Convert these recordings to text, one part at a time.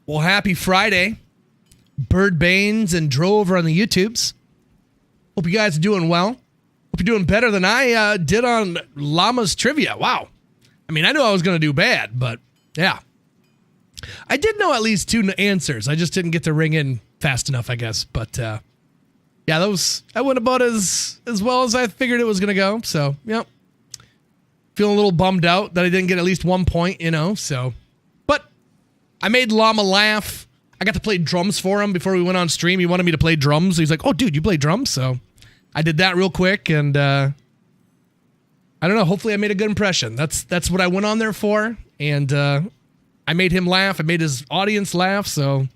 Well, happy Friday, Bird Baines and Drover on the YouTubes. Hope you guys are doing well. Hope you're doing better than I did on Llama's Trivia. Wow. I mean, I knew I was going to do bad, but yeah. I did know at least 2 answers. I just didn't get to ring in fast enough, I guess. But yeah, that went about as well as I figured it was going to go. So, yep. Feeling a little bummed out that I didn't get at least 1 point, you know, so. But I made Llama laugh. I got to play drums for him before we went on stream. He wanted me to play drums. He's like, oh, dude, you play drums? So I did that real quick, and I don't know. Hopefully I made a good impression. That's what I went on there for, and I made him laugh. I made his audience laugh, so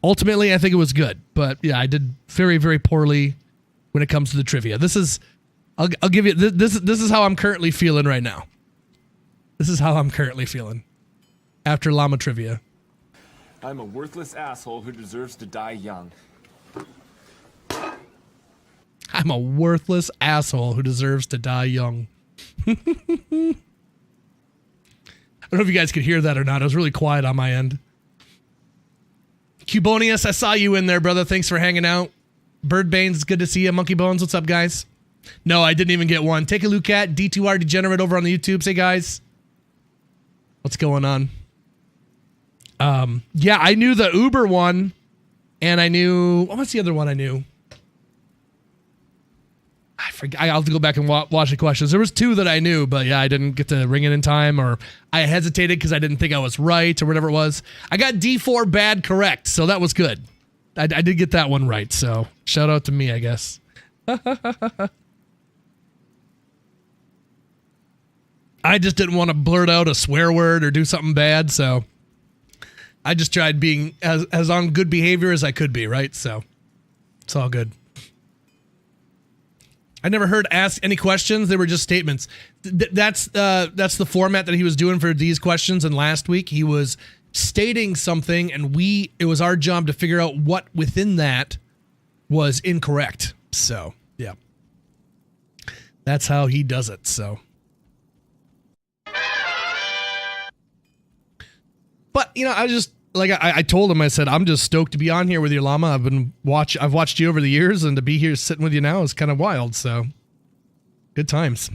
ultimately I think it was good. But yeah, I did very, very poorly when it comes to the trivia. This is, I'll give you, this is how I'm currently feeling right now. This is how I'm currently feeling after Llama Trivia. I'm a worthless asshole who deserves to die young. I'm a worthless asshole who deserves to die young. I don't know if you guys could hear that or not. It was really quiet on my end. Cubonius, I saw you in there, brother. Thanks for hanging out. Bird Baines, it's good to see you. Monkey Bones, what's up, guys? No, I didn't even get one. Take a look at D2R Degenerate over on the YouTube. Say, guys, what's going on? Yeah, I knew the Uber one, and I knew, what's the other one I knew? I forget. I'll have to go back and watch the questions. There was 2 that I knew, but yeah, I didn't get to ring it in time, or I hesitated because I didn't think I was right, or whatever it was. I got D4 bad correct, so that was good. I did get that one right, so shout out to me, I guess. I just didn't want to blurt out a swear word or do something bad, so I just tried being as on good behavior as I could be, right? So it's all good. I never heard ask any questions. They were just statements. That's the format that he was doing for these questions. And last week he was stating something, and it was our job to figure out what within that was incorrect. So yeah, that's how he does it. So, but you know, I just like I told him, I said, I'm just stoked to be on here with you, Llama. I've watched you over the years, and to be here sitting with you now is kind of wild. So good times.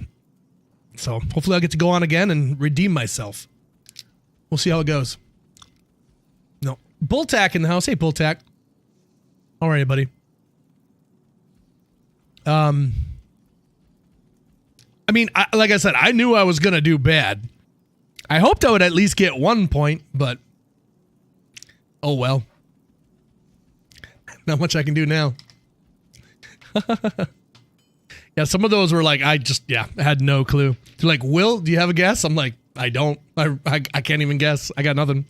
So hopefully I'll get to go on again and redeem myself. We'll see how it goes. No, Bulltack in the house. Hey, Bulltack. How are you, buddy? I mean, like I said, I knew I was gonna do bad. I hoped I would at least get 1 point, but oh well. Not much I can do now. Yeah, some of those were like, I had no clue. They're like, Will, do you have a guess? I'm like, I don't. I can't even guess. I got nothing.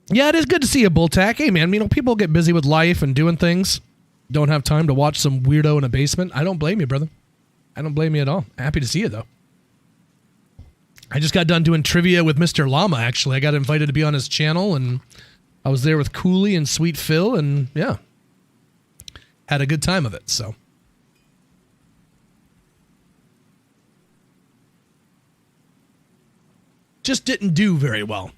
Yeah, it is good to see you, Bulltack. Hey, man, you know, people get busy with life and doing things. Don't have time to watch some weirdo in a basement. I don't blame you, brother. I don't blame you at all. Happy to see you, though. I just got done doing trivia with Mr. Llama, actually. I got invited to be on his channel, and I was there with Cooley and Sweet Phil, and yeah, had a good time of it, so. Just didn't do very well.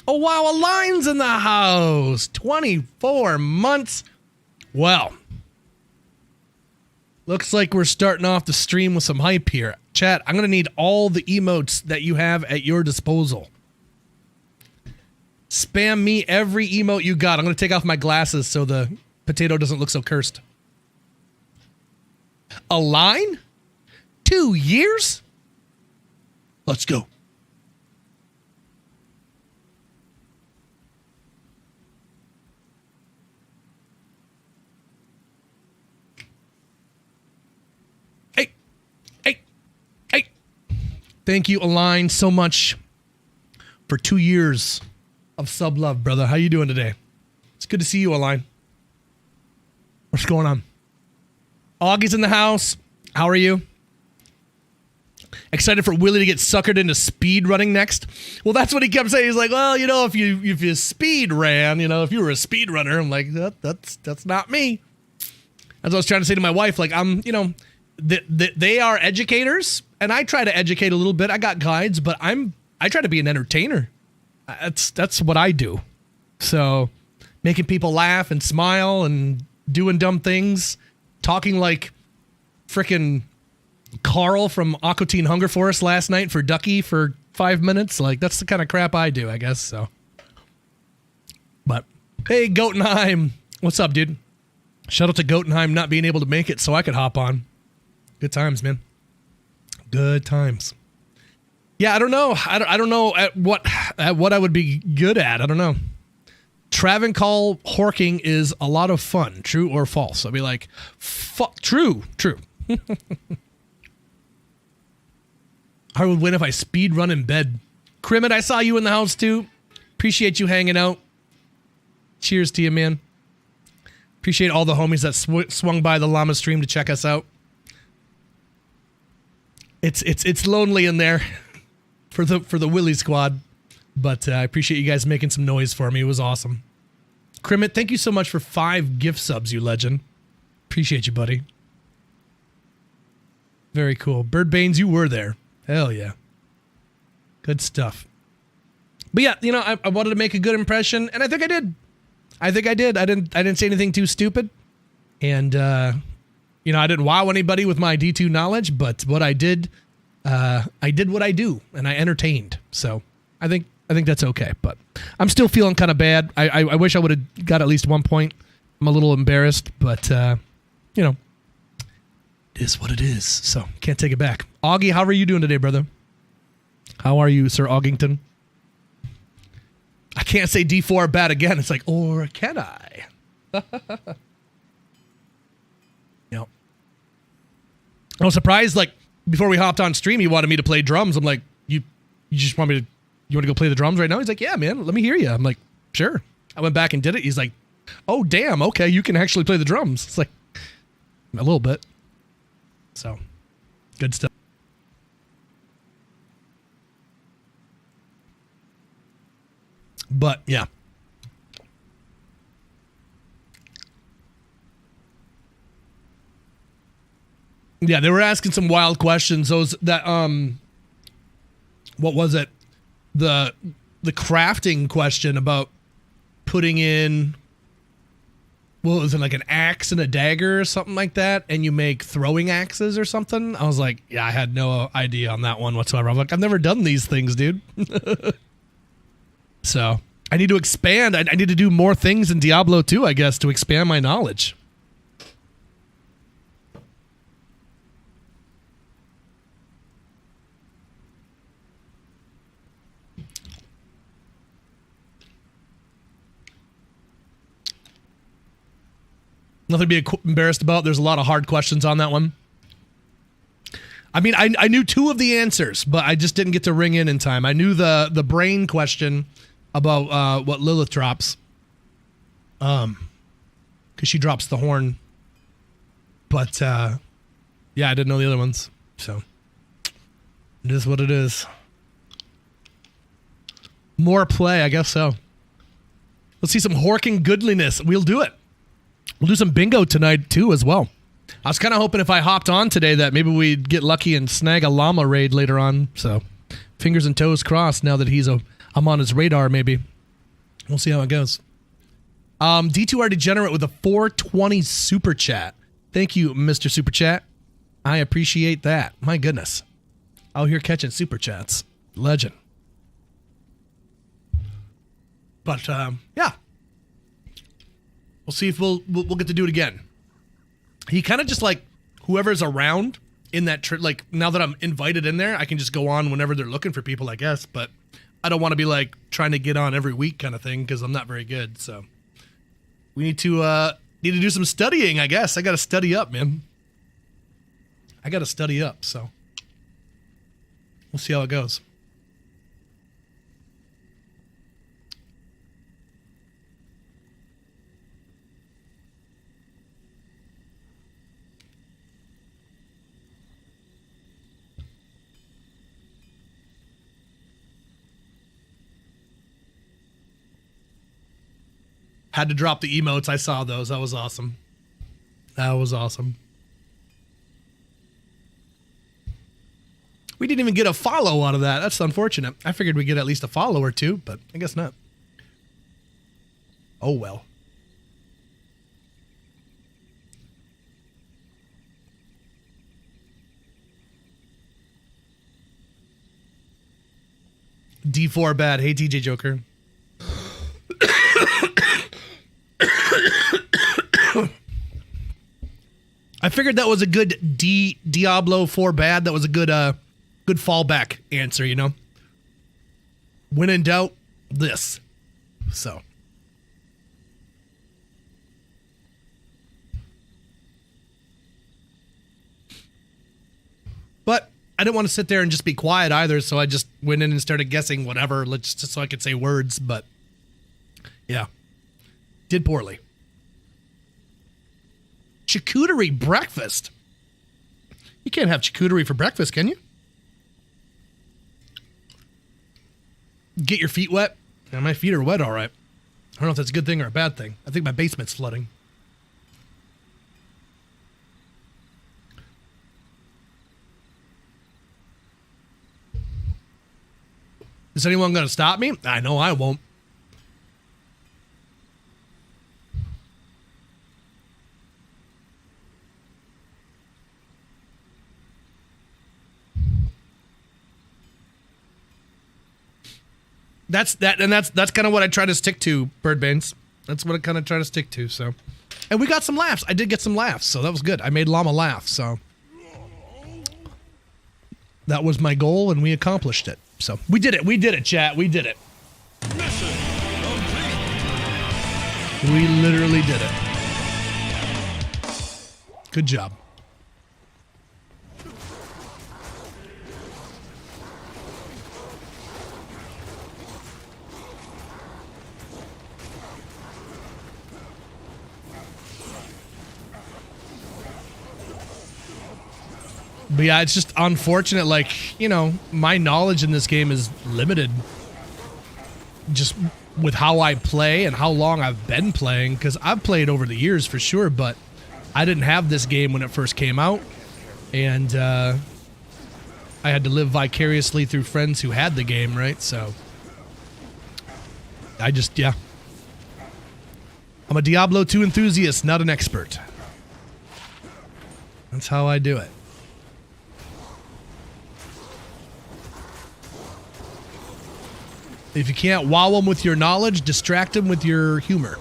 Oh, wow, a line's in the house. 24 months. Well, looks like we're starting off the stream with some hype here. Chat, I'm going to need all the emotes that you have at your disposal. Spam me every emote you got. I'm going to take off my glasses so the potato doesn't look so cursed. A line? 2 years? Let's go. Thank you, Align, so much for 2 years of sub love, brother. How you doing today? It's good to see you, Align. What's going on? Augie's in the house. How are you? Excited for Willie to get suckered into speed running next? Well, that's what he kept saying. He's like, well, you know, if you speed ran, you know, if you were a speed runner, I'm like, that's not me. That's what I was trying to say to my wife. Like, I'm, you know, they are educators, and I try to educate a little bit. I got guides, but I try to be an entertainer. That's what I do. So making people laugh and smile and doing dumb things, talking like frickin' Carl from Aqua Teen Hunger Force last night for Ducky for 5 minutes. Like, that's the kind of crap I do, I guess. So, but hey, Gotenheim, what's up, dude? Shout out to Gotenheim not being able to make it so I could hop on. Good times, man. Good times. Yeah, I don't know. I don't know at what I would be good at. I don't know. Travancore horking is a lot of fun. True or false? I'll be like, true. I would win if I speed run in bed. Crimit, I saw you in the house too. Appreciate you hanging out. Cheers to you, man. Appreciate all the homies that swung by the llama stream to check us out. It's lonely in there for the Willy squad, but I appreciate you guys making some noise for me. It was awesome. Crimit, thank you so much for 5 gift subs, you legend. Appreciate you, buddy. Very cool. Birdbanes, you were there. Hell yeah. Good stuff. But yeah, you know, I wanted to make a good impression, and I think I did. I didn't say anything too stupid. And you know, I didn't wow anybody with my D2 knowledge, but what I did what I do, and I entertained. So I think that's okay. But I'm still feeling kind of bad. I wish I would have got at least 1 point. I'm a little embarrassed, but you know, it is what it is. So can't take it back. Augie, how are you doing today, brother? How are you, Sir Augington? I can't say D4 bad again. It's like, or can I? You know, I was surprised, like, before we hopped on stream, he wanted me to play drums. I'm like, you just want me to, you want to go play the drums right now? He's like, yeah, man, let me hear you. I'm like, sure. I went back and did it. He's like, oh, damn, okay, you can actually play the drums. It's like, a little bit. So, good stuff. But, yeah. Yeah, they were asking some wild questions. Those that what was it? The crafting question about putting in, what was it, like an axe and a dagger or something like that, and you make throwing axes or something? I was like, yeah, I had no idea on that one whatsoever. I'm like, I've never done these things, dude. So I need to expand. I need to do more things in Diablo 2, I guess, to expand my knowledge. Nothing to be embarrassed about. There's a lot of hard questions on that one. I mean, I knew 2 of the answers, but I just didn't get to ring in time. I knew the brain question about what Lilith drops. Because she drops the horn. But, yeah, I didn't know the other ones. So, it is what it is. More play, I guess so. Let's see some horking goodliness. We'll do it. We'll do some bingo tonight, too, as well. I was kind of hoping if I hopped on today that maybe we'd get lucky and snag a llama raid later on. So, fingers and toes crossed now that I'm on his radar, maybe. We'll see how it goes. D2R Degenerate with a 420 super chat. Thank you, Mr. Super Chat. I appreciate that. My goodness. Out here catching super chats. Legend. But, yeah. We'll see if we'll get to do it again. He kind of just like whoever's around in that trip. Like now that I'm invited in there, I can just go on whenever they're looking for people, I guess. But I don't want to be like trying to get on every week kind of thing because I'm not very good. So we need to do some studying, I guess. I got to study up, man. I got to study up. So we'll see how it goes. Had to drop the emotes. I saw those. That was awesome. That was awesome. We didn't even get a follow out of that. That's unfortunate. I figured we'd get at least a follow or two, but I guess not. Oh well. D4 bad. Hey, TJ Joker. I figured that was a good Diablo 4 bad. That was a good good fallback answer, you know. When in doubt, this. So. But I didn't want to sit there and just be quiet either, so I just went in and started guessing whatever, just so I could say words, but yeah. Did poorly. Charcuterie breakfast. You can't have charcuterie for breakfast, can you? Get your feet wet? Yeah, my feet are wet, all right. I don't know if that's a good thing or a bad thing. I think my basement's flooding. Is anyone going to stop me? I know I won't. That's kind of what I try to stick to, Birdbanes. That's what I kind of try to stick to, so. And we got some laughs. I did get some laughs, so that was good. I made Llama laugh, so. That was my goal, and we accomplished it. So, we did it, chat. We did it. We literally did it. Good job. But yeah, it's just unfortunate, like, you know, my knowledge in this game is limited just with how I play and how long I've been playing, because I've played over the years for sure, but I didn't have this game when it first came out, and I had to live vicariously through friends who had the game, right? So I just, yeah. I'm a Diablo 2 enthusiast, not an expert. That's how I do it. If you can't wow them with your knowledge, distract them with your humor.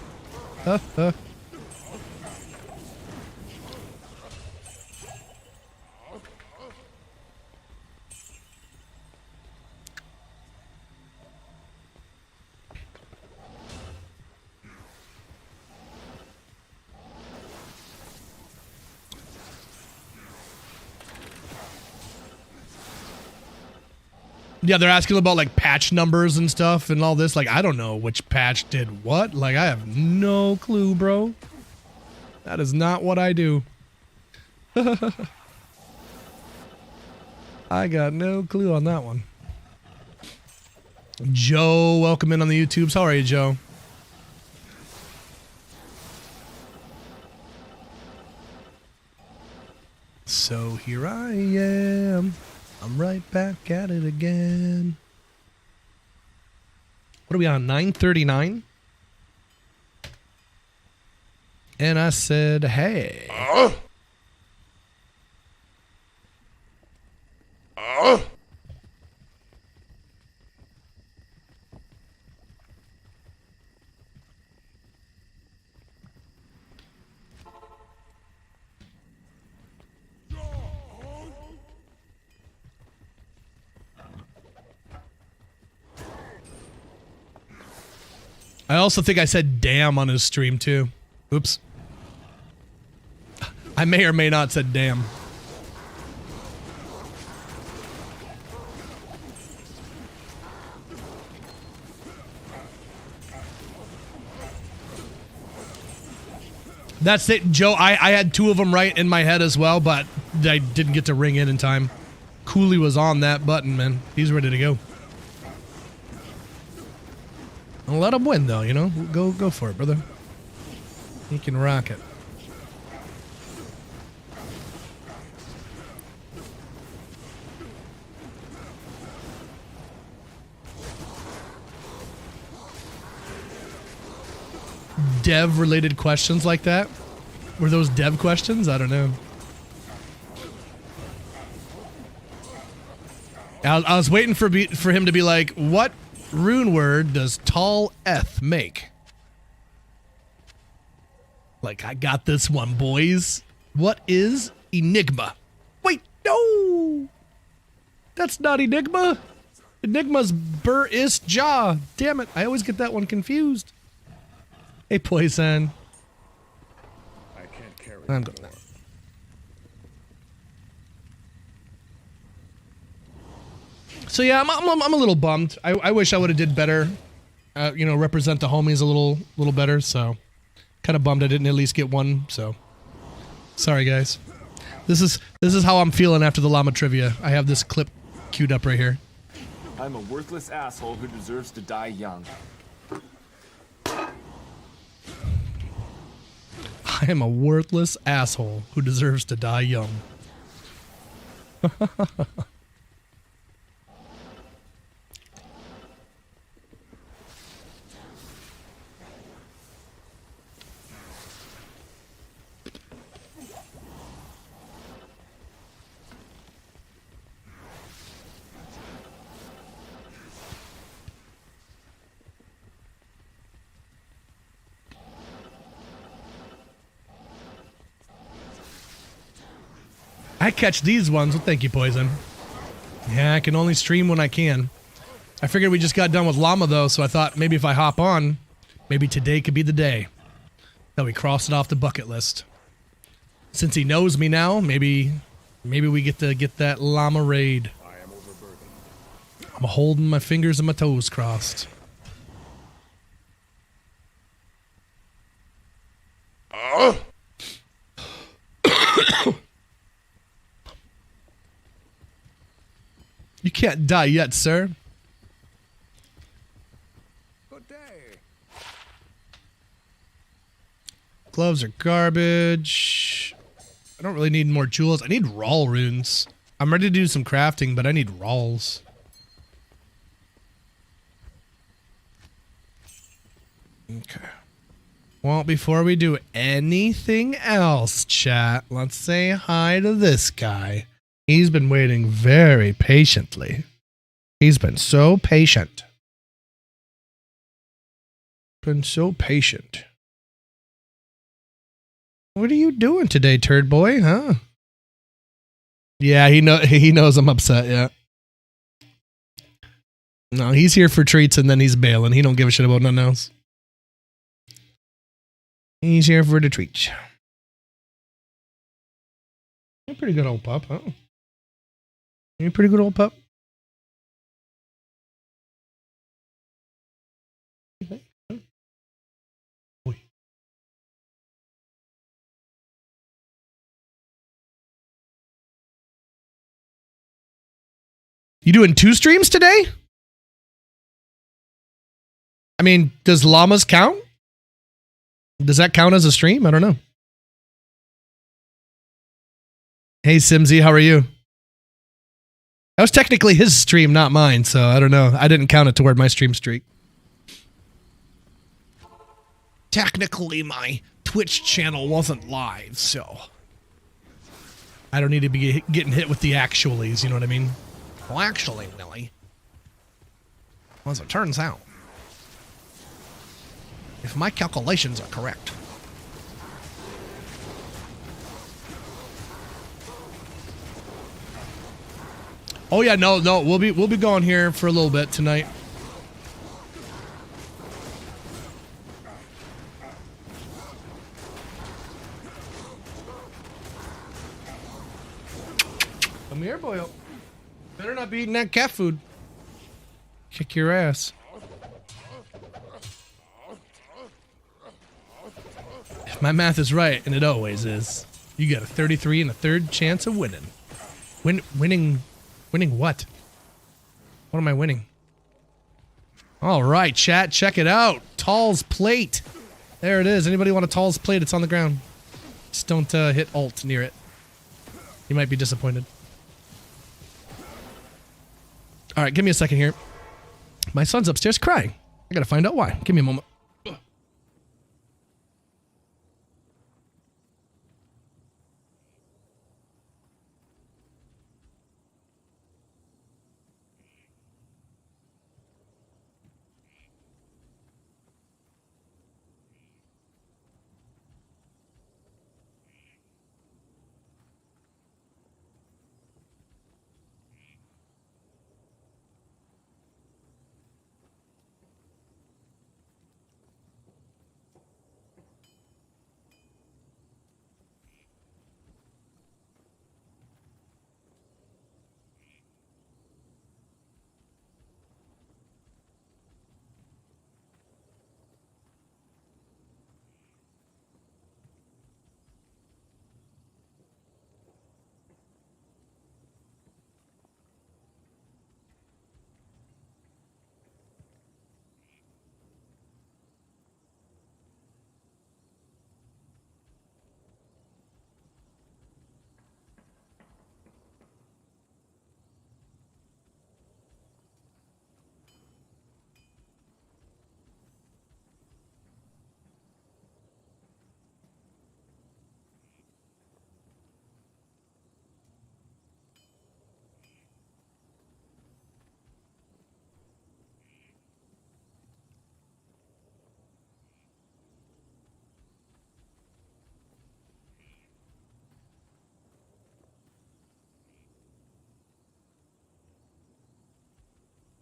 Yeah, they're asking about like patch numbers and stuff and all this. Like, I don't know which patch did what. Like, I have no clue, bro. That is not what I do. I got no clue on that one. Joe, welcome in on the YouTubes. How are you, Joe? So here I am. I'm right back at it again. What are we on? 9:39? And I said, hey. I also think I said damn on his stream too. Oops. I may or may not said damn. That's it, Joe. I had two of them right in my head as well, but I didn't get to ring in time. Cooley was on that button, man. He's ready to go. I'll let him win, though, you know? Go for it, brother. He can rock it. dev related questions like that? Were those dev questions? I don't know. I was waiting for him to be like, what rune word does tall Eth make? Like, I got this one, boys. What is Enigma? Wait, no! That's not Enigma. Enigma's Bur is Jaw. Damn it, I always get that one confused. Hey, Poison. I can't carry I'm going now. So yeah, I'm a little bummed. I wish I would have did better. You know, represent the homies a little better. So, kind of bummed I didn't at least get one. So, sorry guys. This is how I'm feeling after the llama trivia. I have this clip queued up right here. I'm a worthless asshole who deserves to die young. I am a worthless asshole who deserves to die young. I catch these ones. Well, thank you, Poison. Yeah, I can only stream when I can. I figured we just got done with llama, though, so I thought maybe if I hop on, maybe today could be the day that we cross it off the bucket list. Since he knows me now, maybe we get to get that llama raid. I am overburdened. I'm holding my fingers and my toes crossed. You can't die yet, sir. Good day. Gloves are garbage. I don't really need more jewels. I need raw runes. I'm ready to do some crafting, but I need rawls. Okay. Well, before we do anything else, chat, let's say hi to this guy. He's been waiting very patiently. He's been so patient. Been so patient. What are you doing today, turd boy, huh? Yeah, he knows I'm upset, yeah. No, he's here for treats and then he's bailing. He don't give a shit about nothing else. He's here for the treats. You're a pretty good old pup, huh? You're a pretty good old pup. You doing 2 streams today? I mean, does llamas count? Does that count as a stream? I don't know. Hey, Simsy, how are you? That was technically his stream, not mine, so I don't know. I didn't count it toward my stream streak. Technically, my Twitch channel wasn't live, so I don't need to be getting hit with the actualies, you know what I mean? Well, actually, Millie, well, as it turns out, if my calculations are correct, oh yeah, no, we'll be going here for a little bit tonight. Come here, boyo. Better not be eating that cat food. Kick your ass. If my math is right, and it always is, you got a 33 and a third chance of winning. Winning what? What am I winning? All right, chat, check it out. Tall's plate. There it is. Anybody want a Tall's plate? It's on the ground. Just don't hit Alt near it. You might be disappointed. All right, give me a second here. My son's upstairs crying. I gotta find out why. Give me a moment.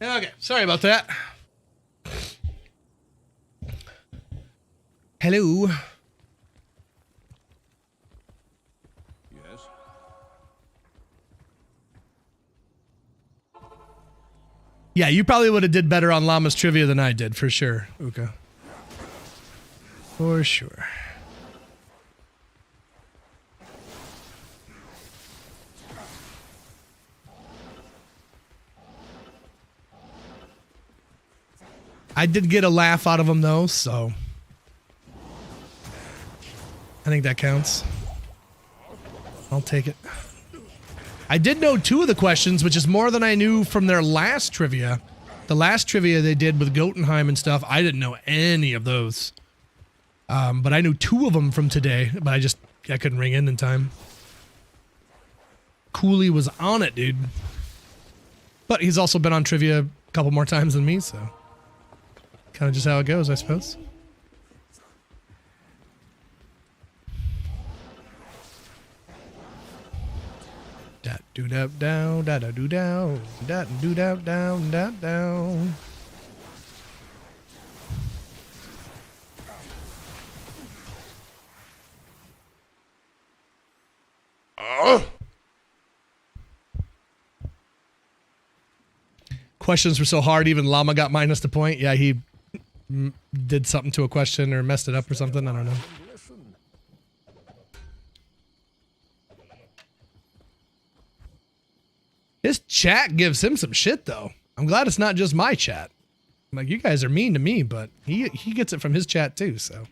Okay, sorry about that. Hello. Yes. Yeah, you probably would have did better on Llama's Trivia than I did, for sure. Okay. For sure. I did get a laugh out of him though, so I think that counts. I'll take it. I did know 2 of the questions, which is more than I knew from their last trivia. The last trivia they did with Gotenheim and stuff, I didn't know any of those. But I knew 2 of them from today, but I couldn't ring in time. Cooley was on it, dude. But he's also been on trivia a couple more times than me, so kind of just how it goes, I suppose. Da do da down, da da do down, da do da down, da down. Questions were so hard, even Llama got minus the point. Yeah, he did something to a question or messed it up or something. I don't know. His chat gives him some shit, though. I'm glad it's not just my chat. Like, you guys are mean to me, but he gets it from his chat, too, so.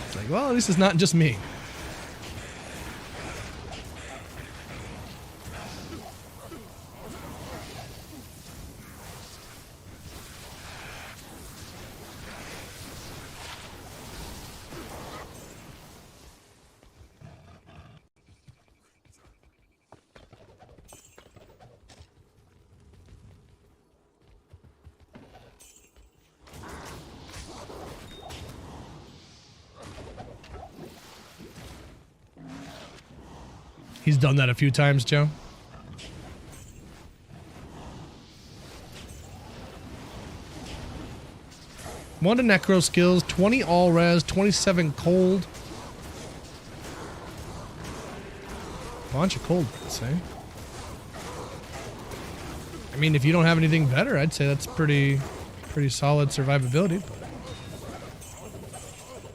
It's like, well, this is not just me. He's done that a few times, Joe. One to necro skills, 20 all res, 27 cold. Bunch of cold, I'd say. I mean, if you don't have anything better, I'd say that's pretty solid survivability. But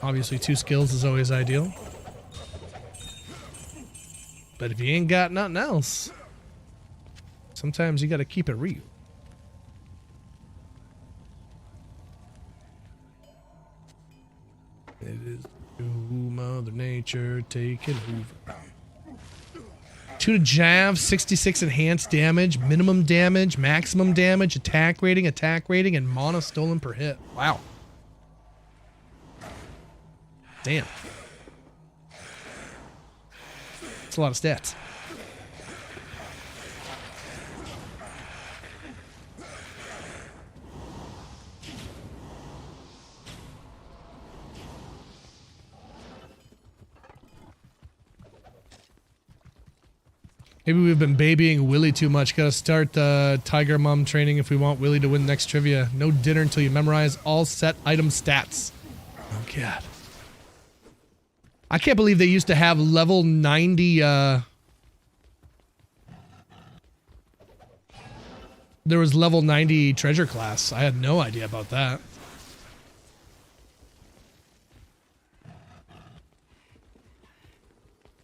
obviously, 2 skills is always ideal. But if you ain't got nothing else, sometimes you got to keep it real. It is Mother Nature taking over. 2 to Jav, 66 enhanced damage, minimum damage, maximum damage, attack rating, and mana stolen per hit. Wow. Damn. That's a lot of stats. Maybe we've been babying Willie too much. Gotta start Tiger Mom training if we want Willie to win next trivia. No dinner until you memorize all set item stats. Oh, God. I can't believe they used to have level 90, there was level 90 treasure class. I had no idea about that.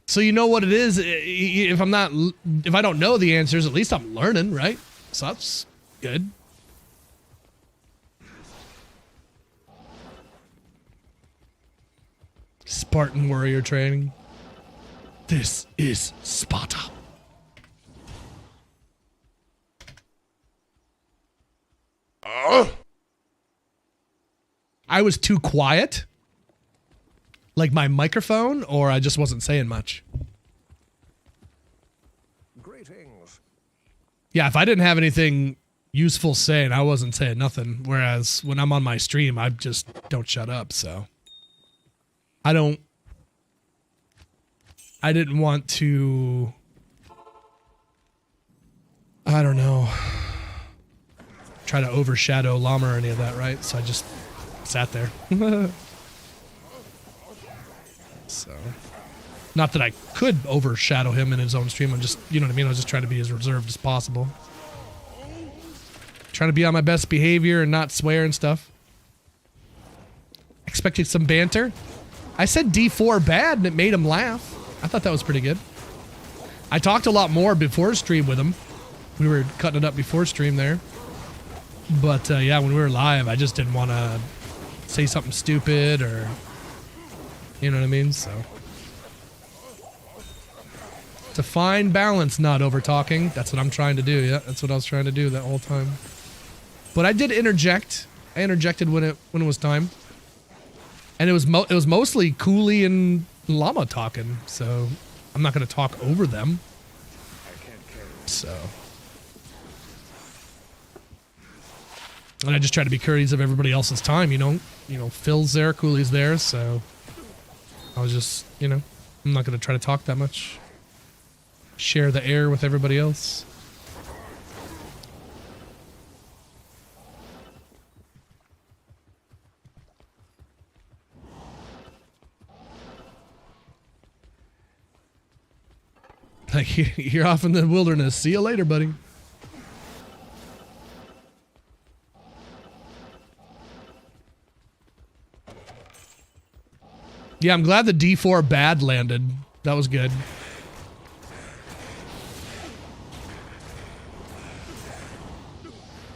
So you know what it is. If I don't know the answers, at least I'm learning, right? So that's good. Spartan warrior training. This is Sparta. I was too quiet. Like my microphone, or I just wasn't saying much. Greetings. Yeah, if I didn't have anything useful saying, I wasn't saying nothing. Whereas when I'm on my stream, I just don't shut up, so. I didn't want to I don't know. Try to overshadow Llama or any of that, right? So I just sat there. So, not that I could overshadow him in his own stream. I'm just, you know what I mean? I was just trying to be as reserved as possible. Trying to be on my best behavior and not swear and stuff. Expecting some banter. I said D4 bad and it made him laugh. I thought that was pretty good. I talked a lot more before stream with him. We were cutting it up before stream there. But yeah, when we were live, I just didn't want to say something stupid or... You know what I mean? So... It's a fine balance, not over talking. That's what I'm trying to do. Yeah, that's what I was trying to do that whole time. But I did interject. I interjected when it was time. And it was mostly Cooley and Llama talking, so I'm not going to talk over them. So. And I just try to be courteous of everybody else's time, you know. You know, Phil's there, Cooley's there, so I was just, you know, I'm not going to try to talk that much. Share the air with everybody else. Like, you're off in the wilderness. See you later, buddy. Yeah, I'm glad the D4 bad landed. That was good.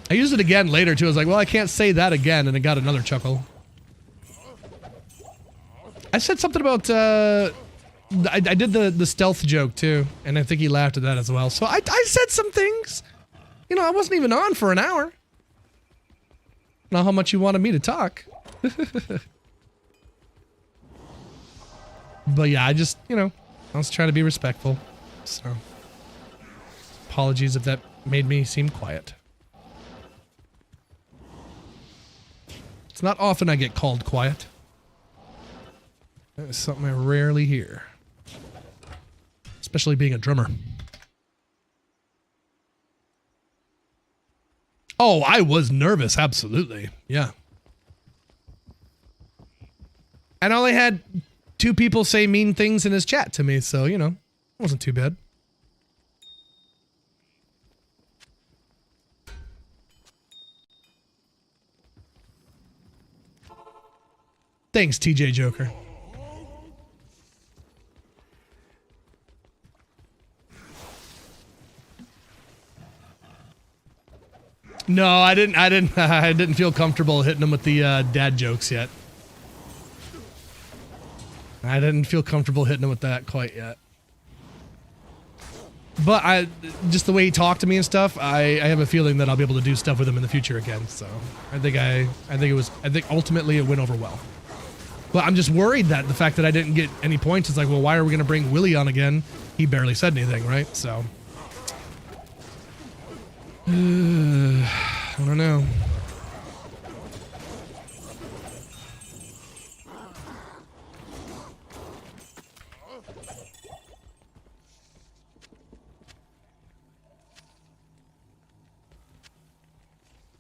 I used it again later, too. I was like, well, I can't say that again, and it got another chuckle. I said something about, I did the stealth joke, too, and I think he laughed at that as well. So I said some things. You know, I wasn't even on for an hour. Not how much you wanted me to talk. But yeah, I just, you know, I was trying to be respectful. So, apologies if that made me seem quiet. It's not often I get called quiet. That is something I rarely hear. Especially being a drummer. Oh, I was nervous, absolutely. Yeah. And I only had 2 people say mean things in his chat to me, so, you know, it wasn't too bad. Thanks, TJ Joker. No, I didn't feel comfortable hitting him with the dad jokes yet. I didn't feel comfortable hitting him with that quite yet. But just the way he talked to me and stuff, I have a feeling that I'll be able to do stuff with him in the future again. So I think ultimately it went over well. But I'm just worried that the fact that I didn't get any points is like, well, why are we going to bring Willie on again? He barely said anything, right? So I don't know.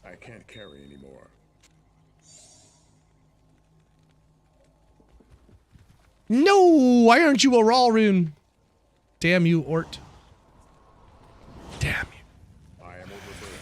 I can't carry anymore. No, why aren't you a raw rune? Damn you, Ort. Damn you. I am overburdened.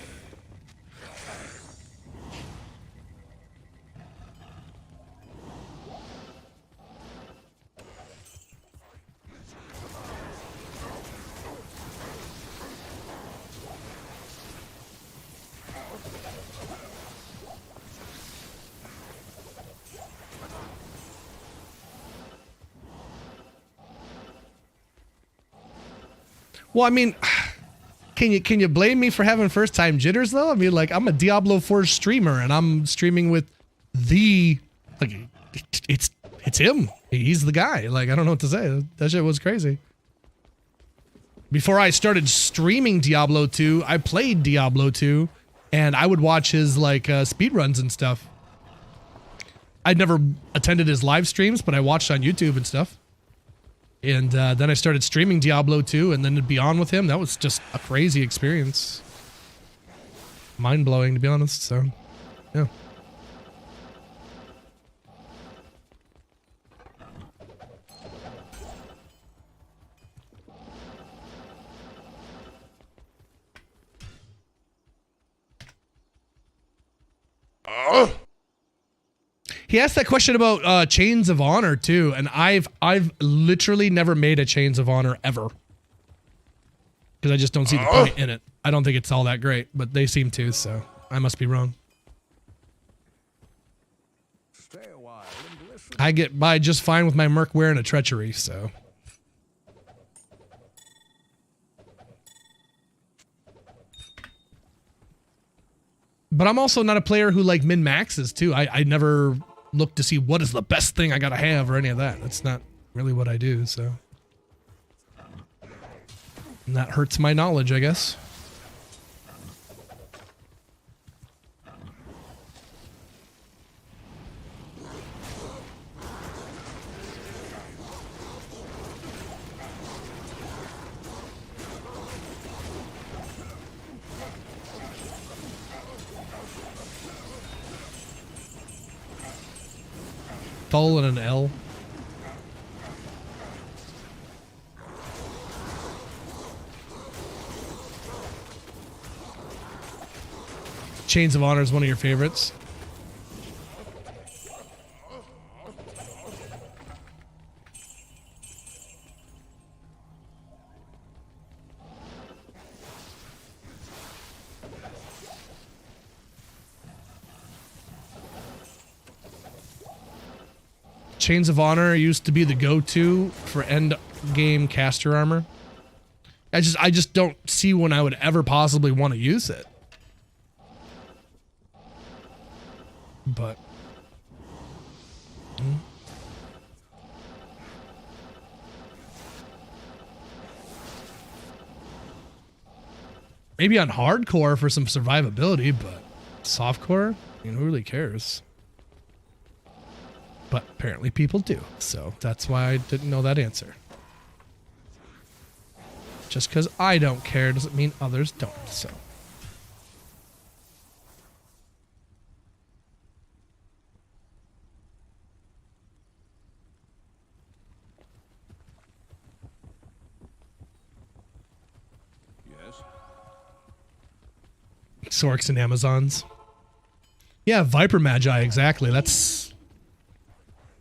Well, I mean, can you blame me for having first time jitters though? I mean, like, I'm a Diablo 4 streamer and I'm streaming with like, it's him. He's the guy. Like, I don't know what to say. That shit was crazy. Before I started streaming Diablo 2, I played Diablo 2 and I would watch his like speedruns and stuff. I'd never attended his live streams, but I watched on YouTube and stuff. And then I started streaming Diablo 2 and then to be on with him, that was just a crazy experience. mind blowing, to be honest. So, yeah. He asked that question about Chains of Honor too, and I've literally never made a Chains of Honor ever because I just don't see the point in it. I don't think it's all that great, but they seem to, so I must be wrong. Stay a while and listen. I get by just fine with my Merc wearing a treachery, so. But I'm also not a player who like min-maxes too. I never look to see what is the best thing I gotta have or any of that. That's not really what I do, so. And that hurts my knowledge, I guess. Thull and an L. Chains of Honor is one of your favorites. Chains of Honor used to be the go-to for end game caster armor. I just don't see when I would ever possibly want to use it. But maybe on hardcore for some survivability, but softcore, you know, who really cares? But apparently people do, so that's why I didn't know that answer. Just because I don't care doesn't mean others don't, so. Yes. Sorks and Amazons. Yeah, Viper Magi, exactly. That's...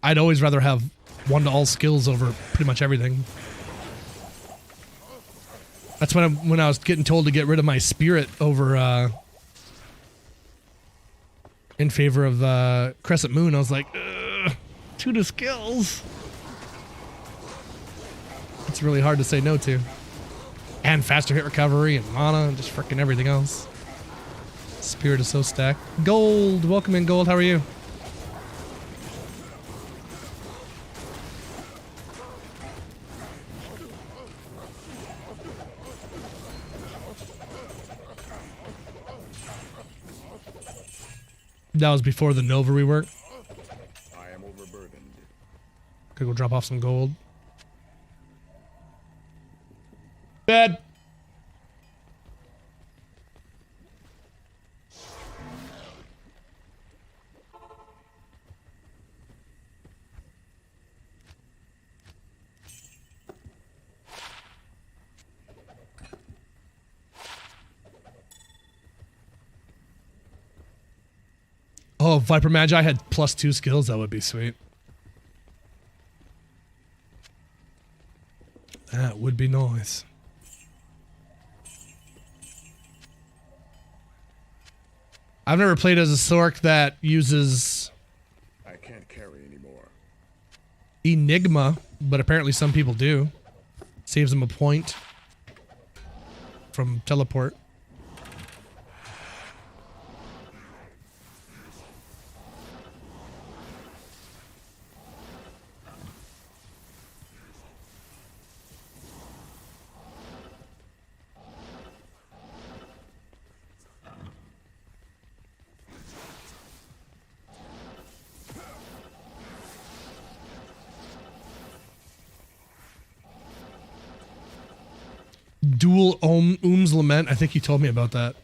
I'd always rather have one to all skills over pretty much everything. That's when I was getting told to get rid of my spirit over in favor of Crescent Moon. I was like, 2 to skills. It's really hard to say no to. And faster hit recovery and mana and just freaking everything else. Spirit is so stacked. Gold, welcome in, Gold. How are you? That was before the Nova rework. I am overburdened. Could go drop off some gold. Bed. Oh, if Viper Magi had +2 skills, that would be sweet. That would be nice. I've never played as a Sork that uses I can't carry anymore. Enigma, but apparently some people do. Saves them a point from teleport. Dual Ohm's Lament. I think you told me about that.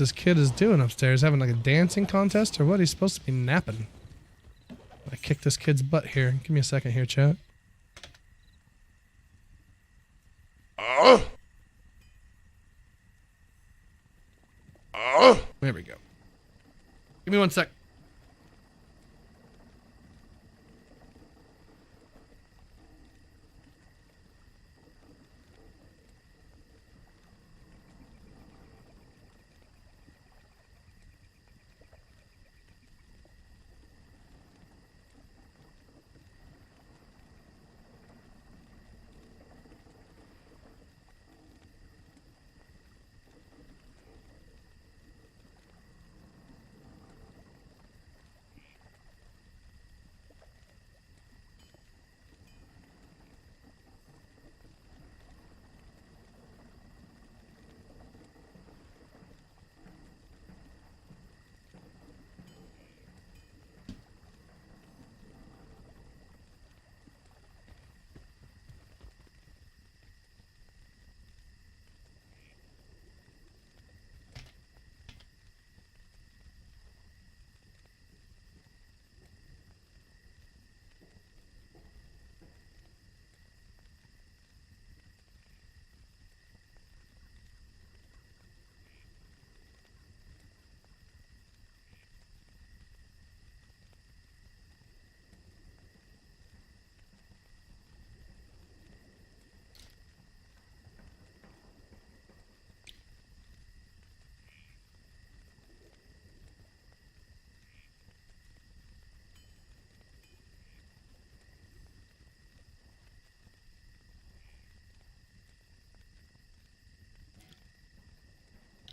this kid is doing upstairs. Having like a dancing contest or what? He's supposed to be napping. I kicked this kid's butt here. Give me a second here, chat. Oh! Oh! There we go. Give me 1 sec.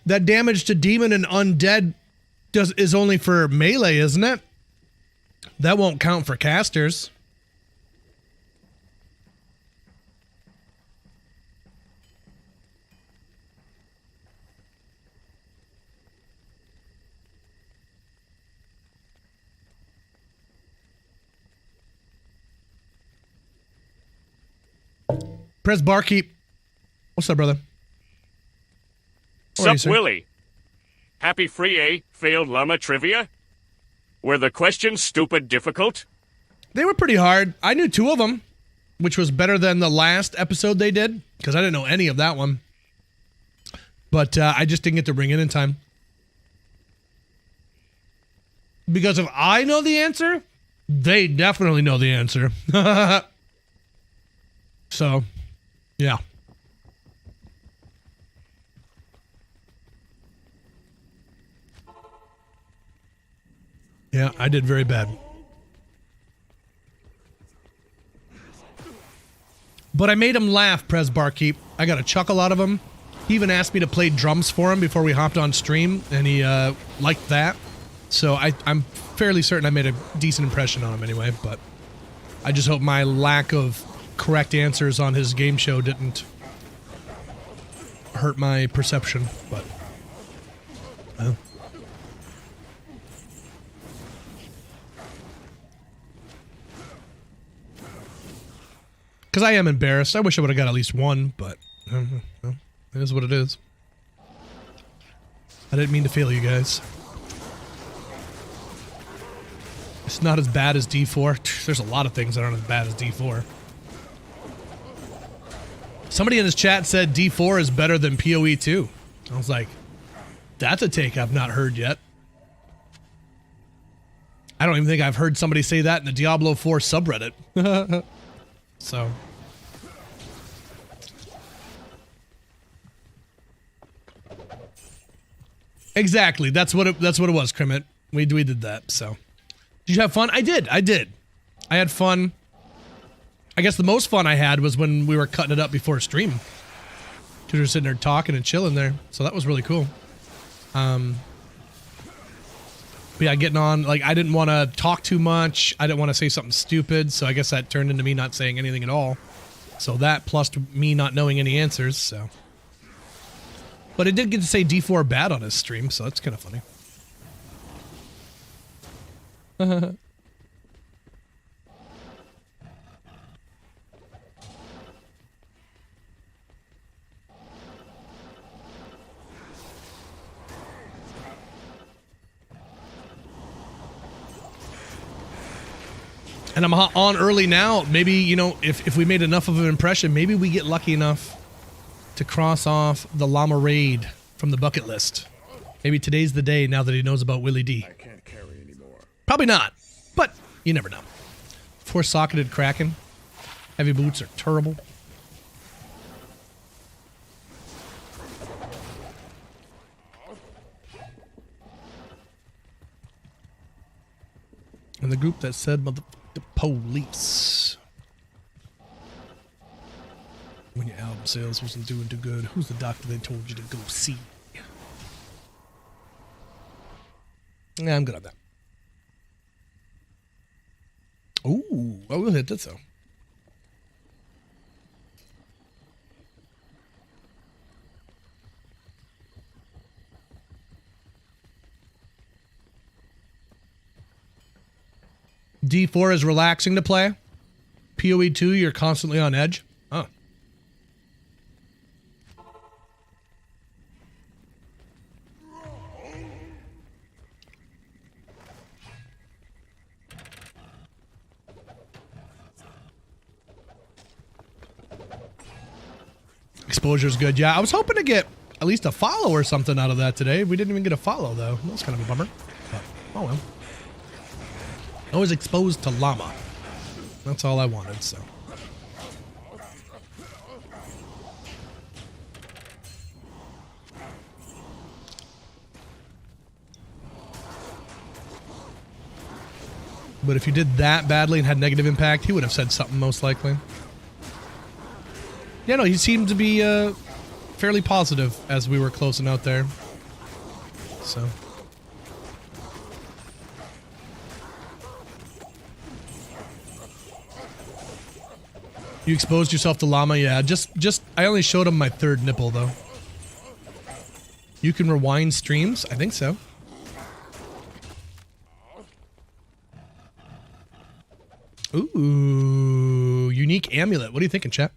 That damage to demon and undead is only for melee, isn't it? That won't count for casters. Press barkeep. What's up, brother? Sup, Willie? Happy free A failed llama trivia? Were the questions stupid difficult? They were pretty hard. I knew 2 of them, which was better than the last episode they did, because I didn't know any of that one. But I just didn't get to bring it in time. Because if I know the answer, they definitely know the answer. So, yeah. Yeah, I did very bad. But I made him laugh, Prez Barkeep. I got a chuckle out of him. He even asked me to play drums for him before we hopped on stream, and he liked that. So I'm fairly certain I made a decent impression on him anyway, but I just hope my lack of correct answers on his game show didn't hurt my perception, but... well. Because I am embarrassed. I wish I would have got at least 1, but well, it is what it is. I didn't mean to fail you guys. It's not as bad as D4. There's a lot of things that aren't as bad as D4. Somebody in his chat said D4 is better than PoE 2. I was like, that's a take I've not heard yet. I don't even think I've heard somebody say that in the Diablo 4 subreddit. So. Exactly. That's what it was, Crimit. We did that, so. Did you have fun? I did. I had fun. I guess the most fun I had was when we were cutting it up before stream. Because we were sitting there talking and chilling there. So that was really cool. But yeah, getting on, like, I didn't want to talk too much. I didn't want to say something stupid, so I guess that turned into me not saying anything at all. So that, plus me not knowing any answers, so. But I did get to say D4 bad on his stream, so that's kind of funny. And I'm on early now. Maybe, you know, if we made enough of an impression, maybe we get lucky enough to cross off the llama raid from the bucket list. Maybe today's the day now that he knows about Willie D. I can't carry anymore. Probably not, but you never know. Four-socketed Kraken. Heavy boots are terrible. And the group that said the police. When your album sales wasn't doing too good, who's the doctor they told you to go see? Yeah, I'm good on that. Ooh, I will hit that though. D4 is relaxing to play. PoE 2, you're constantly on edge. Oh. Exposure's good. Yeah, I was hoping to get at least a follow or something out of that today. We didn't even get a follow, though. That's kind of a bummer. But, oh well. I was exposed to llama. That's all I wanted, so. But if you did that badly and had negative impact, he would have said something most likely. Yeah, no, he seemed to be fairly positive as we were closing out there. So. You exposed yourself to llama? Yeah, just I only showed him my third nipple, though. You can rewind streams? I think so. Ooh, unique amulet. What are you thinking, chat?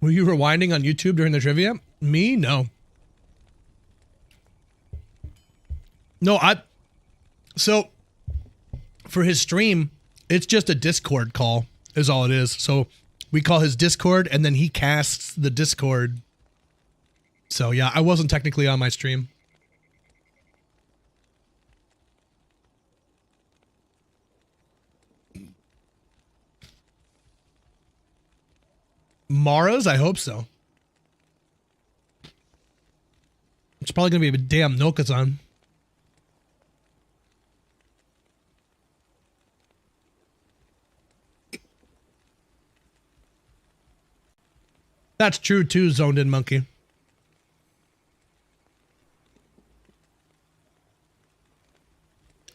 Were you rewinding on YouTube during the trivia? Me? No. No, so for his stream, it's just a Discord call is all it is. So we call his Discord and then he casts the Discord. So yeah, I wasn't technically on my stream. Mara's? I hope so. It's probably going to be a damn Nokazan. That's true too, Zoned In Monkey.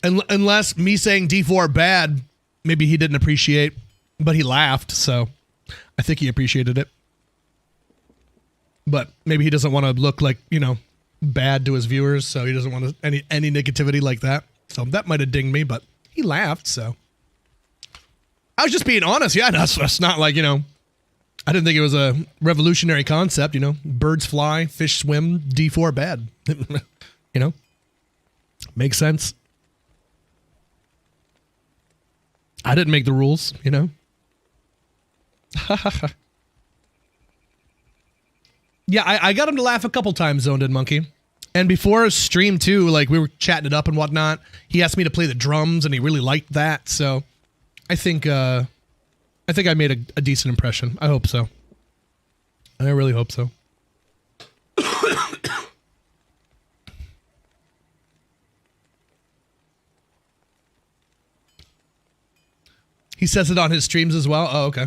Unless me saying D4 bad, maybe he didn't appreciate, but he laughed, so I think he appreciated it. But maybe he doesn't want to look like, you know, bad to his viewers, so he doesn't want any negativity like that. So that might have dinged me, but he laughed, so. I was just being honest. Yeah, that's not like, you know, I didn't think it was a revolutionary concept, you know. Birds fly, fish swim, D4 bad. You know? Makes sense. I didn't make the rules, you know? Yeah, I got him to laugh a couple times, Zoned In Monkey. And before a stream, too, like, we were chatting it up and whatnot. He asked me to play the drums, and he really liked that. So, I think I made a decent impression. I hope so. I really hope so. He says it on his streams as well? Oh, okay.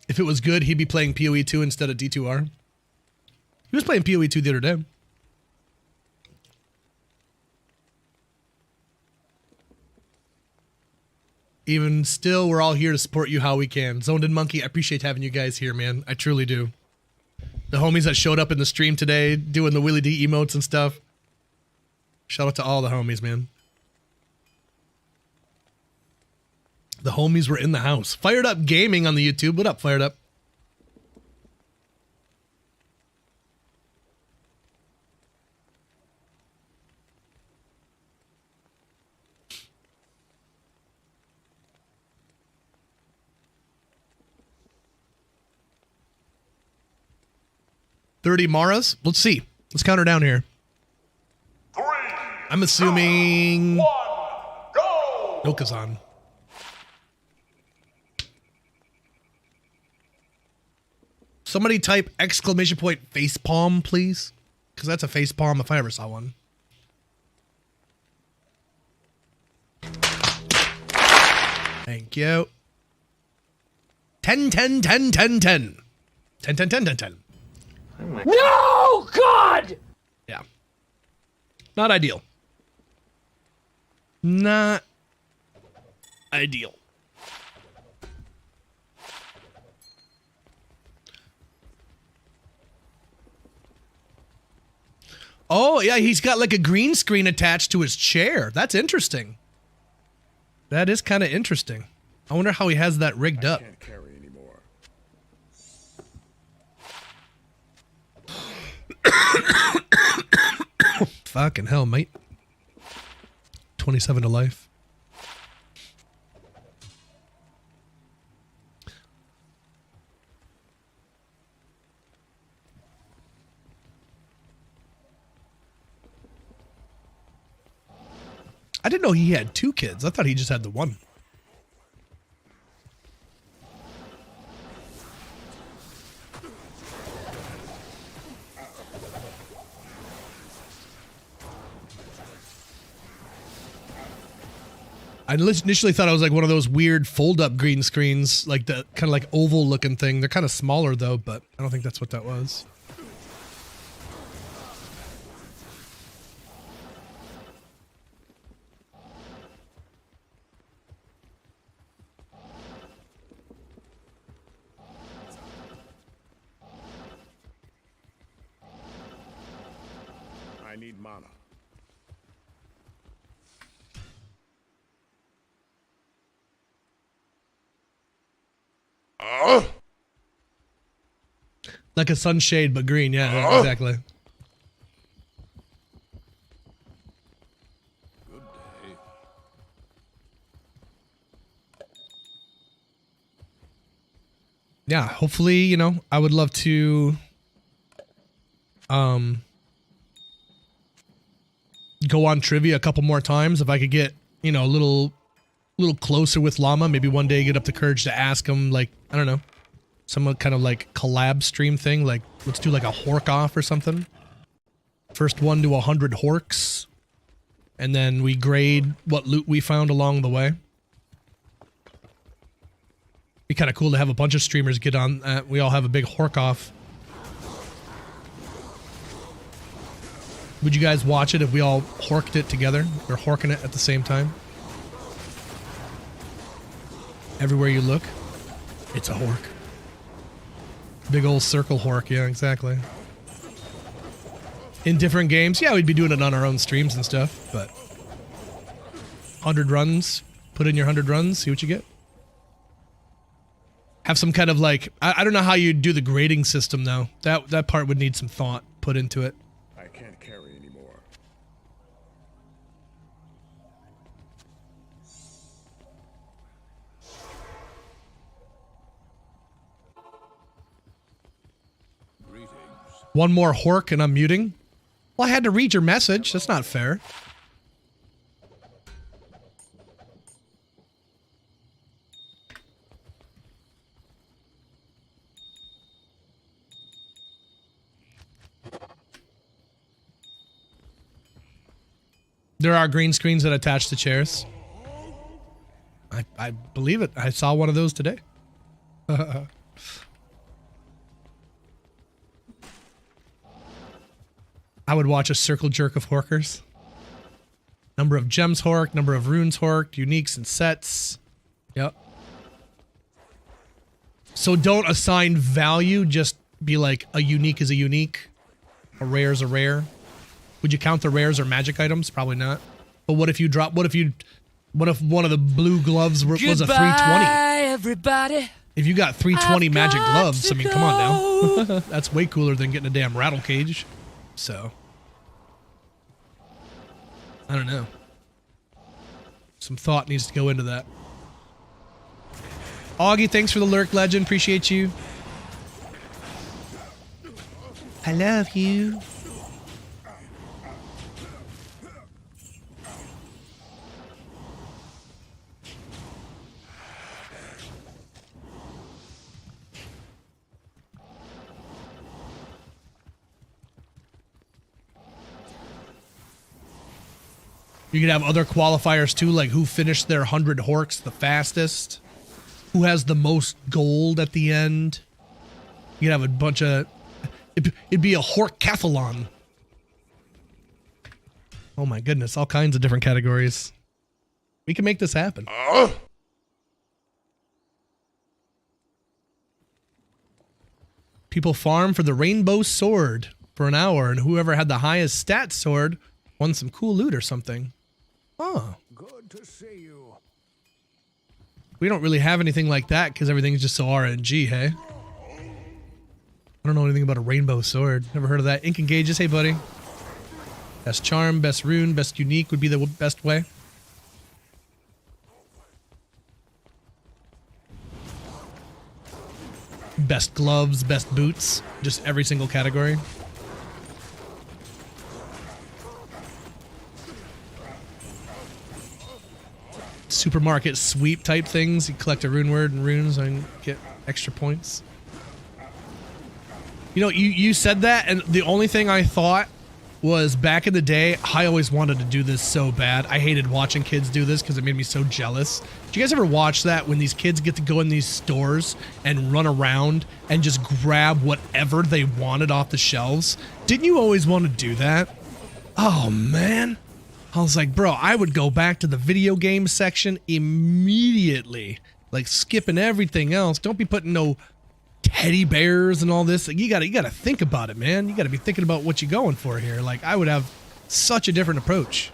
If it was good, he'd be playing PoE 2 instead of D2R. He was playing PoE 2 the other day. Even still, we're all here to support you how we can. Zoned In Monkey, I appreciate having you guys here, man. I truly do. The homies that showed up in the stream today, doing the Willie D emotes and stuff. Shout out to all the homies, man. The homies were in the house. Fired Up Gaming on the YouTube. What up, Fired Up? $30 Maras. Let's see. Let's count her down here. 3, I'm assuming 2, 1, go! no Kazan. Somebody type exclamation point face palm, please. Because that's a face palm if I ever saw one. Thank you. 10, 10, 10, 10, 10. 10, 10, 10, 10, 10. No, God! Yeah. Not ideal. Not ideal. Oh, yeah, he's got like a green screen attached to his chair. That's interesting. That is kind of interesting. I wonder how he has that rigged up. Can't carry anymore. Fucking hell, mate. 27 to life. I didn't know he had 2 kids. I thought he just had the one. I initially thought it was like one of those weird fold-up green screens, like the kind of like oval-looking thing. They're kind of smaller though, but I don't think that's what that was. I need mana. Like a sunshade, but green. Yeah, exactly. Good day. Yeah, hopefully, you know, I would love to go on trivia a couple more times if I could get, you know, a little closer with Llama. Maybe one day get up the courage to ask him, like, I don't know, some kind of like collab stream thing. Like, let's do like a hork off or something. First one to 100 horks, and then we grade what loot we found along the way. Be kind of cool to have a bunch of streamers get on. We all have a big hork off. Would you guys watch it if we all horked it together? Or horking it at the same time? Everywhere you look, it's a hork. Big old circle hork, yeah, exactly. In different games, yeah, we'd be doing it on our own streams and stuff, but 100 runs, put in your 100 runs, see what you get. Have some kind of like, I don't know how you do the grading system though. That part would need some thought put into it. I can't carry anymore. Greetings. One more hork and I'm muting. Well, I had to read your message. That's not fair. There are green screens that attach to chairs. I believe it. I saw one of those today. I would watch a circle jerk of horkers. Number of gems horked, number of runes horked, uniques and sets. Yep. So don't assign value, just be like a unique is a unique, a rare is a rare. Would you count the rares or magic items? Probably not. But what if you drop? What if one of the blue gloves was a 320? Everybody. If you got 320 I've magic got gloves, to I mean, come on now. That's way cooler than getting a damn rattle cage. So, I don't know. Some thought needs to go into that. Augie, thanks for the lurk, legend. Appreciate you. I love you. You could have other qualifiers too, like who finished their 100 horks the fastest, who has the most gold at the end. You could have a bunch of, it'd be a horkathlon. Oh my goodness, all kinds of different categories. We can make this happen. People farm for the rainbow sword for an hour, and whoever had the highest stat sword won some cool loot or something. Oh. Good to see you. We don't really have anything like that because everything's just so RNG, hey? I don't know anything about a rainbow sword. Never heard of that. Ink and Gauges, hey buddy. Best charm, best rune, best unique would be the best way. Best gloves, best boots, just every single category. Supermarket sweep type things. You collect a rune word and runes and get extra points. You know, you said that, and the only thing I thought was back in the day, I always wanted to do this so bad. I hated watching kids do this because it made me so jealous. Did you guys ever watch that when these kids get to go in these stores and run around and just grab whatever they wanted off the shelves? Didn't you always want to do that? Oh, man. I was like, bro, I would go back to the video game section immediately. Like, skipping everything else. Don't be putting no teddy bears and all this. Like, you gotta think about it, man. You gotta be thinking about what you're going for here. Like, I would have such a different approach.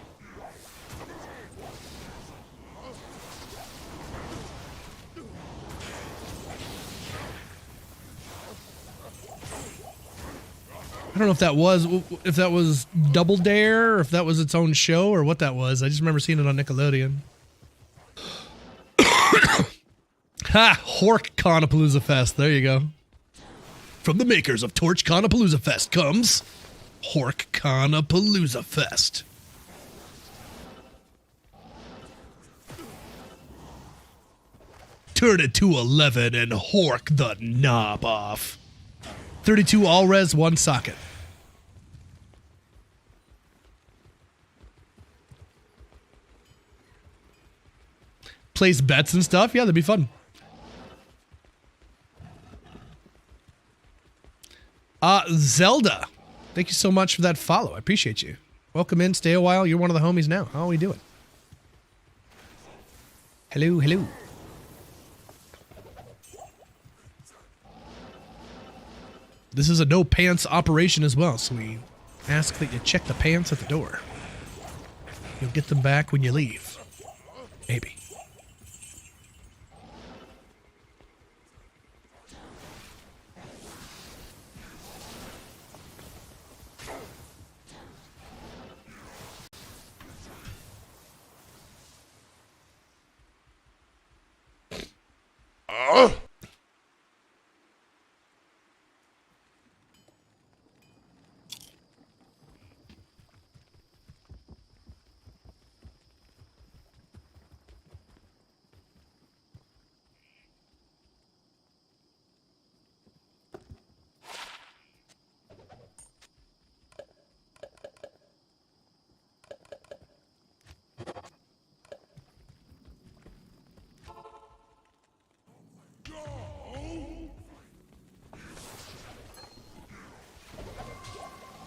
I don't know if that was Double Dare, or if that was its own show, or what that was. I just remember seeing it on Nickelodeon. Ha! Hork Conapalooza Fest. There you go. From the makers of Torch Conapalooza Fest comes Hork Conapalooza Fest. Turn it to 11 and hork the knob off. 32 all res, 1 socket. Place bets and stuff. Yeah, that'd be fun. Zelda. Thank you so much for that follow. I appreciate you. Welcome in. Stay a while. You're one of the homies now. How are we doing? Hello, hello. This is a no pants operation as well, so we ask that you check the pants at the door. You'll get them back when you leave. Maybe.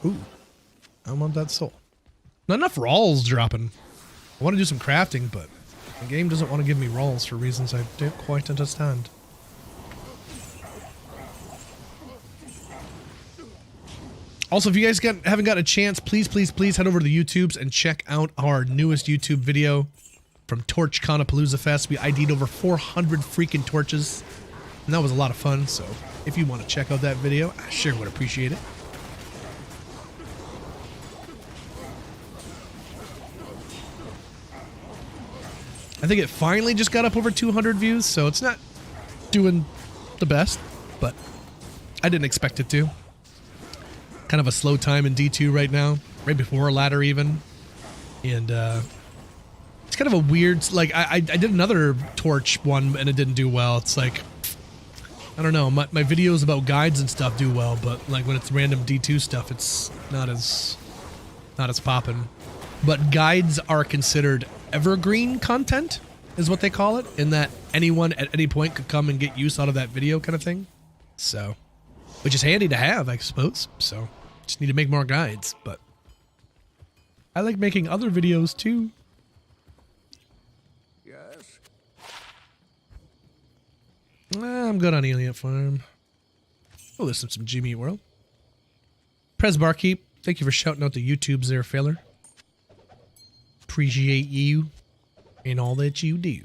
Ooh, I want that soul. Not enough rolls dropping. I want to do some crafting, but the game doesn't want to give me rolls for reasons I don't quite understand. Also, if you guys haven't got a chance, please head over to the YouTubes and check out our newest YouTube video from Torch Conapalooza Fest. We ID'd over 400 freaking torches, and that was a lot of fun. So if you want to check out that video, I sure would appreciate it. I think it finally just got up over 200 views, so it's not doing the best, but I didn't expect it to. Kind of a slow time in D2 right now, right before a ladder even. And it's kind of a weird, like, I did another torch one and it didn't do well. It's like, I don't know, my videos about guides and stuff do well, but like when it's random D2 stuff, it's not as poppin'. But guides are considered evergreen content, is what they call it, in that anyone at any point could come and get use out of that video kind of thing. So, which is handy to have, I suppose. So, just need to make more guides, but I like making other videos too. Yes. I'm good on Alien Farm. Oh, there's some Jimmy World. Prez Barkeep, thank you for shouting out the YouTubes there, Failer. Appreciate you and all that you do.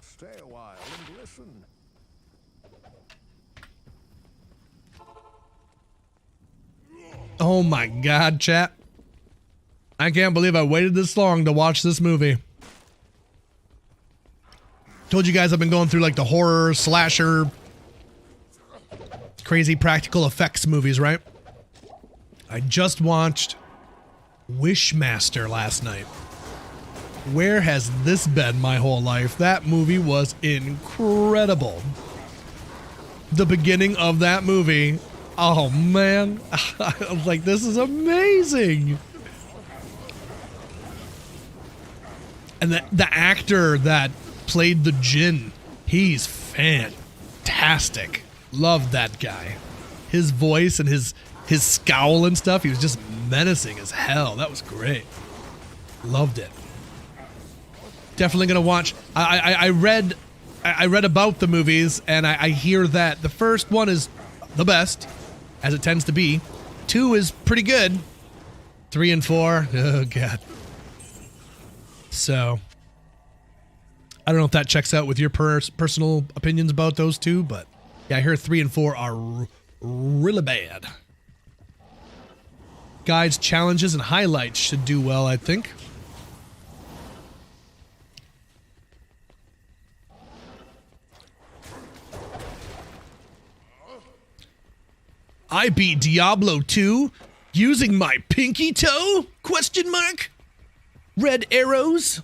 Stay a while and listen. Oh my god, chat. I can't believe I waited this long to watch this movie. Told you guys I've been going through like the horror, slasher, crazy practical effects movies, right? I just watched Wishmaster last night. Where has this been my whole life? That movie was incredible. The beginning of that movie, oh man, I was like, this is amazing. And the actor that played the Jinn, he's fantastic. Loved that guy. His voice and his scowl and stuff, he was just menacing as hell. That was great. Loved it. Definitely gonna watch. I read about the movies, and I hear that the first one is the best, as it tends to be. 2 is pretty good. 3 and 4, oh god. So I don't know if that checks out with your personal opinions about those two, but yeah, I hear 3 and 4 are really bad. Guides, challenges, and highlights should do well, I think. I beat Diablo 2 using my pinky toe? Question mark? Red arrows?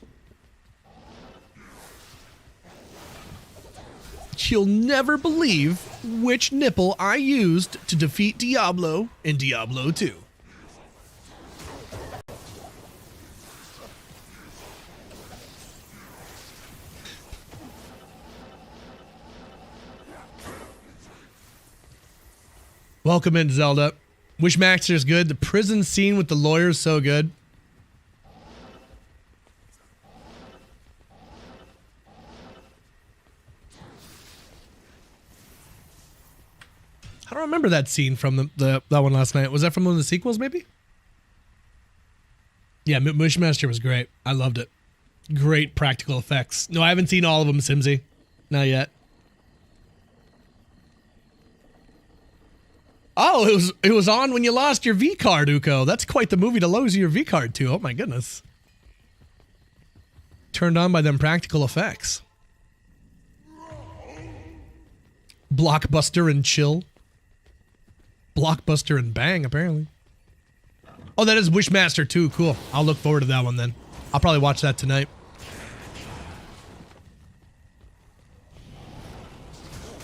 You'll never believe which nipple I used to defeat Diablo in Diablo 2. Welcome in, Zelda. Wishmaster's good. The prison scene with the lawyer's so good. I don't remember that scene from that one last night. Was that from one of the sequels, maybe? Yeah, Wishmaster was great. I loved it. Great practical effects. No, I haven't seen all of them, Simsy. Not yet. Oh, it was on when you lost your V card, Uko. That's quite the movie to lose your V card to. Oh my goodness. Turned on by them practical effects. Blockbuster and chill. Blockbuster and bang, apparently. Oh, that is Wishmaster 2. Cool. I'll look forward to that one then. I'll probably watch that tonight.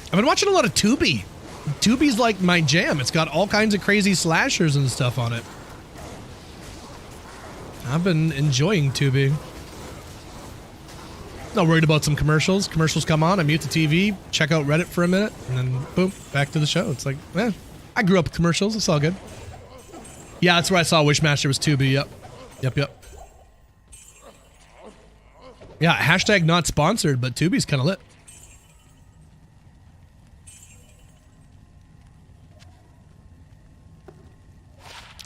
I've been watching a lot of Tubi. Tubi's like my jam. It's got all kinds of crazy slashers and stuff on it. I've been enjoying Tubi. Not worried about some commercials. Commercials come on, I mute the TV, check out Reddit for a minute, and then boom, back to the show. It's like, I grew up with commercials. It's all good. Yeah, that's where I saw Wishmaster was Tubi. Yep. Yeah, hashtag not sponsored, but Tubi's kind of lit.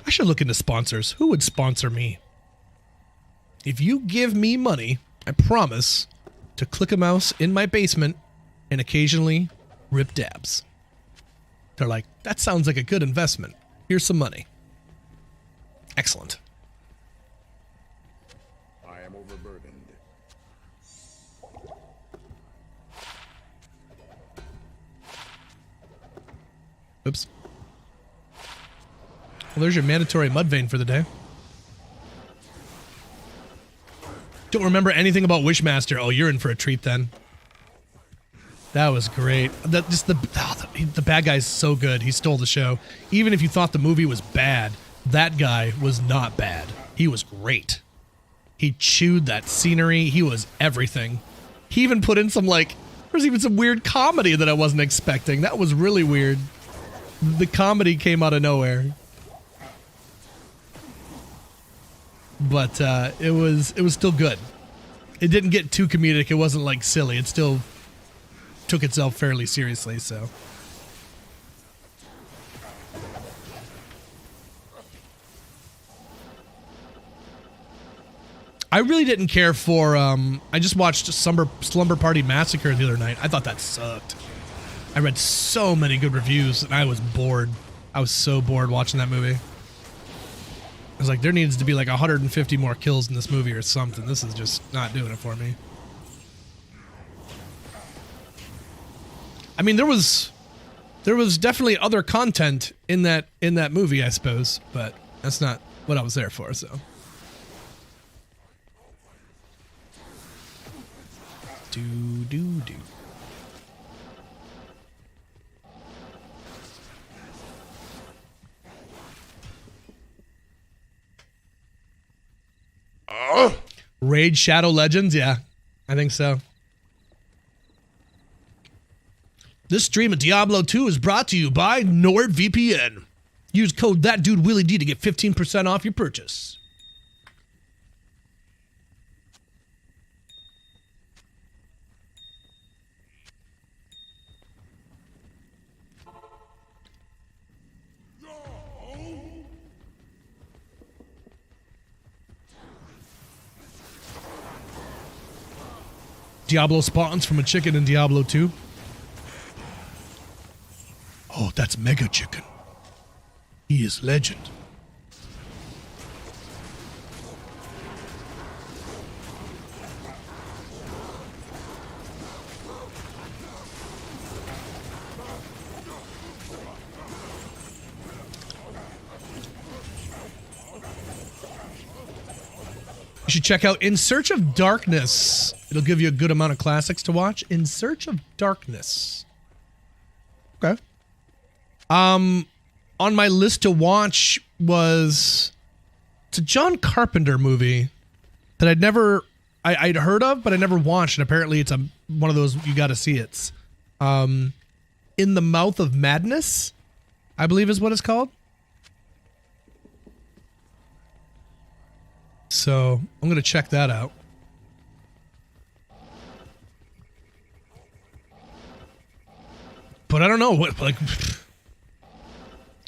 I should look into sponsors. Who would sponsor me? If you give me money, I promise to click a mouse in my basement and occasionally rip dabs. They're like, that sounds like a good investment. Here's some money. Excellent. I am overburdened. Oops. Well, there's your mandatory mud vein for the day. Don't remember anything about Wishmaster. Oh, you're in for a treat then. That was great. The bad guy's so good. He stole the show. Even if you thought the movie was bad, that guy was not bad. He was great. He chewed that scenery. He was everything. He even put in there's even some weird comedy that I wasn't expecting. That was really weird. The comedy came out of nowhere. But it was still good. It didn't get too comedic. It wasn't like silly. It still took itself fairly seriously, so. I really didn't care for, I just watched Slumber Party Massacre the other night. I thought that sucked. I read so many good reviews and I was bored. I was so bored watching that movie. I was like, there needs to be like 150 more kills in this movie or something. This is just not doing it for me. I mean, there was definitely other content in that movie, I suppose, but that's not what I was there for, so. Do. Raid Shadow Legends? Yeah, I think so. This stream of Diablo 2 is brought to you by NordVPN. Use code ThatDudeWillyD to get 15% off your purchase. Diablo spawns from a chicken in Diablo 2. Oh, that's Mega Chicken. He is legend. You should check out In Search of Darkness. It'll give you a good amount of classics to watch. In Search of Darkness. Okay. On my list to watch was, it's a John Carpenter movie that I'd heard of, but I never watched, and apparently it's one of those you got to see. It's In the Mouth of Madness, I believe is what it's called. So I'm gonna check that out. But I don't know what, like,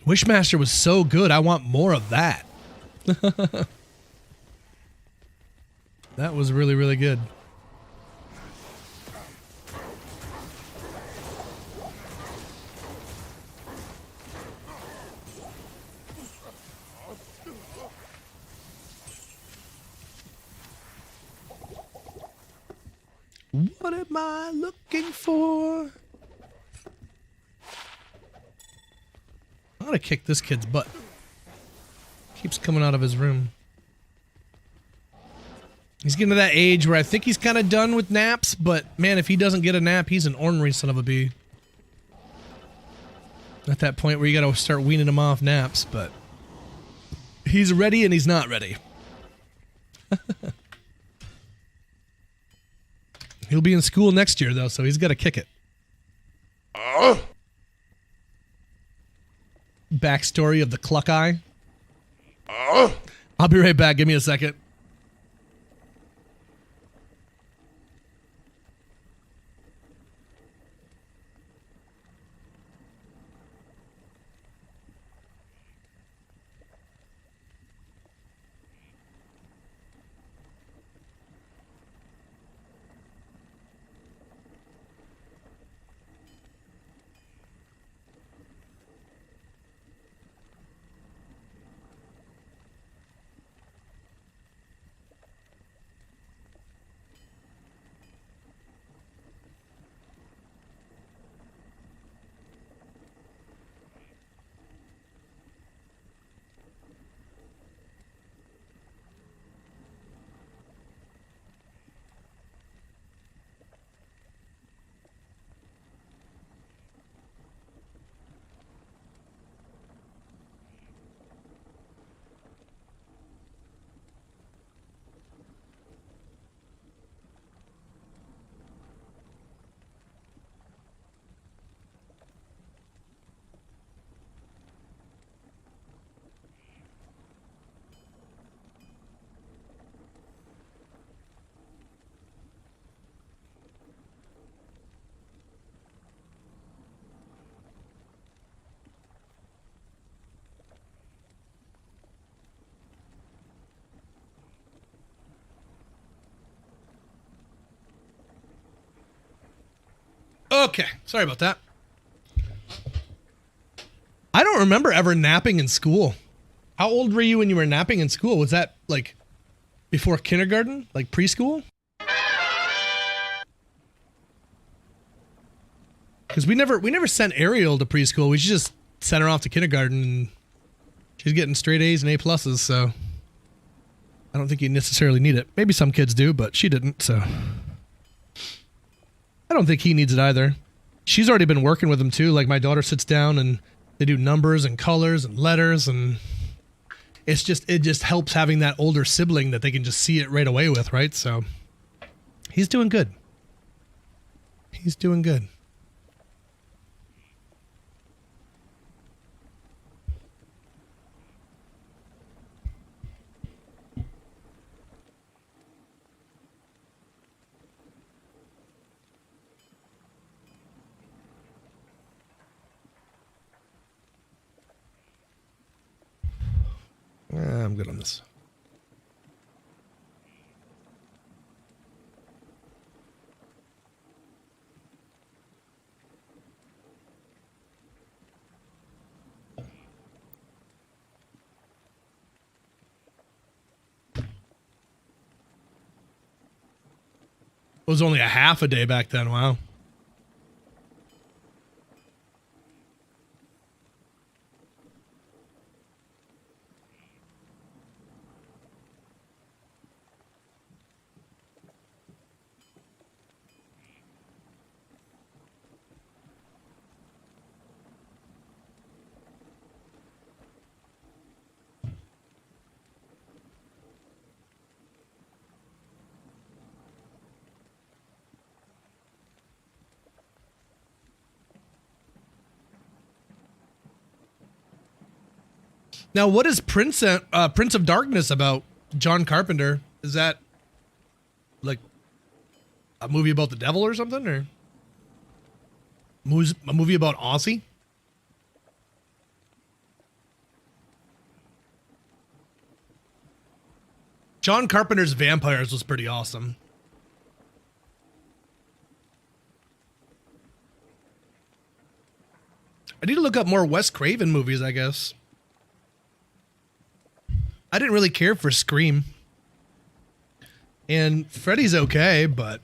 Wishmaster was so good. I want more of that. That was really, really good. What am I looking for? I'm gonna kick this kid's butt. Keeps coming out of his room. He's getting to that age where I think he's kind of done with naps, but man, if he doesn't get a nap, he's an ornery son of a bee. At that point where you gotta start weaning him off naps, but he's ready and he's not ready. He'll be in school next year, though, so he's got to kick it. Backstory of the cluck eye. I'll be right back. Give me a second. Okay, sorry about that. I don't remember ever napping in school. How old were you when you were napping in school? Was that like before kindergarten, like preschool? Because we never sent Ariel to preschool. We just sent her off to kindergarten, and she's getting straight A's and A+, so I don't think you necessarily need it. Maybe some kids do, but she didn't, so I don't think he needs it either. She's already been working with him too. Like my daughter sits down and they do numbers and colors and letters, and it just helps having that older sibling that they can just see it right away with, right? So he's doing good. He's doing good. I'm good on this. It was only a half a day back then. Wow. Now, what is Prince of Darkness about? John Carpenter? Is that like a movie about the devil or something, or a movie about Ozzy? John Carpenter's Vampires was pretty awesome. I need to look up more Wes Craven movies, I guess. I didn't really care for Scream. And Freddy's okay, but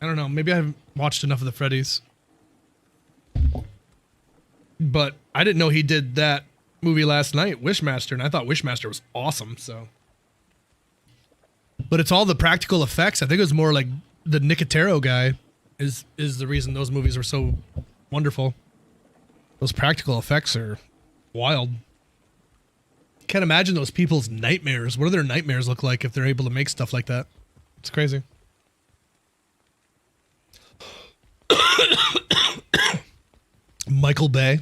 I don't know. Maybe I haven't watched enough of the Freddys. But I didn't know he did that movie last night, Wishmaster, and I thought Wishmaster was awesome, so. But it's all the practical effects. I think it was more like the Nicotero guy is the reason those movies were so wonderful. Those practical effects are wild. Can't imagine those people's nightmares. What do their nightmares look like if they're able to make stuff like that? It's crazy. Michael Bay.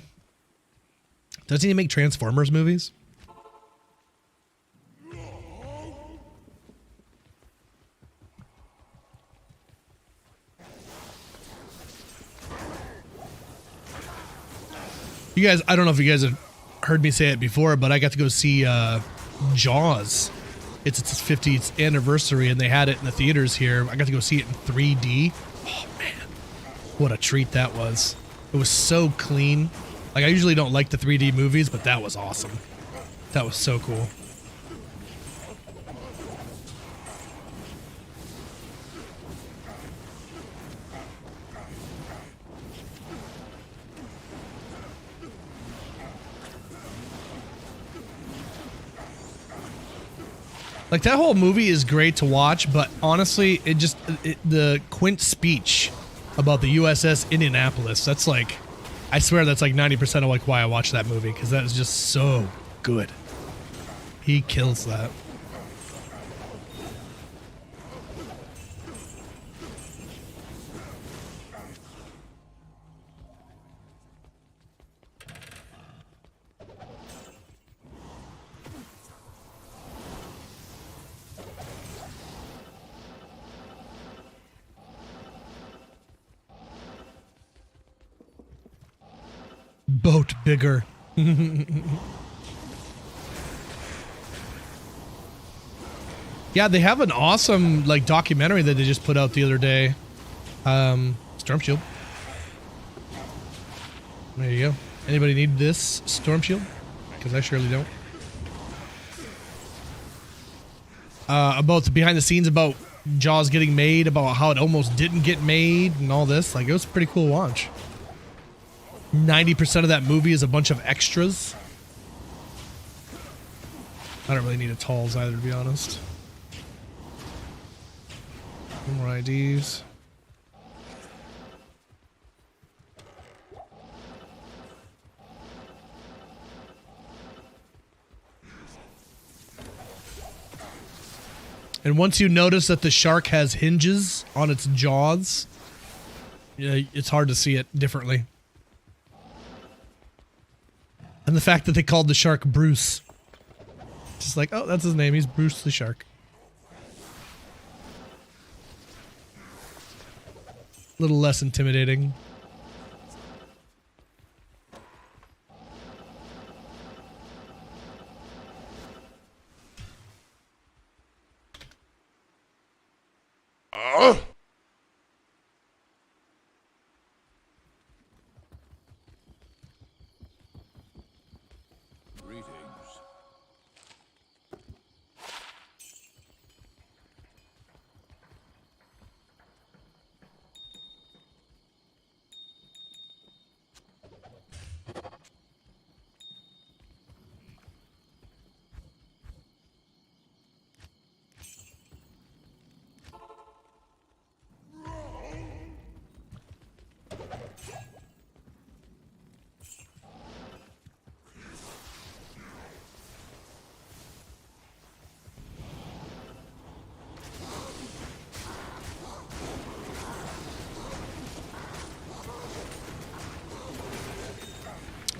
Doesn't he make Transformers movies? You guys, I don't know if you guys have heard me say it before, but I got to go see Jaws. It's its 50th anniversary, and they had it in the theaters here. I got to go see it in 3D. Oh, man. What a treat that was. It was so clean. Like, I usually don't like the 3D movies, but that was awesome. That was so cool. Like, that whole movie is great to watch, but honestly, the Quint speech about the USS Indianapolis, that's like, I swear that's like 90% of like why I watch that movie, because that is just so good. He kills that. Boat bigger. Yeah, they have an awesome like documentary that they just put out the other day. Storm Shield. There you go. Anybody need this Storm Shield? Because I surely don't. About the behind the scenes about Jaws getting made, about how it almost didn't get made and all this. Like, it was a pretty cool watch. 90% of that movie is a bunch of extras. I don't really need a Talls either, to be honest. More IDs. And once you notice that the shark has hinges on its jaws, yeah, it's hard to see it differently. And the fact that they called the shark Bruce. Just like, oh, that's his name. He's Bruce the shark. A little less intimidating.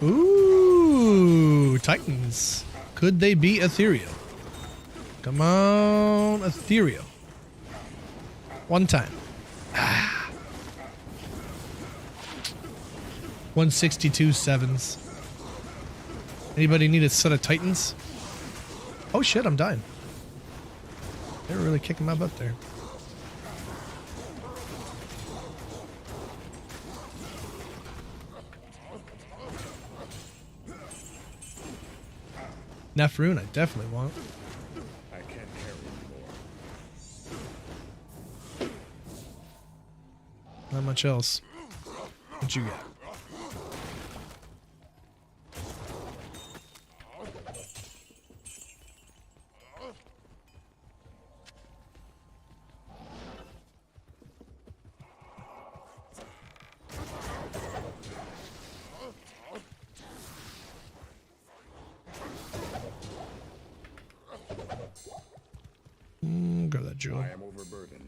Ooh, Titans. Could they be ethereal? Come on, ethereal. One time. 162 sevens. Anybody need a set of Titans? Oh shit, I'm dying. They were really kicking my butt there. Enough rune I definitely want. I can't carry anymore. Not much else. What you got? Grab that jewel. I am overburdened.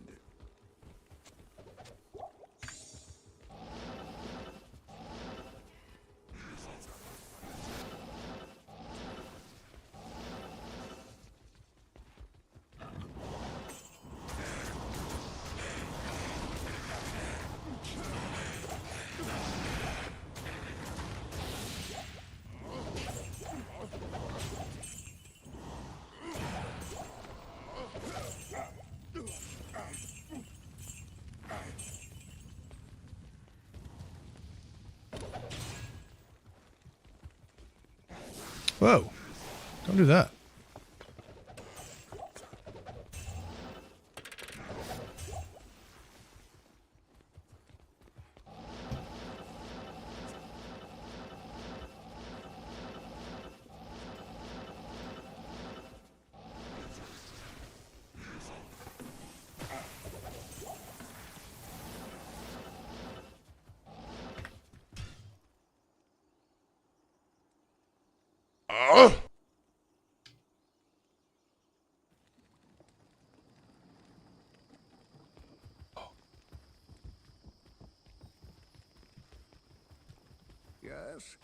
Whoa. Don't do that. Yes.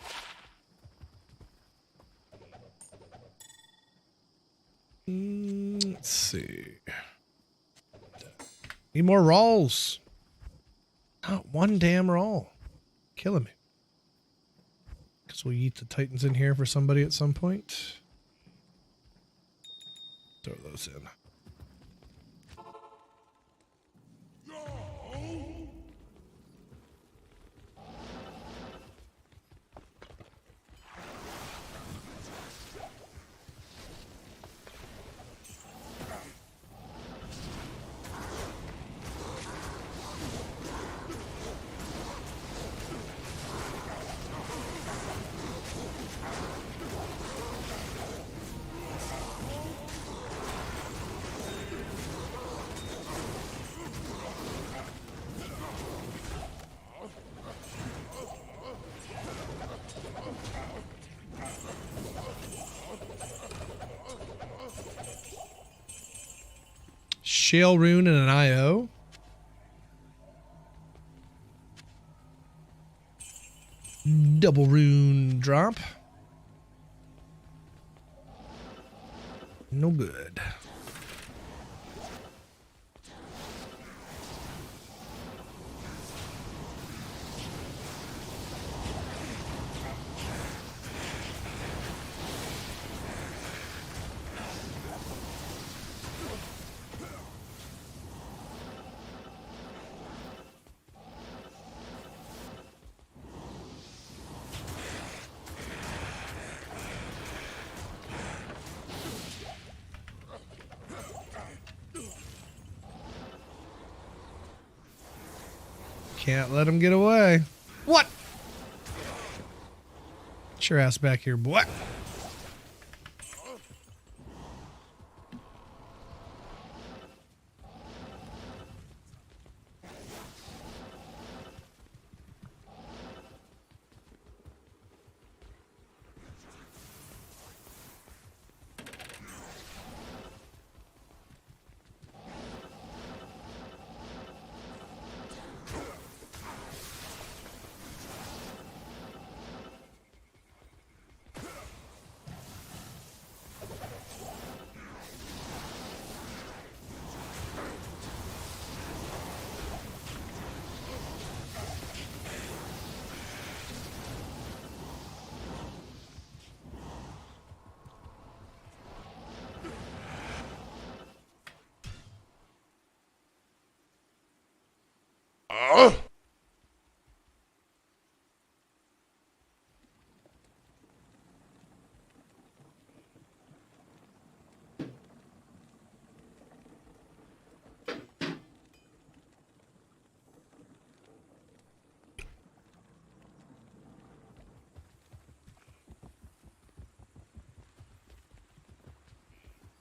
Let's see. Need more rolls. Not one damn roll. Killing me. Guess we'll eat the Titans in here for somebody at some point. Throw those in. Shale rune and an IO. Double rune drop. No good. Can't let him get away. What? Get your ass back here, boy.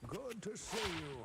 Good to see you.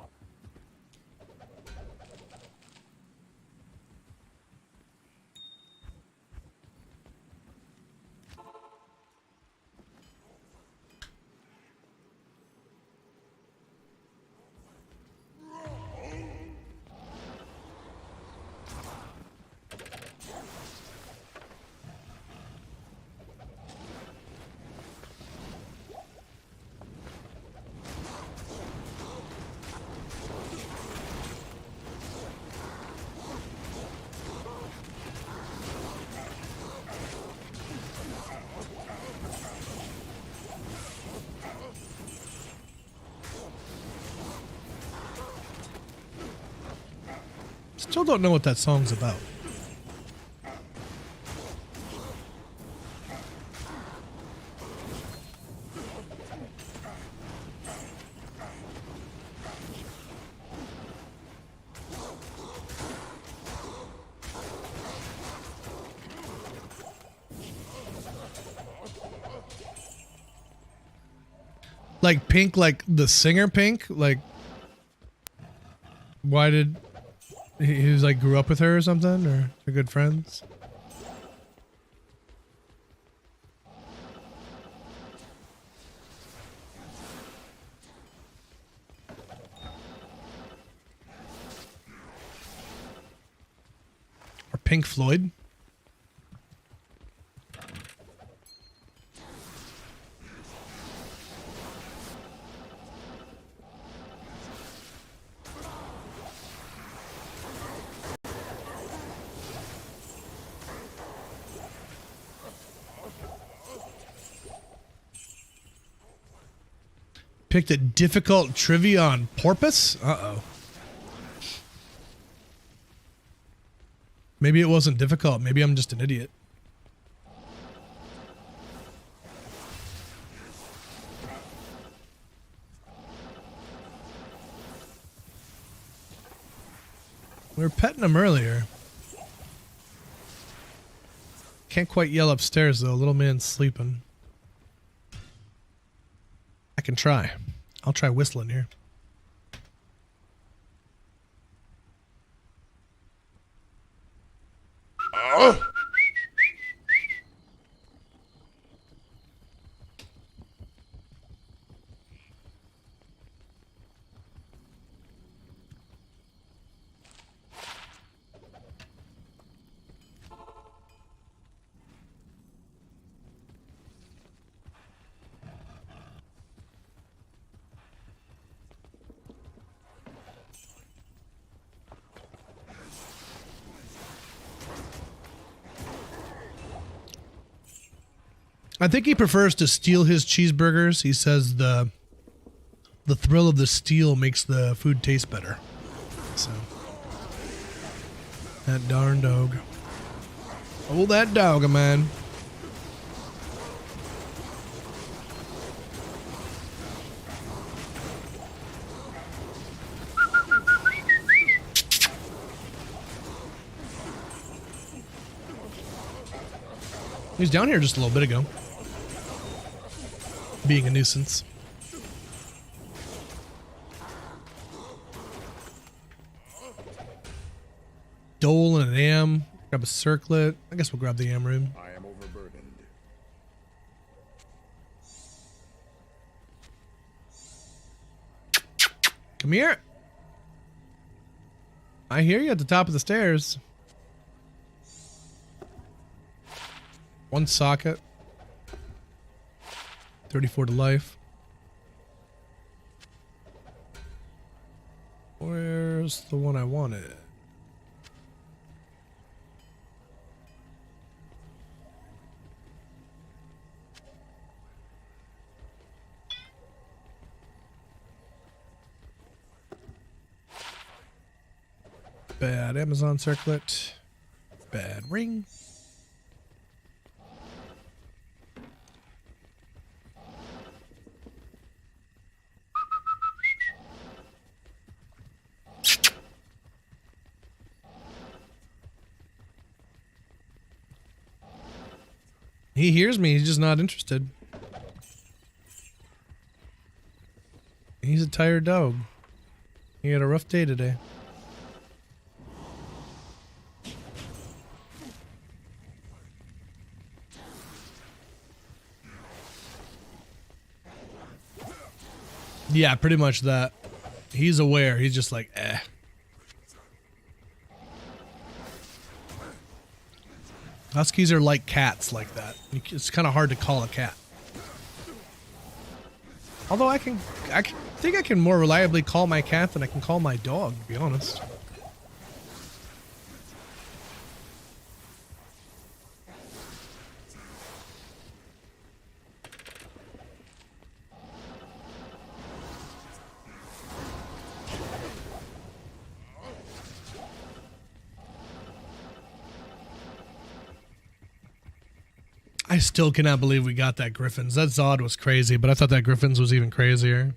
Still don't know what that song's about. Like Pink, like the singer Pink? Like, why did... He was like grew up with her or something, or they're good friends. Or Pink Floyd. Picked a difficult trivia on porpoise? Uh-oh. Maybe it wasn't difficult. Maybe I'm just an idiot. We were petting him earlier. Can't quite yell upstairs though. Little man's sleeping. I can try. I'll try whistling here. I think he prefers to steal his cheeseburgers. He says the thrill of the steal makes the food taste better. So that darn dog. Oh, that dog, man. He was down here just a little bit ago. Being a nuisance. Dole and an am. Grab a circlet. I guess we'll grab the am room. I am overburdened. Come here. I hear you at the top of the stairs. One socket. 34 to life. Where's the one I wanted? Bad Amazon circlet. Bad ring. He hears me, he's just not interested. He's a tired dog. He had a rough day today. Yeah, pretty much that. He's aware. He's just like, eh. Huskies are like cats like that. It's kind of hard to call a cat. Although I think I can more reliably call my cat than I can call my dog, to be honest. I still cannot believe we got that Griffins. That Zod was crazy, but I thought that Griffins was even crazier.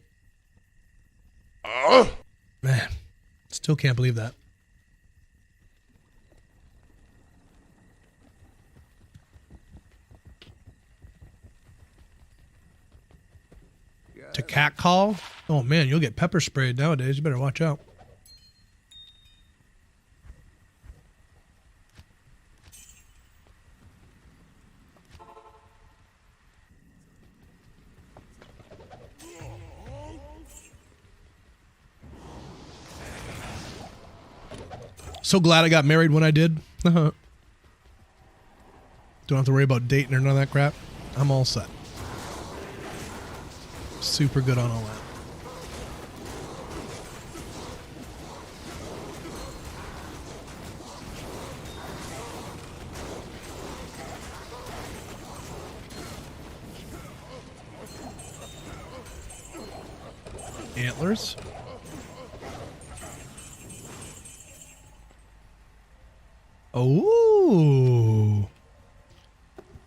Oh man, still can't believe that. To cat call? Oh man, you'll get pepper sprayed nowadays. You better watch out. So glad I got married when I did. Don't have to worry about dating or none of that crap. I'm all set. Super good on all that. Antlers. Oh.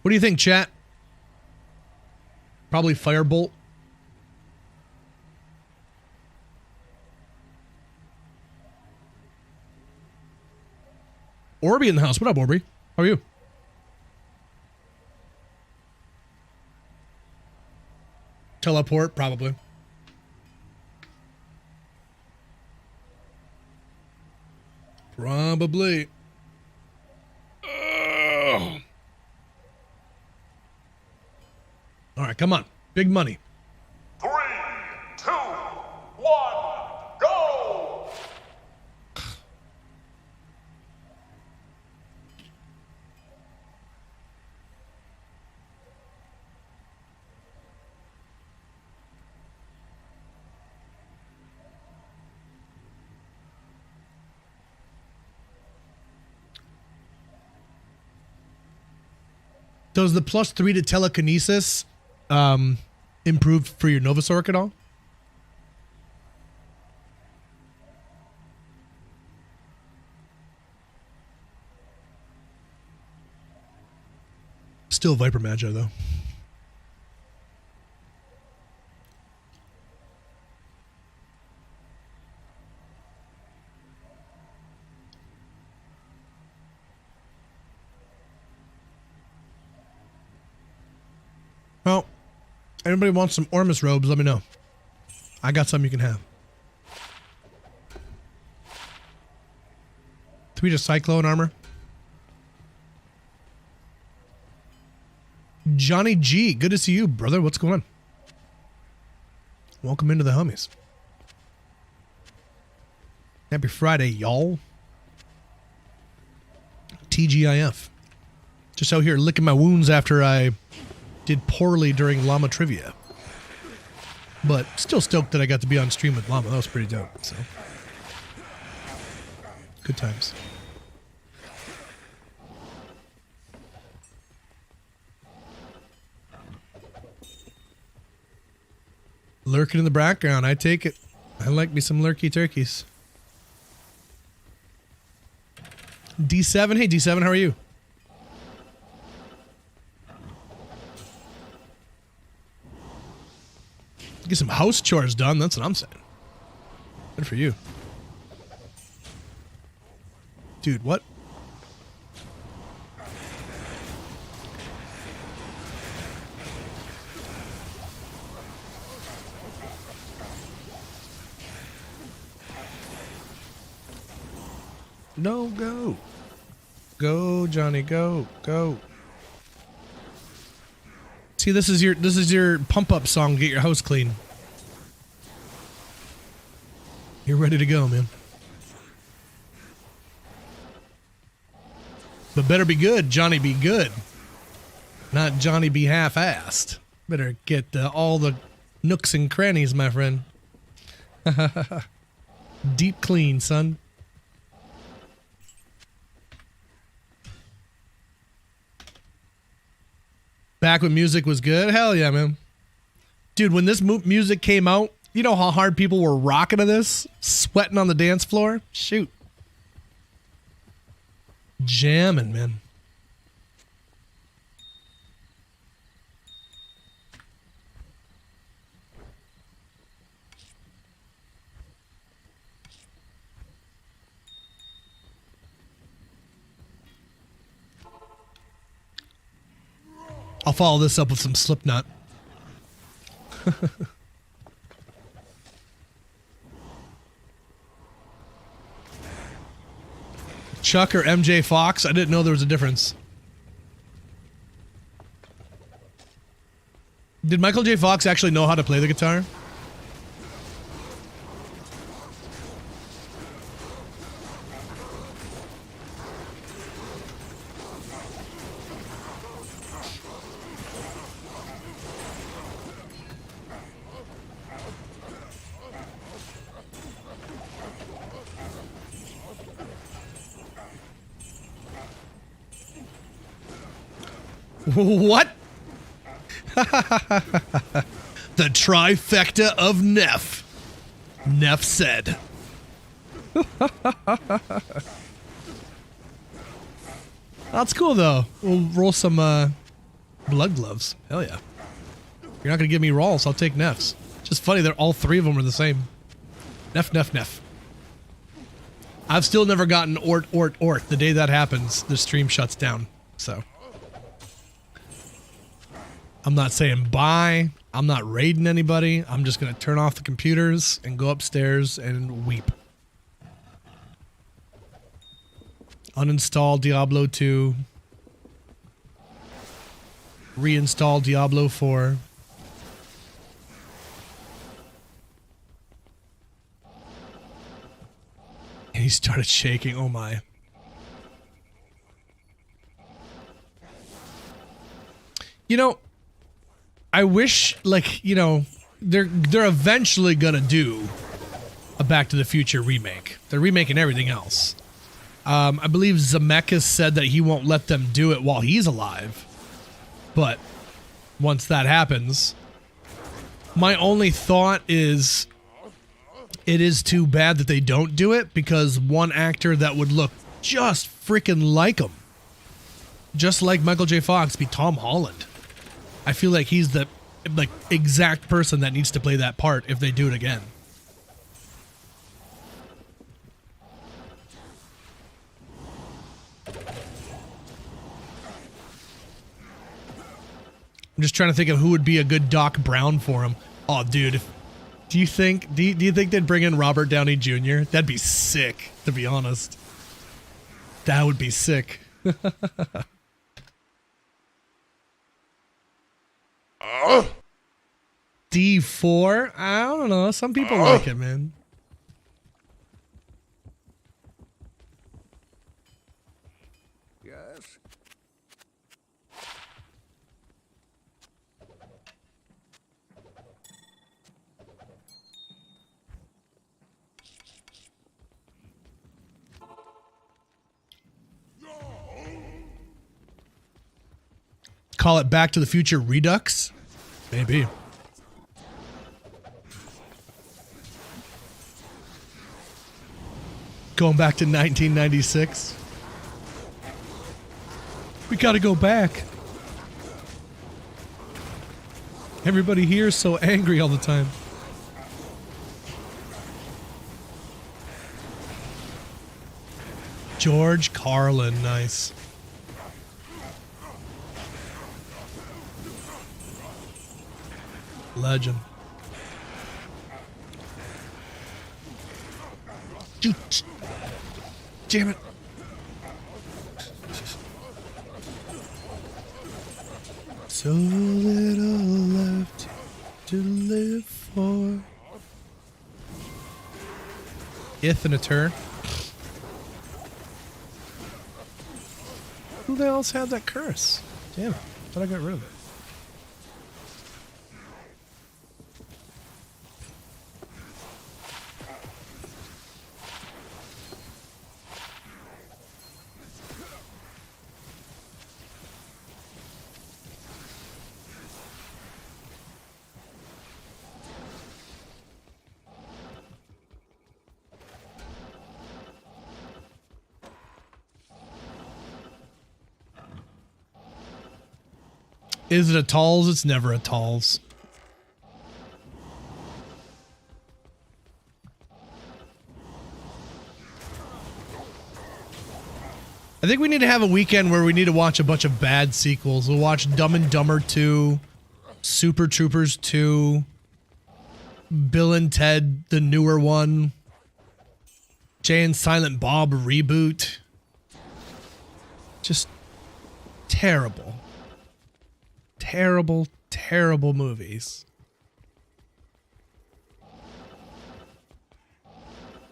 What do you think, chat? Probably Firebolt. Orby in the house. What up, Orby? How are you? Teleport, probably. Probably. All right, come on. Big money. 3, 2, 1, go! Does the +3 to telekinesis improve for your Novasauric at all? Still Viper Magi though. Well, anybody wants some Ormus robes, let me know. I got some you can have. 3 to Cyclone armor. Johnny G, good to see you, brother. What's going on? Welcome into the homies. Happy Friday, y'all. TGIF. Just out here licking my wounds after I did poorly during Llama Trivia. But still stoked that I got to be on stream with Llama. That was pretty dope. So good times. Lurking in the background, I take it. I like me some lurky turkeys. D7. Hey, D7, how are you? Get some house chores done. That's what I'm saying. Good for you. Dude, what? No, go. Go, Johnny, go, go. See, this is your pump up song, get your house clean. You're ready to go, man. But better be good, Johnny be good. Not Johnny be half-assed. Better get all the nooks and crannies, my friend. Deep clean, son. Back when music was good? Hell yeah, man. Dude, when this music came out, you know how hard people were rocking to this? Sweating on the dance floor? Shoot. Jamming, man. I'll follow this up with some Slipknot. Chuck or MJ Fox? I didn't know there was a difference. Did Michael J. Fox actually know how to play the guitar? What? The trifecta of Neff. Neff said. That's cool though. We'll roll some blood gloves. Hell yeah. You're not gonna give me rolls, I'll take Neffs. Just funny that all three of them are the same. Neff, Neff, Neff. I've still never gotten Ort. The day that happens, the stream shuts down. So I'm not saying bye. I'm not raiding anybody. I'm just going to turn off the computers and go upstairs and weep. Uninstall Diablo 2. Reinstall Diablo 4. And he started shaking. Oh my. You know, I wish, like, you know, they're eventually gonna do a Back to the Future remake. They're remaking everything else. I believe Zemeckis said that he won't let them do it while he's alive. But once that happens, my only thought is it is too bad that they don't do it, because one actor that would look just freaking like him, just like Michael J. Fox, be Tom Holland. I feel like he's the exact person that needs to play that part if they do it again. I'm just trying to think of who would be a good Doc Brown for him. Oh, dude, do you think they'd bring in Robert Downey Jr.? That'd be sick, to be honest. That would be sick. D4? I don't know. Some people like it, man. Yes. Call it Back to the Future Redux? Maybe. Going back to 1996. We gotta go back. Everybody here is so angry all the time. George Carlin, nice. Legend. Damn it. So little left to live for. Ith and a turn. Who the else had that curse? Damn it. Thought I got rid of it. Is it a Talls? It's never a Talls. I think we need to have a weekend where we need to watch a bunch of bad sequels. We'll watch Dumb and Dumber 2, Super Troopers 2, Bill and Ted, the newer one, Jay and Silent Bob reboot. Just terrible. Terrible, terrible movies.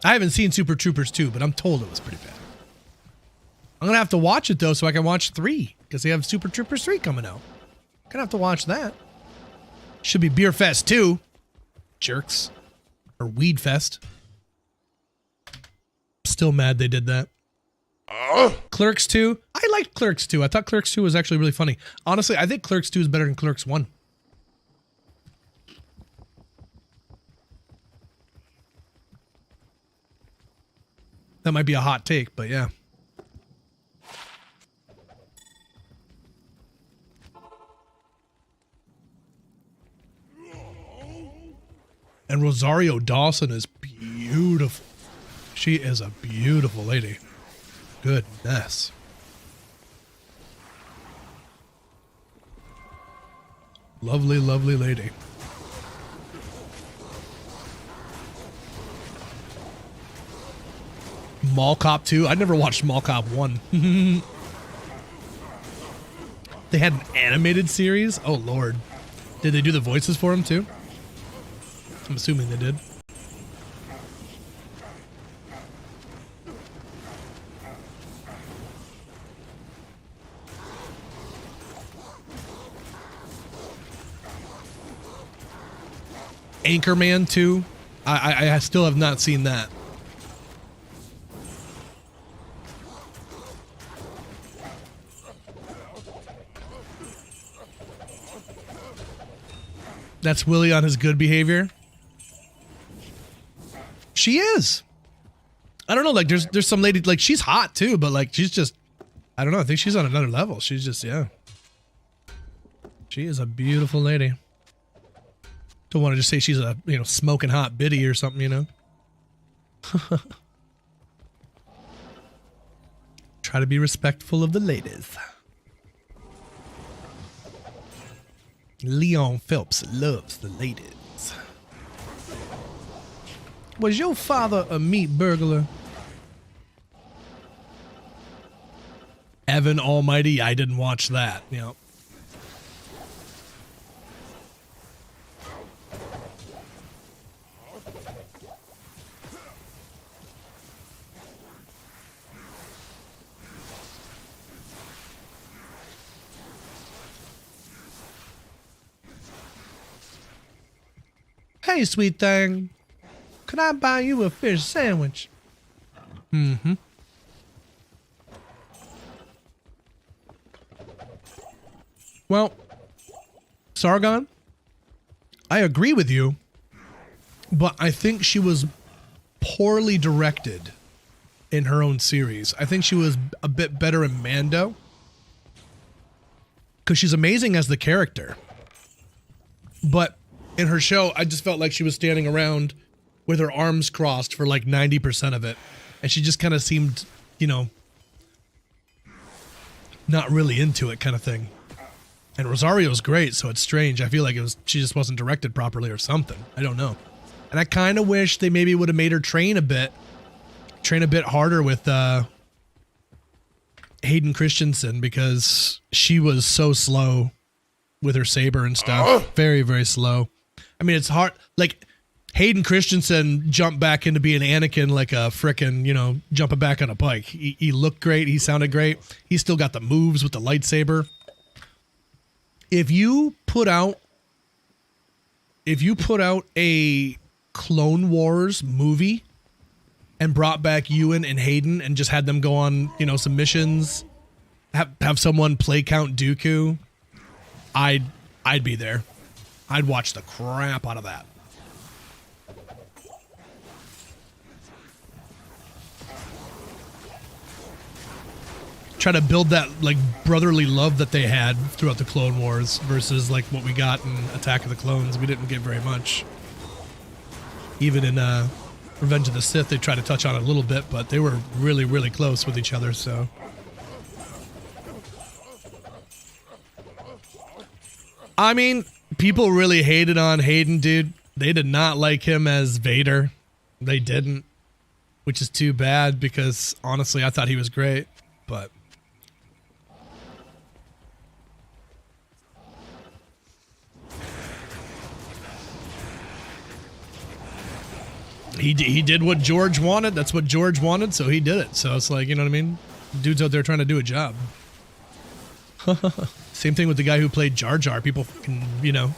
I haven't seen Super Troopers 2, but I'm told it was pretty bad. I'm going to have to watch it, though, so I can watch 3, because they have Super Troopers 3 coming out. Going to have to watch that. Should be Beer Fest 2. Jerks. Or Weed Fest. Still mad they did that. Clerks 2. I liked Clerks 2. I thought Clerks 2 was actually really funny. Honestly, I think Clerks 2 is better than Clerks 1. That might be a hot take, but yeah. And Rosario Dawson is beautiful. She is a beautiful lady. Goodness. Lovely, lovely lady. Mall Cop 2. I never watched Mall Cop 1. They had an animated series? Oh, Lord. Did they do the voices for him, too? I'm assuming they did. Anchorman 2. I still have not seen that. That's Willie on his good behavior. She is. I don't know, like there's some lady, like she's hot too, but like she's just, I don't know, I think she's on another level. She's just, yeah. She is a beautiful lady. Don't want to just say she's a, you know, smoking hot biddy or something, you know. Try to be respectful of the ladies. Leon Phelps loves the ladies. Was your father a meat burglar? Evan Almighty, I didn't watch that, you know. Hey, sweet thing. Could I buy you a fish sandwich? Mm-hmm. Well, Sargon, I agree with you, but I think she was poorly directed in her own series. I think she was a bit better in Mando. because she's amazing as the character. But in her show, I just felt like she was standing around with her arms crossed for like 90% of it. And she just kind of seemed, you know, not really into it kind of thing. And Rosario's great, so it's strange. I feel like she just wasn't directed properly or something. I don't know. And I kind of wish they maybe would have made her train a bit harder with Hayden Christensen, because she was so slow with her saber and stuff. Very, very slow. I mean, it's hard. Like, Hayden Christensen jumped back into being Anakin like a frickin', you know, jumping back on a bike. He looked great. He sounded great. He still got the moves with the lightsaber. If you put out a Clone Wars movie and brought back Ewan and Hayden and just had them go on, you know, some missions, have someone play Count Dooku, I'd be there. I'd watch the crap out of that. Try to build that like brotherly love that they had throughout the Clone Wars versus like what we got in Attack of the Clones. We didn't get very much. Even in Revenge of the Sith, they tried to touch on it a little bit, but they were really, really close with each other, so. I mean, people really hated on Hayden, dude. They did not like him as Vader. They didn't, which is too bad because honestly, I thought he was great, but. He did what George wanted. That's what George wanted, so he did it. So it's like, you know what I mean? Dude's out there trying to do a job. Same thing with the guy who played Jar Jar. People can, you know.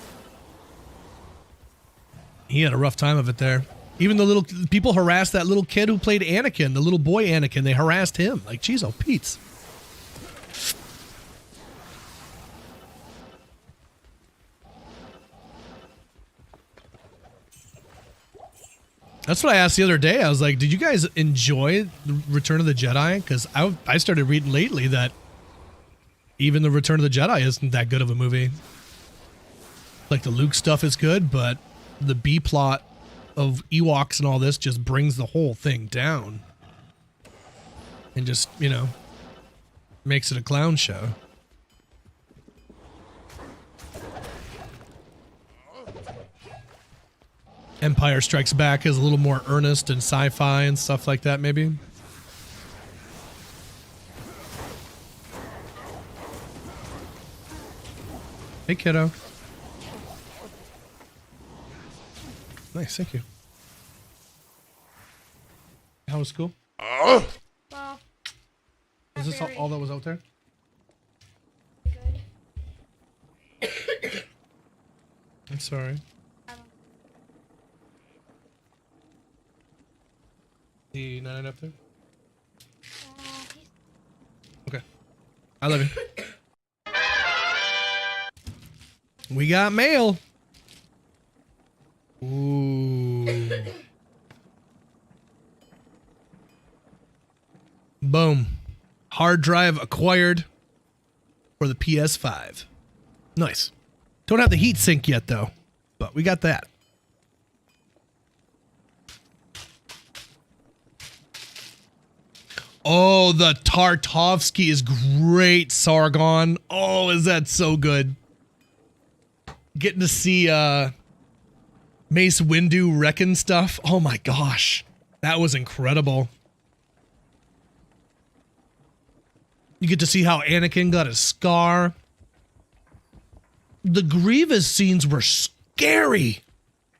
He had a rough time of it there. Even the little people harassed that little kid who played Anakin, the little boy Anakin. They harassed him. Like, geez, oh, Pete's. That's what I asked the other day. I was like, did you guys enjoy the Return of the Jedi? Because I started reading lately that even the Return of the Jedi isn't that good of a movie. Like, the Luke stuff is good, but the B plot of Ewoks and all this just brings the whole thing down. And just, you know, makes it a clown show. Empire Strikes Back is a little more earnest and sci-fi and stuff like that, maybe. Hey, kiddo. Nice, thank you. How was school? Well, Is this all that was out there? good. I'm sorry. The 9 up there? Okay. I love you. We got mail. Ooh. Boom. Hard drive acquired for the PS5. Nice. Don't have the heat sink yet, though, but we got that. Oh, the Tartovsky is great, Sargon. Oh, is that so good? Getting to see Mace Windu wrecking stuff. Oh my gosh. That was incredible. You get to see how Anakin got his scar. The Grievous scenes were scary.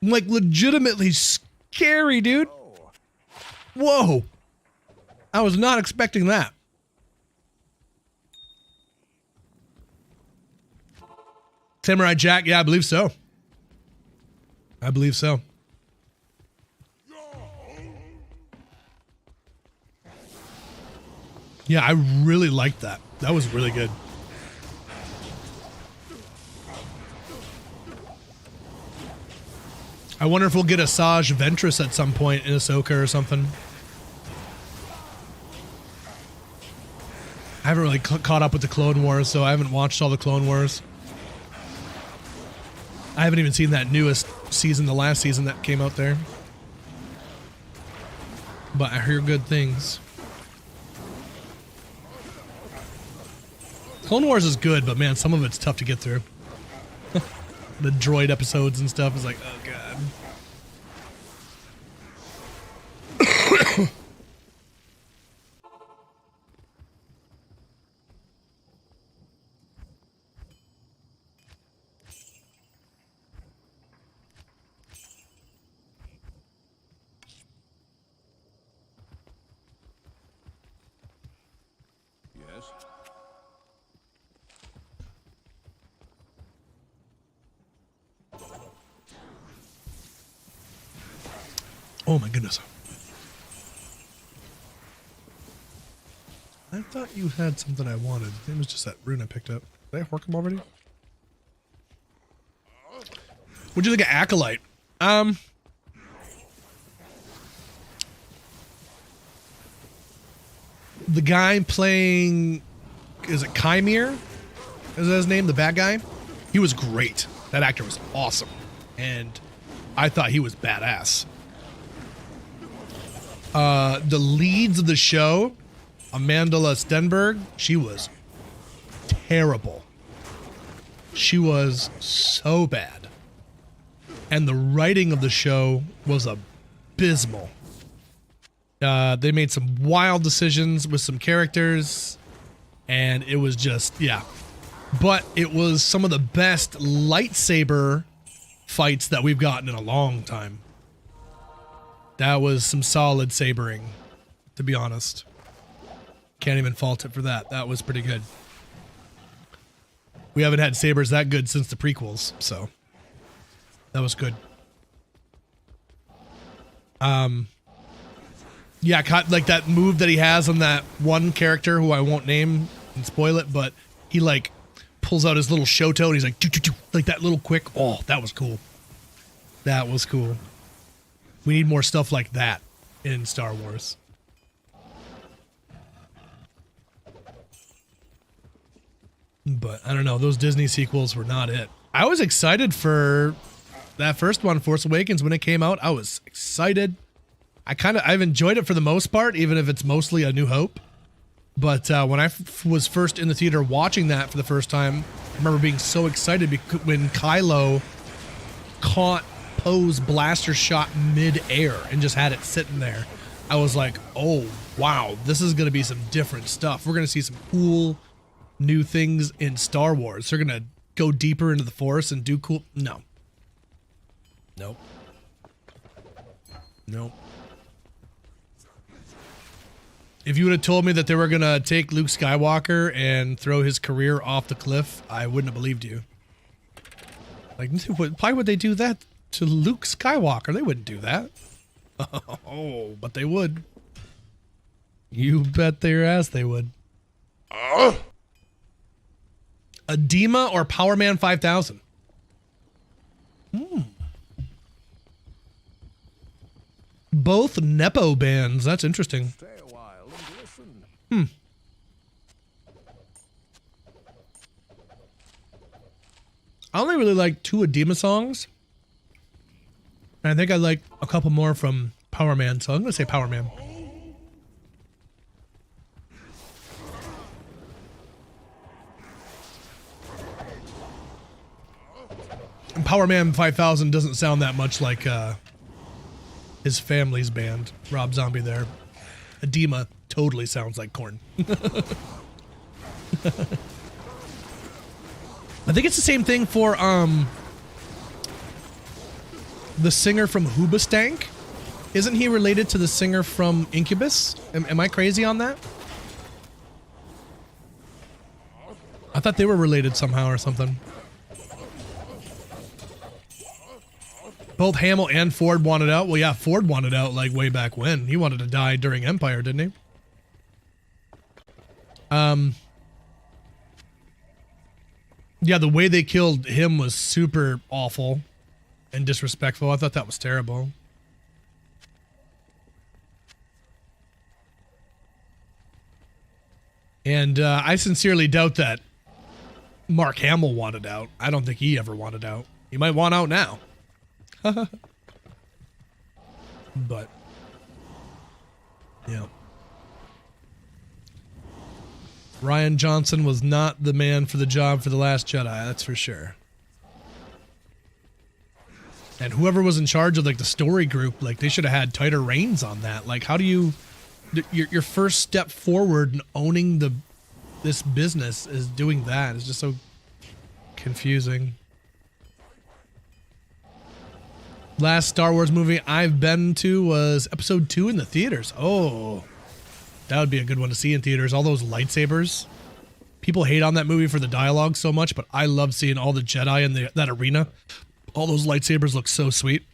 Like, legitimately scary, dude. Whoa. I was not expecting that. Samurai Jack, yeah, I believe so. I believe so. Yeah, I really liked that. That was really good. I wonder if we'll get a Asajj Ventress at some point in Ahsoka or something. I haven't really caught up with the Clone Wars, so I haven't watched all the Clone Wars. I haven't even seen that newest season, the last season that came out there. But I hear good things. Clone Wars is good, but man, some of it's tough to get through. The droid episodes and stuff is like, oh god. Yes? Oh my goodness. I thought you had something I wanted. It was just that rune I picked up. Did I hork him already? What'd you think of Acolyte? The guy playing, is it Chimere? Is that his name? The bad guy? He was great. That actor was awesome. And I thought he was badass. The leads of the show, Amanda Stenberg, she was terrible. She was so bad. And the writing of the show was abysmal. They made some wild decisions with some characters, and it was just, yeah. But it was some of the best lightsaber fights that we've gotten in a long time. That was some solid sabering, to be honest. Can't even fault it for that. That was pretty good. We haven't had sabers that good since the prequels, so that was good. Yeah, like that move that he has on that one character who I won't name and spoil it, but he like pulls out his little Shoto and he's like, doo, doo, doo, like that little quick. Oh, that was cool. That was cool. We need more stuff like that in Star Wars. But I don't know, those Disney sequels were not it. I was excited for that first one, Force Awakens, when it came out. I was excited. I've enjoyed it for the most part, even if it's mostly A New Hope. But when I was first in the theater watching that for the first time, I remember being so excited when Kylo caught Poe's blaster shot mid-air and just had it sitting there. I was like, oh, wow, this is going to be some different stuff. We're going to see some cool new things in Star Wars. They're going to go deeper into the Force and do cool... No. Nope. Nope. If you would have told me that they were going to take Luke Skywalker and throw his career off the cliff, I wouldn't have believed you. Like, why would they do that to Luke Skywalker? They wouldn't do that. Oh, but they would. You bet their ass they would. Edema or Power Man 5000? Both Nepo bands. That's interesting. Stay a while and listen. I only really like 2 Edema songs. And I think I like a couple more from Power Man, so I'm going to say Power Man. And Power Man 5000 doesn't sound that much like his family's band, Rob Zombie there. Edema totally sounds like Korn. I think it's the same thing for the singer from Hoobastank. Isn't he related to the singer from Incubus? Am I crazy on that? I thought they were related somehow or something. Both Hamill and Ford wanted out. Well, yeah, Ford wanted out like way back when. He wanted to die during Empire, didn't he? Yeah, the way they killed him was super awful and disrespectful. I thought that was terrible. And I sincerely doubt that Mark Hamill wanted out. I don't think he ever wanted out. He might want out now. But, yeah. Rian Johnson was not the man for the job for The Last Jedi, that's for sure. And whoever was in charge of like the story group, like they should have had tighter reins on that. Like, how do you, your first step forward in owning this business is doing that. It's just so confusing. Last Star Wars movie I've been to was Episode 2 in the theaters. Oh, that would be a good one to see in theaters. All those lightsabers. People hate on that movie for the dialogue so much, but I love seeing all the Jedi in that arena. All those lightsabers look so sweet.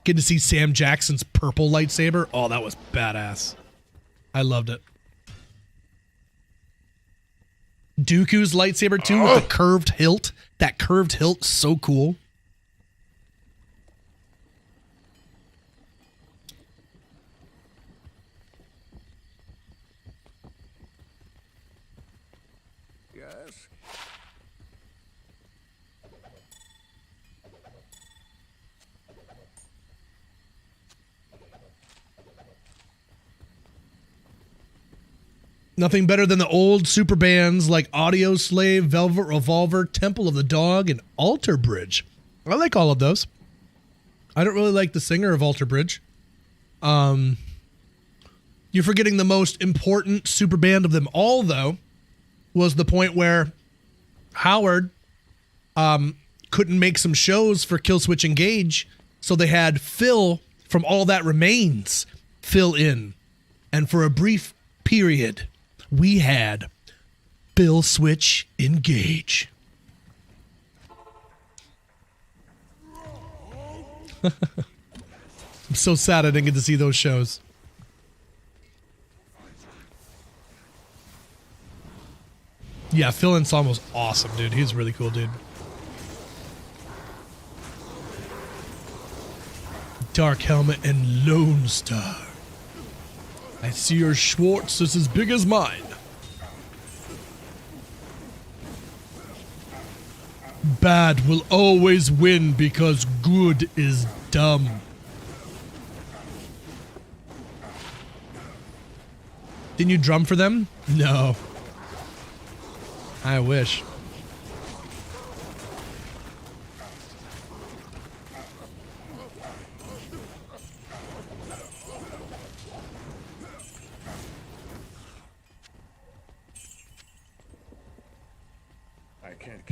Getting to see Sam Jackson's purple lightsaber. Oh, that was badass. I loved it. Dooku's lightsaber too with the curved hilt. That curved hilt, so cool. Yes. Nothing better than the old super bands like Audio Slave, Velvet Revolver, Temple of the Dog, and Alter Bridge. I like all of those. I don't really like the singer of Alter Bridge. You're forgetting the most important super band of them all, though, was the point where Howard couldn't make some shows for Killswitch Engage, so they had Phil from All That Remains fill in. And for a brief period, we had Bill Switch Engage. I'm so sad I didn't get to see those shows. Yeah, Phil Anselmo was awesome, dude. He was a really cool dude. Dark Helmet and Lone Star. I see your Schwartz is as big as mine. Bad will always win because good is dumb. Didn't you drum for them? No. I wish.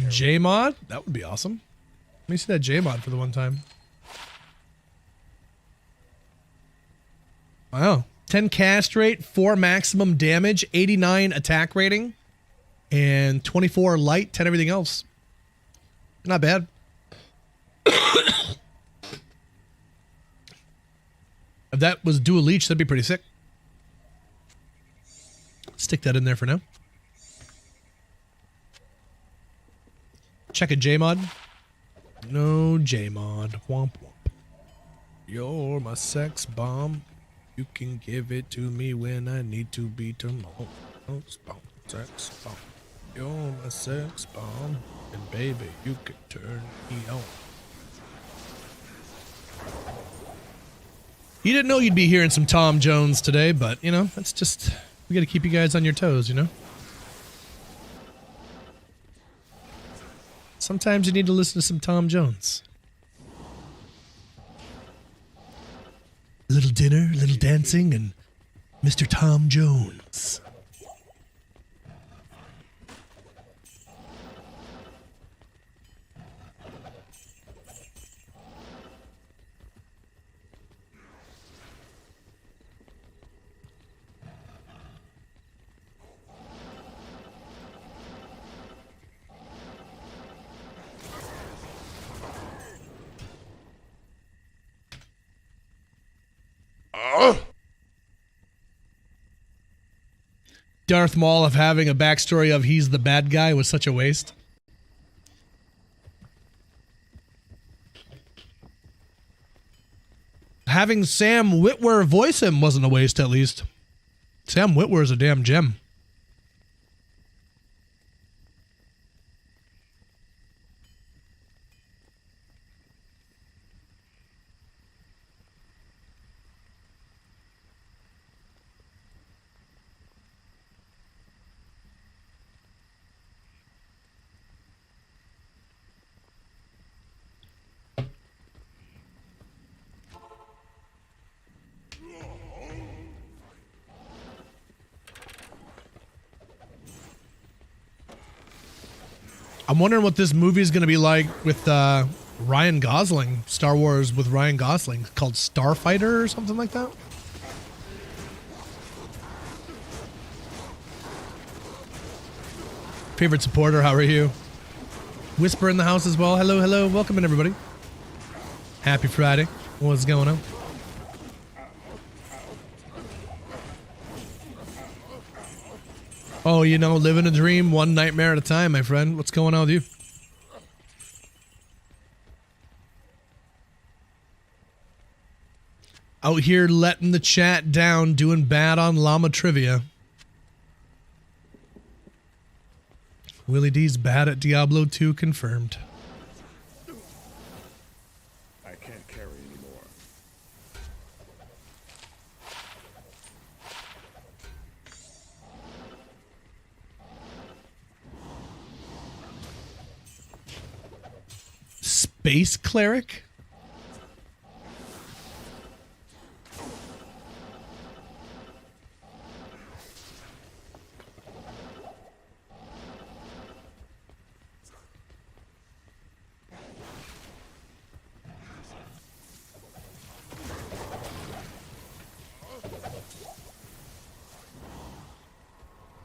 J-Mod? That would be awesome. Let me see that J-Mod for the one time. Wow. 10 cast rate, 4 maximum damage, 89 attack rating, and 24 light, 10 everything else. Not bad. If that was dual leech, that'd be pretty sick. Stick that in there for now. Check a J-Mod. No J-Mod. Womp womp. You're my sex bomb. You can give it to me when I need to be turned on. Sex bomb. You're my sex bomb. And baby, you can turn me on. You didn't know you'd be hearing some Tom Jones today, but, you know, that's just... We gotta keep you guys on your toes, you know? Sometimes you need to listen to some Tom Jones. A little dinner, a little dancing, and Mr. Tom Jones. Darth Maul of having a backstory of he's the bad guy was such a waste. Having Sam Witwer voice him wasn't a waste, at least. Sam Witwer is a damn gem. I'm wondering what this movie is going to be like with Ryan Gosling. Star Wars with Ryan Gosling, called Starfighter or something like that. Favorite supporter, how are you? Whisper in the house as well. Hello, hello. Welcome in, everybody. Happy Friday. What's going on? Oh, you know, living a dream, one nightmare at a time, my friend. What's going on with you? Out here letting the chat down, doing bad on llama trivia. Willie D's bad at Diablo 2 confirmed. I can't carry anymore. Space cleric?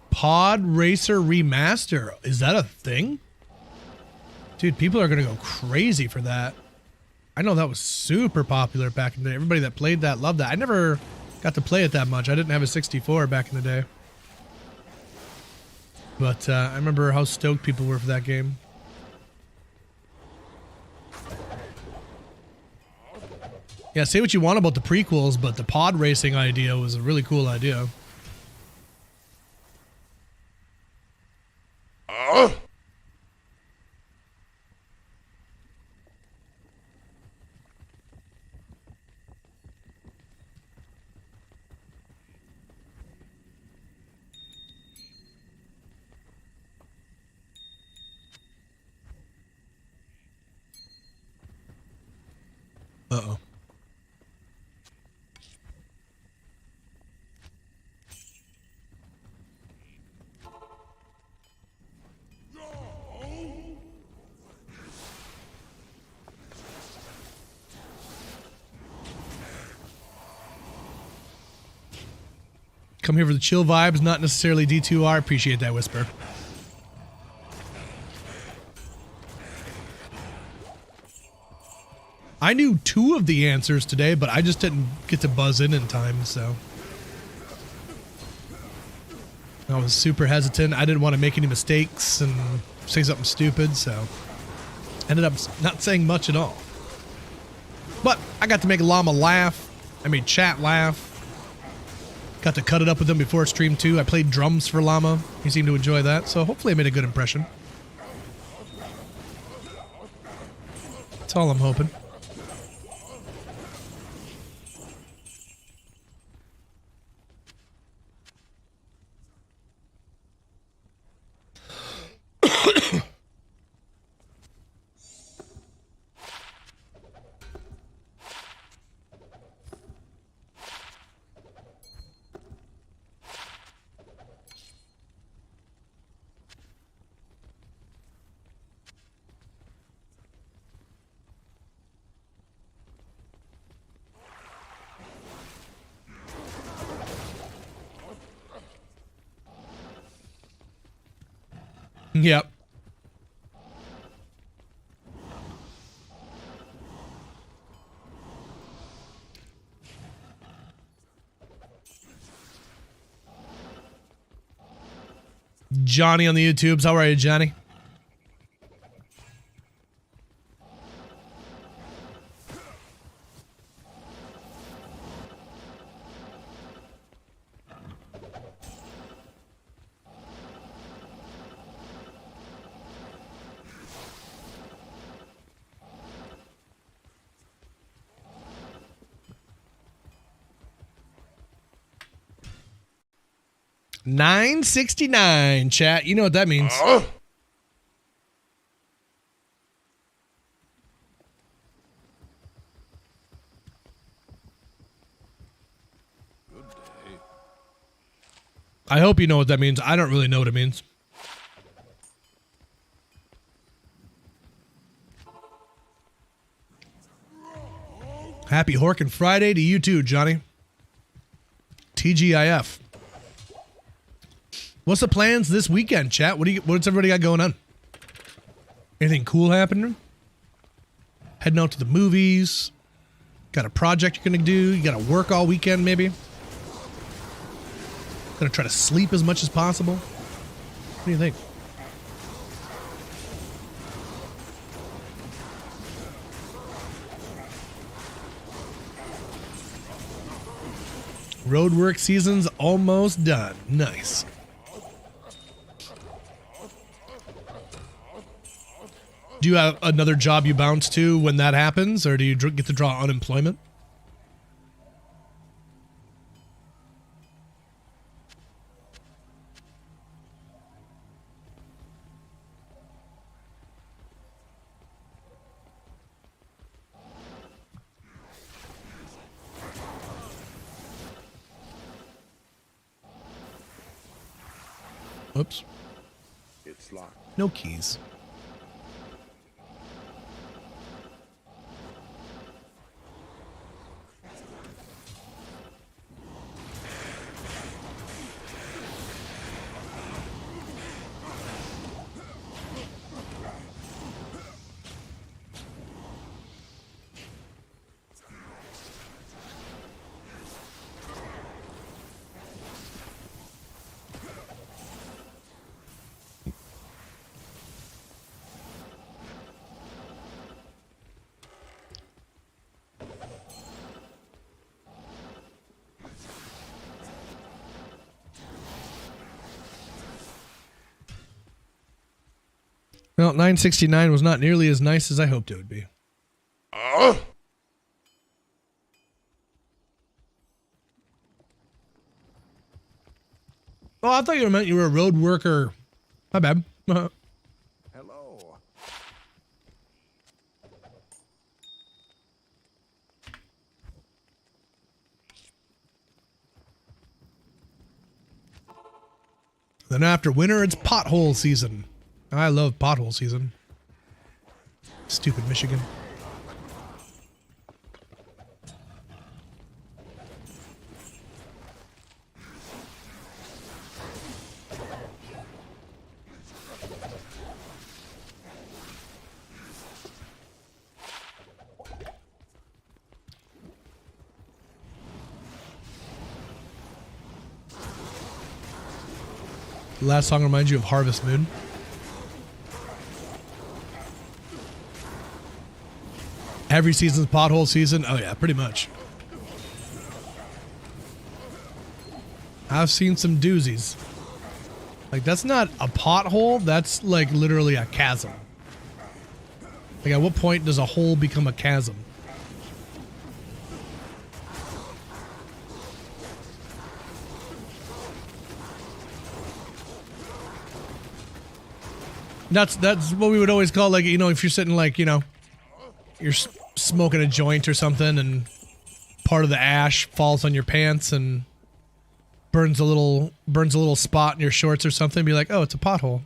Pod Racer Remaster. Is that a thing? Dude, people are going to go crazy for that. I know that was super popular back in the day. Everybody that played that loved that. I never got to play it that much. I didn't have a 64 back in the day. But I remember how stoked people were for that game. Yeah, say what you want about the prequels, but the pod racing idea was a really cool idea. Uh-oh. Come here for the chill vibes, not necessarily D2R. Appreciate that, Whisper. I knew 2 of the answers today, but I just didn't get to buzz in time, so. I was super hesitant. I didn't want to make any mistakes and say something stupid, so. Ended up not saying much at all. But I got to make Llama laugh. I made chat laugh. Got to cut it up with him before stream too. I played drums for Llama. He seemed to enjoy that, so hopefully I made a good impression. That's all I'm hoping. Yep. Johnny on the YouTubes. How are you, Johnny? 969, chat. You know what that means. I hope you know what that means. I don't really know what it means. Happy Horkin' Friday to you too, Johnny. TGIF. What's the plans this weekend, chat? What's everybody got going on? Anything cool happening? Heading out to the movies? Got a project you're gonna do? You gotta work all weekend, maybe? Gonna try to sleep as much as possible? What do you think? Road work season's almost done. Nice. Do you have another job you bounce to when that happens, or do you get to draw unemployment? Oops. It's locked. No keys. Well, 969 was not nearly as nice as I hoped it would be. Oh, I thought you meant you were a road worker. My bad. Hello. Then after winter, it's pothole season. I love pothole season. Stupid Michigan. The last song reminds you of Harvest Moon. Every season's pothole season? Oh yeah, pretty much. I've seen some doozies. Like, that's not a pothole, that's like literally a chasm. Like, at what point does a hole become a chasm? That's what we would always call, like, you know, if you're sitting, like, you know, you're smoking a joint or something and part of the ash falls on your pants and burns a little spot in your shorts or something, be like, oh, it's a pothole.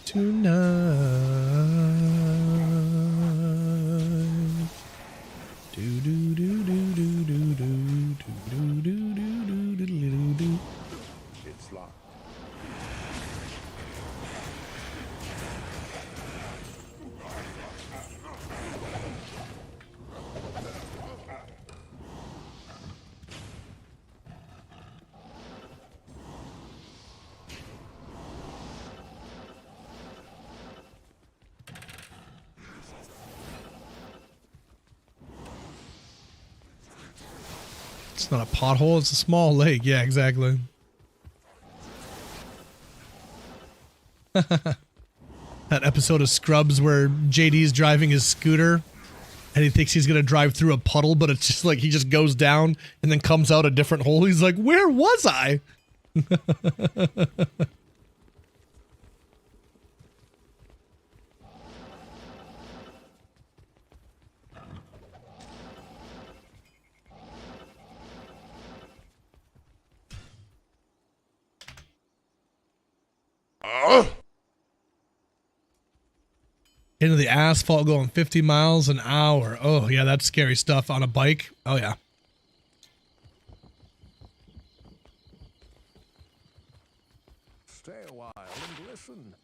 Tonight. Do do do do do do do do do do do do do. It's locked. It's not a pothole, it's a small lake. Yeah, exactly. That episode of Scrubs where JD's driving his scooter And he thinks he's going to drive through a puddle, but it's just like he just goes down and then comes out a different hole. He's like, where was I? Into the asphalt going 50 miles an hour. Oh, yeah, that's scary stuff on a bike. Oh, yeah. Stay a while and listen.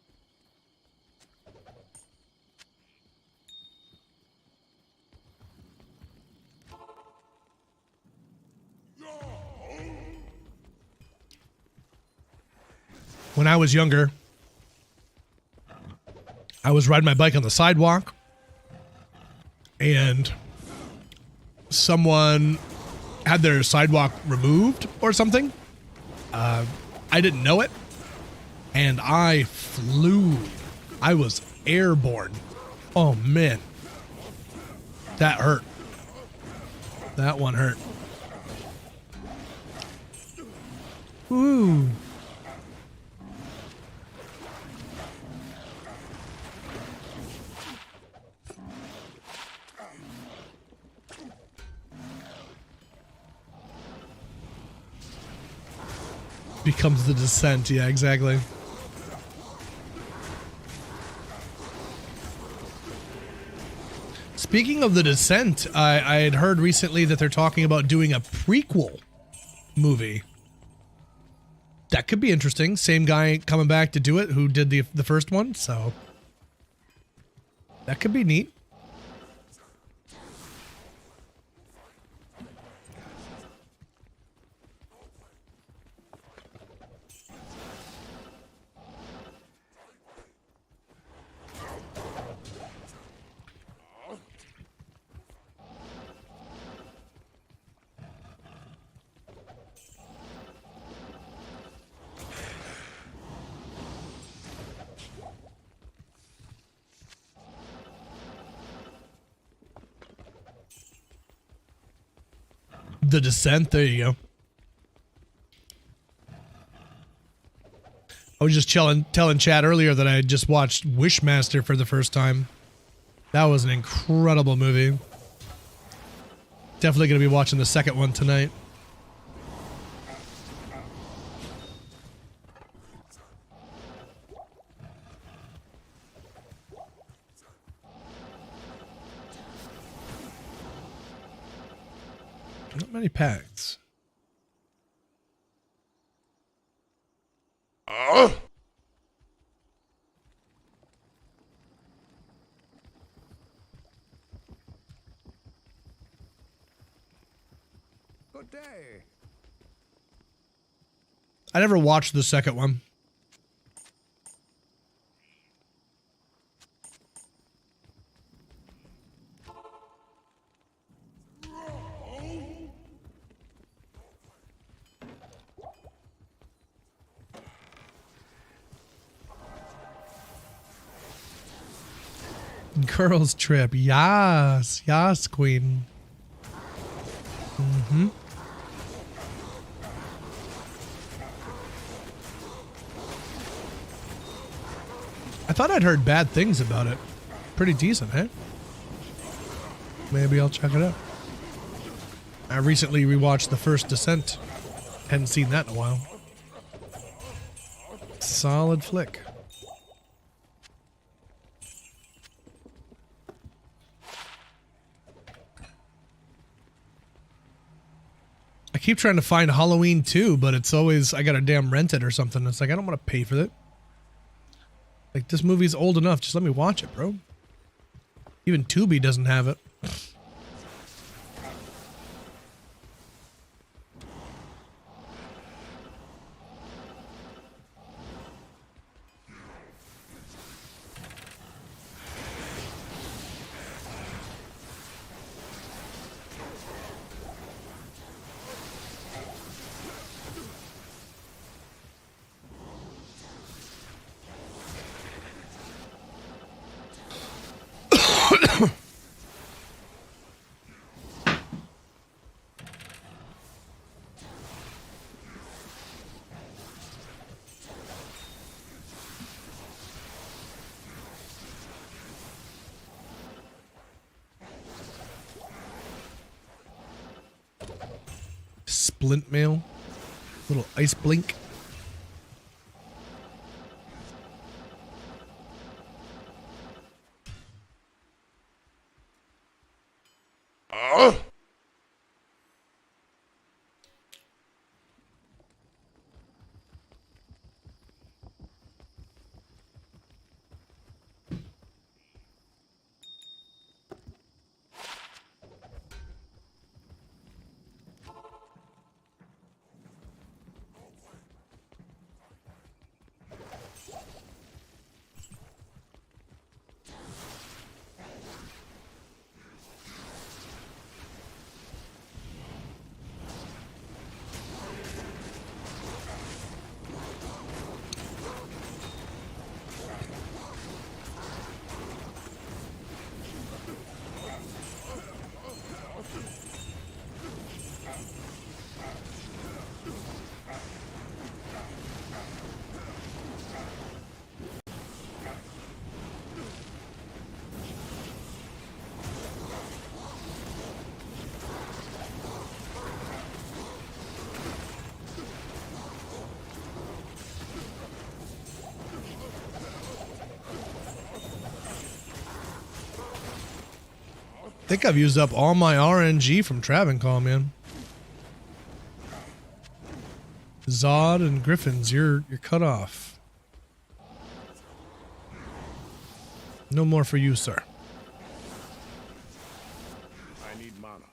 When I was younger, I was riding my bike on the sidewalk, and someone had their sidewalk removed or something. I didn't know it, and I flew. I was airborne. Oh, man. That hurt. That one hurt. Ooh. Becomes the descent. Yeah, exactly. Speaking of the descent, I had heard recently that they're talking about doing a prequel movie. That could be interesting. Same guy coming back to do it who did the first one, so that could be neat. The Descent, there you go. I was just telling Chad earlier that I had just watched Wishmaster for the first time. That was an incredible movie. Definitely going to be watching the second one tonight. Not many packs. Good day. I never watched the second one. Girls trip. Yes. Yes, queen. Mm-hmm. I thought I'd heard bad things about it. Pretty decent, eh? Maybe I'll check it out. I recently rewatched the first Descent. Hadn't seen that in a while. Solid flick. I keep trying to find Halloween 2, but it's always, I gotta damn rent it or something. It's like, I don't want to pay for that. Like, this movie's old enough. Just let me watch it, bro. Even Tubi doesn't have it. splint mail. Little ice blink. I think I've used up all my RNG from Travencall, man. Zod and Griffins, you're cut off. No more for you, sir. I need mana.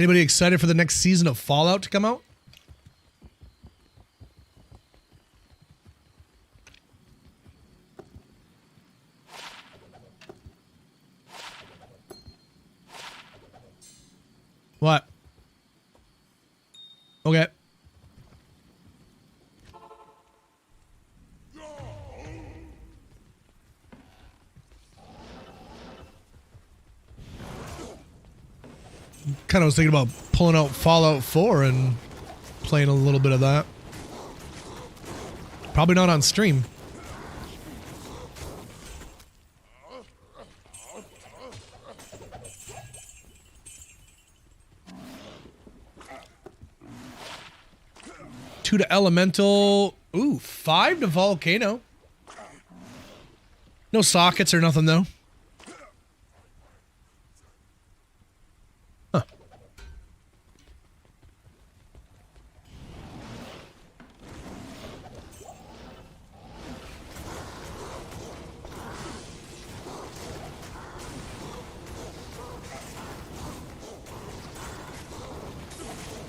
Anybody excited for the next season of Fallout to come out? What? Okay. Kind of was thinking about pulling out Fallout 4 and playing a little bit of that. Probably not on stream. Two to Elemental. Ooh, 5 to Volcano. No sockets or nothing, though. Huh.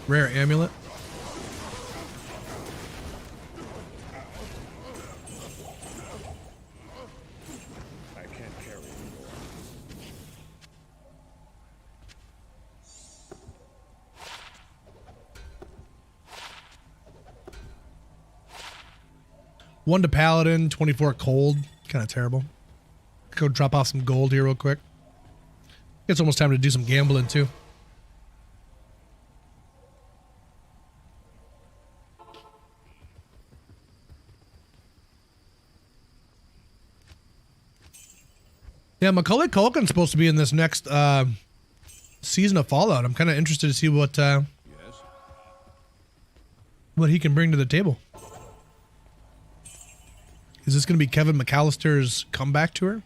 Rare amulet. I can't carry anymore. One to Paladin, 24 cold. Kind of terrible. Go drop off some gold here real quick. It's almost time to do some gambling too. Yeah, Macaulay Culkin's supposed to be in this next season of Fallout. I'm kind of interested to see what Yes. what he can bring to the table. Is this going to be Kevin McAllister's comeback tour?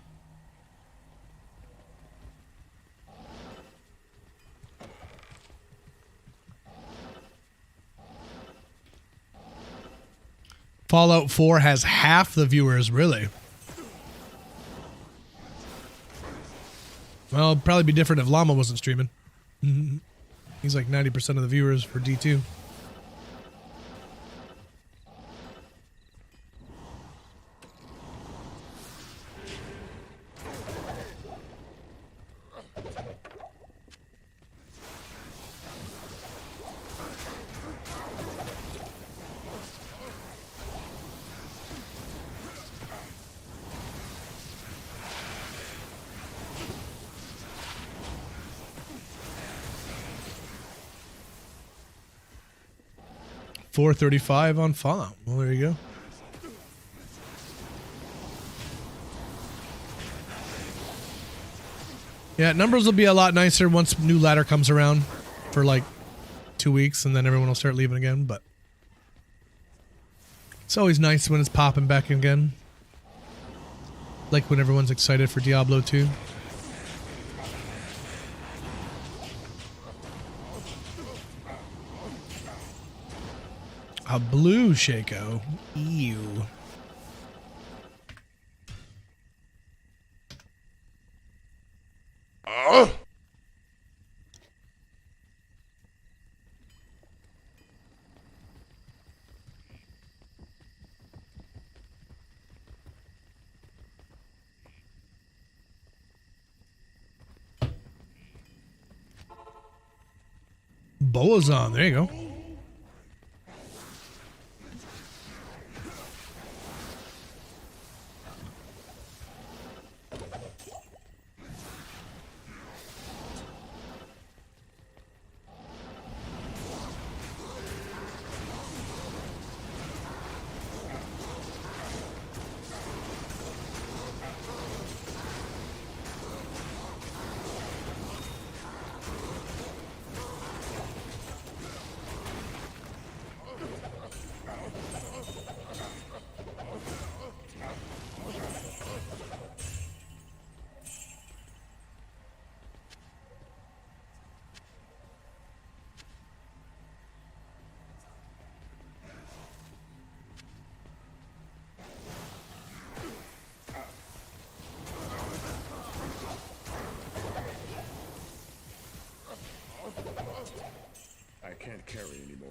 Fallout 4 has half the viewers, really. Well, it'd probably be different if Llama wasn't streaming. He's like 90% of the viewers for D2. 435 on Fallout. Well, there you go. Yeah, numbers will be a lot nicer once new ladder comes around for like 2 weeks, and then everyone will start leaving again, but it's always nice when it's popping back again. Like when everyone's excited for Diablo 2. A blue Shaco. Ew. Boa's on. There you go. I can't carry anymore.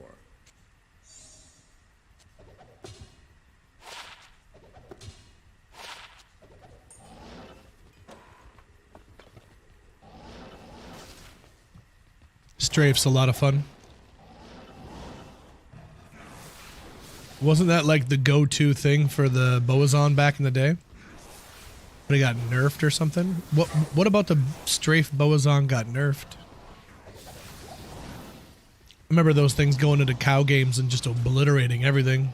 Strafe's a lot of fun. Wasn't that like the go-to thing for the Boazon back in the day? But it got nerfed or something? What about the Strafe Boazon got nerfed? I remember those things going into cow games and just obliterating everything.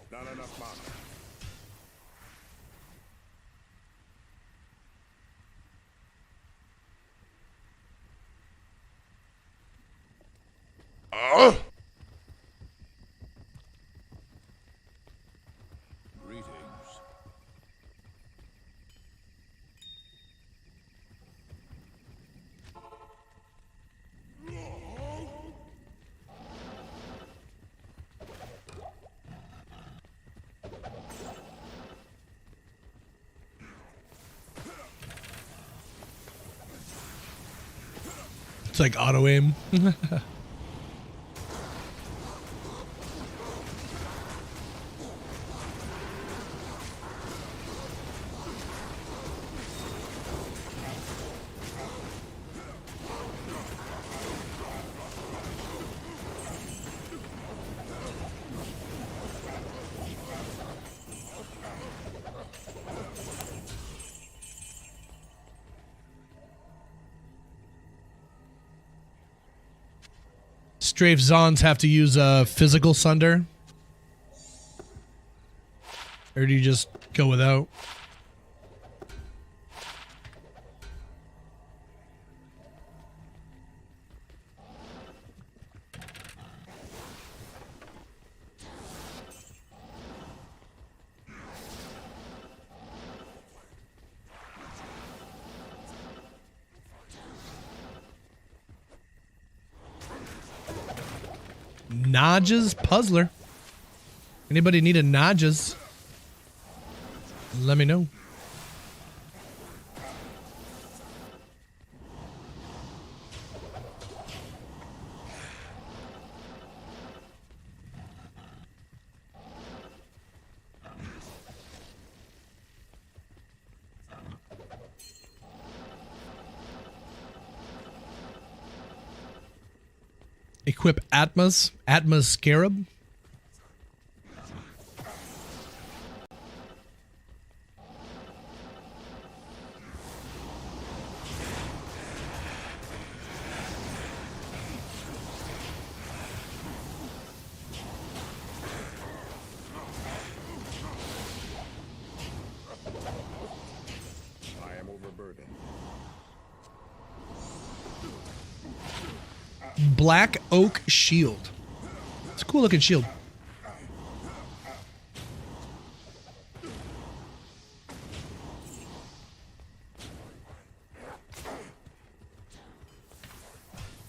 Not enough mana. Greetings. It's like auto aim. Strafe Zons have to use a physical sunder? Or do you just go without? Nodge's Puzzler. Anybody need a Nodge's? Let me know. Equip Atma's Scarab. I am overburdened. Black Oak Shield. It's a cool looking shield.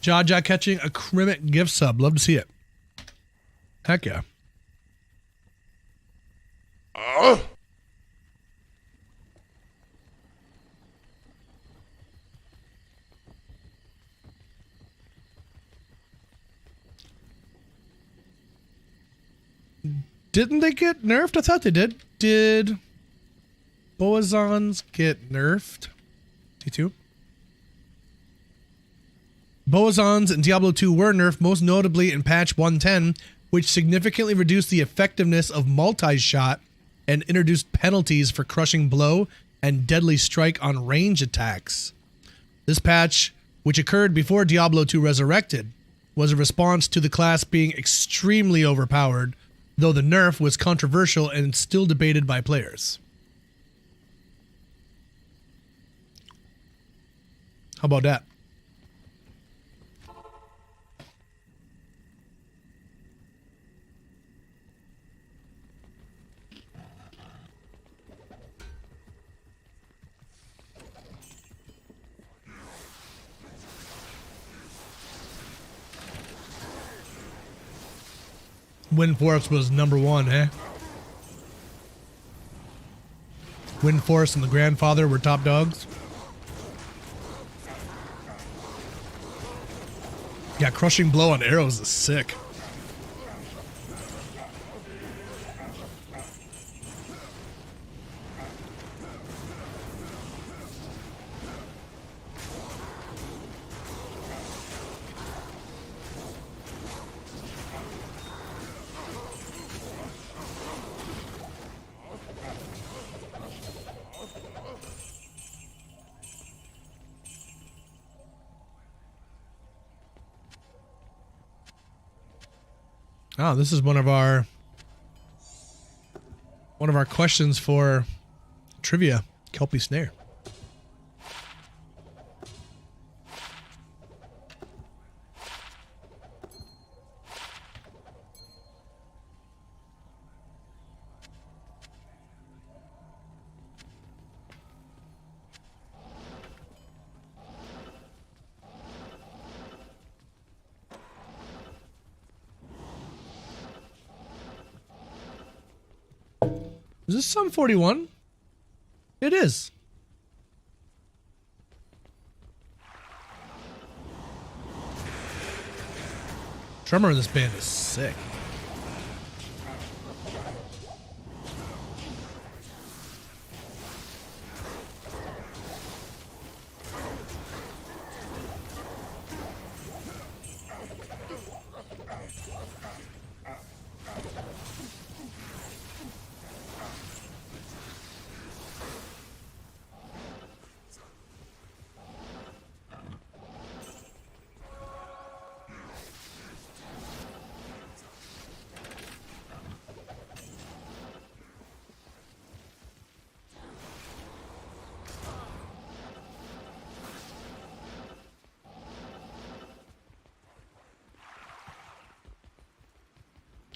Jaja catching a Krimic gift sub. Love to see it. Heck yeah. Didn't they get nerfed? I thought they did. Did Boazons get nerfed? T2? Boazons in Diablo 2 were nerfed, most notably in patch 110, which significantly reduced the effectiveness of multi-shot and introduced penalties for crushing blow and deadly strike on range attacks. This patch, which occurred before Diablo 2 Resurrected, was a response to the class being extremely overpowered, though the nerf was controversial and still debated by players. How about that? Wind Force was #1, eh? Wind Force and the Grandfather were top dogs. Yeah, crushing blow on arrows is sick. Oh, this is one of our questions for trivia. Kelpie Snare. Is this Sum 41? It is. Drummer in this band is sick.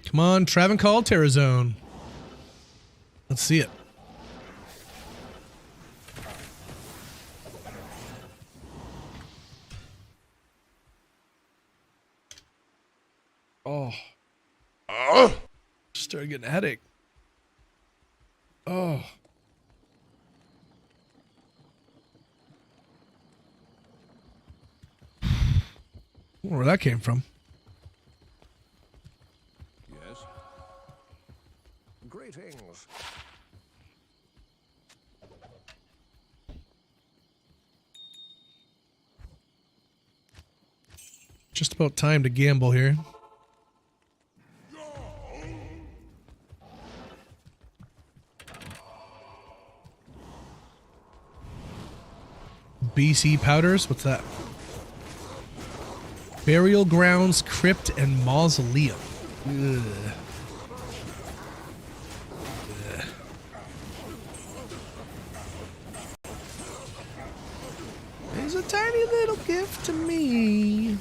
Come on, Travancore Terrazone. Let's see it. Oh. Started getting a headache. Oh. I wonder where that came from. Yes. Greetings. just about time to gamble here. BC powders? What's that? Burial grounds, crypt, and mausoleum. Ugh. Ugh. There's a tiny little gift to me.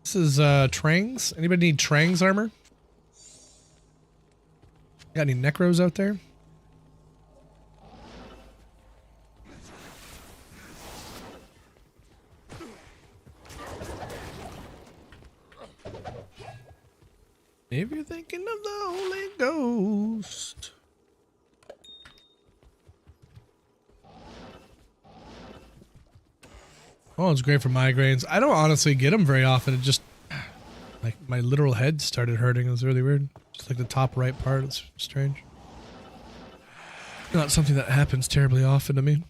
This is Trangs. Anybody need Trangs armor? Got any Necros out there? If you're thinking of the Holy Ghost. Oh, it's great for migraines. I don't honestly get them very often. It just, like, my literal head started hurting. It was really weird. Just like the top right part. It's strange. Not something that happens terribly often to me.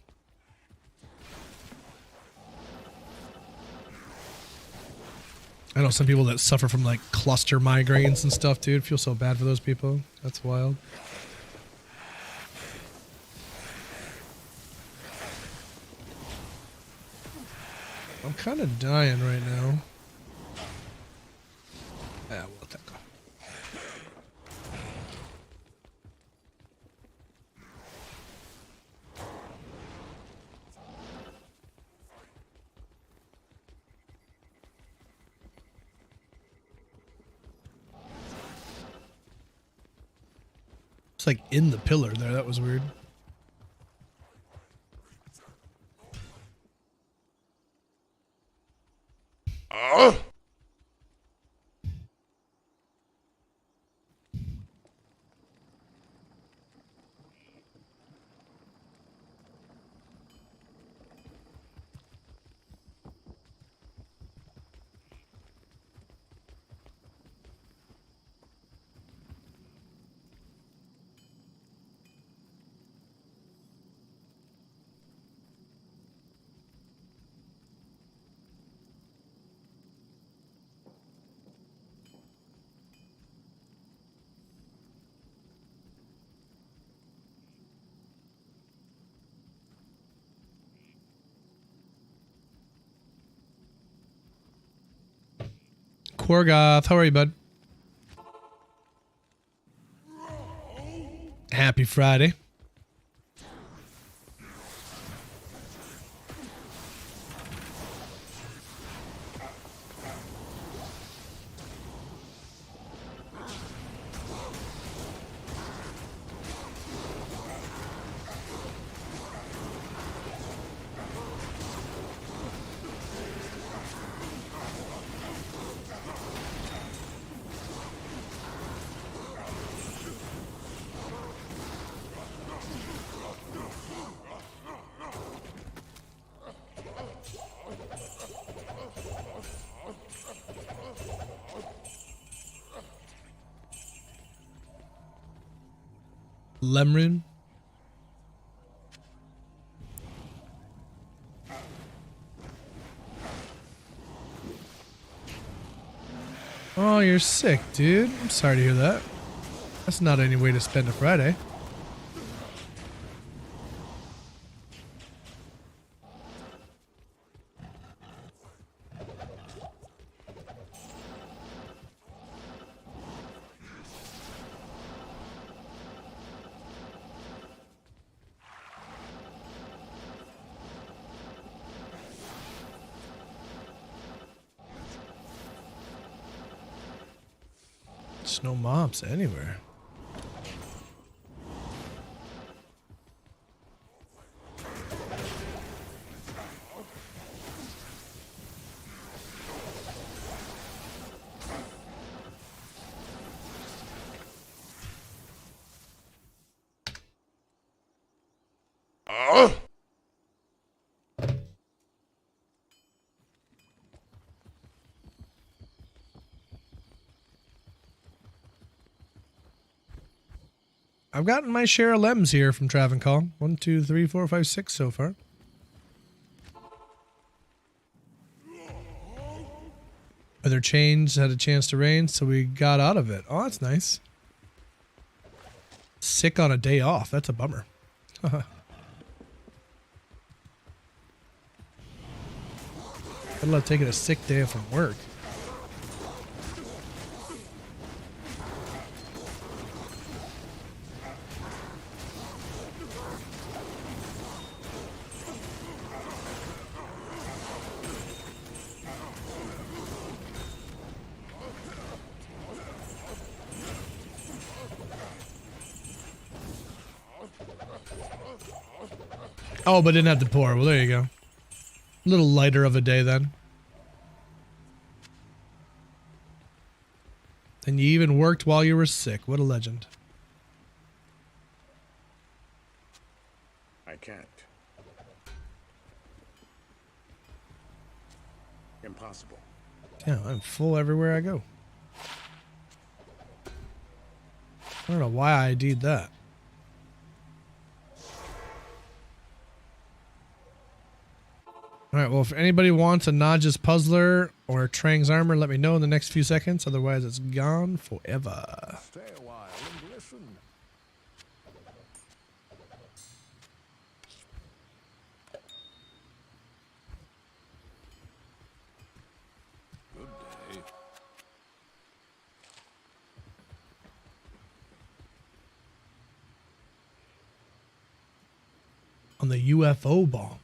I know some people that suffer from like cluster migraines and stuff, dude. I feel so bad for those people. That's wild. I'm kind of dying right now. Yeah, we'll let that go. It's like in the pillar there. That was weird. Korgoth, how are you, bud? Happy Friday. Lemrin. Oh, you're sick, dude. I'm sorry to hear that. That's not any way to spend a Friday. There's no mobs anywhere. I've gotten my share of lems here from Travancore. 1, 2, 3, 4, 5, 6 so far. Other chains had a chance to rain, so we got out of it. Oh, that's nice. Sick on a day off. That's a bummer. Good luck taking a sick day from work. Oh, but didn't have to pour. Well, there you go. A little lighter of a day then. And you even worked while you were sick. What a legend. I can't. Impossible. Yeah, I'm full everywhere I go. I don't know why I did that. Alright, well, if anybody wants a Naj's Puzzler or Trang's Armor, let me know in the next few seconds. Otherwise, it's gone forever. Stay a while and listen. Good day. On the UFO ball.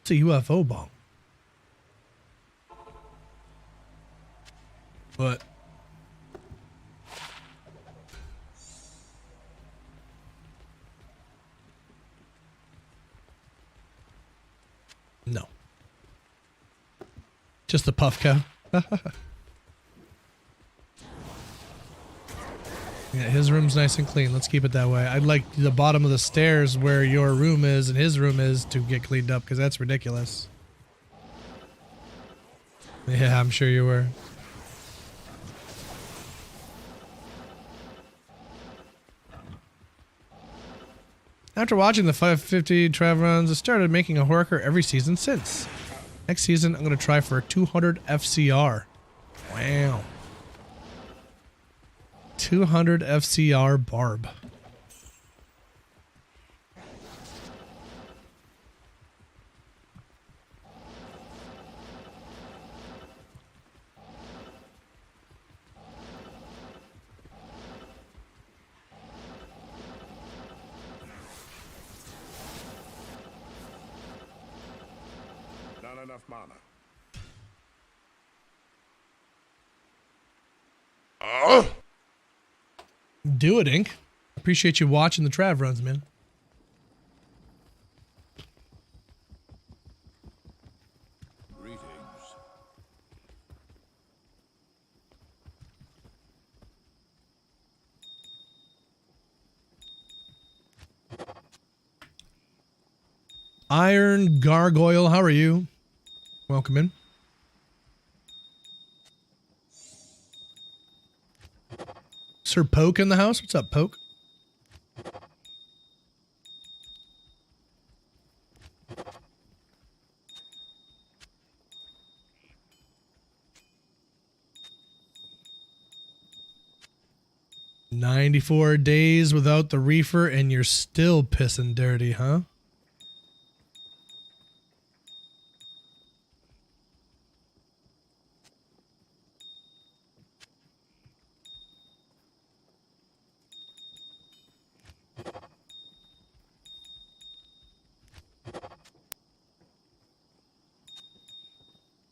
It's a UFO ball. But no. Just the Puffco. Yeah, his room's nice and clean. Let's keep it that way. I'd like the bottom of the stairs where your room is and his room is to get cleaned up because that's ridiculous. Yeah, I'm sure you were. After watching the 550 Trav runs, I started making a Horker every season since. Next season, I'm going to try for a 200 FCR. Wow. 200 FCR Barb. Not enough mana. Do it, Ink. Appreciate you watching the Trav runs, man. Greetings. Iron Gargoyle, how are you? Welcome in. Sir Poke in the house? What's up, Poke? "94 days without the reefer and you're still pissing dirty, huh?"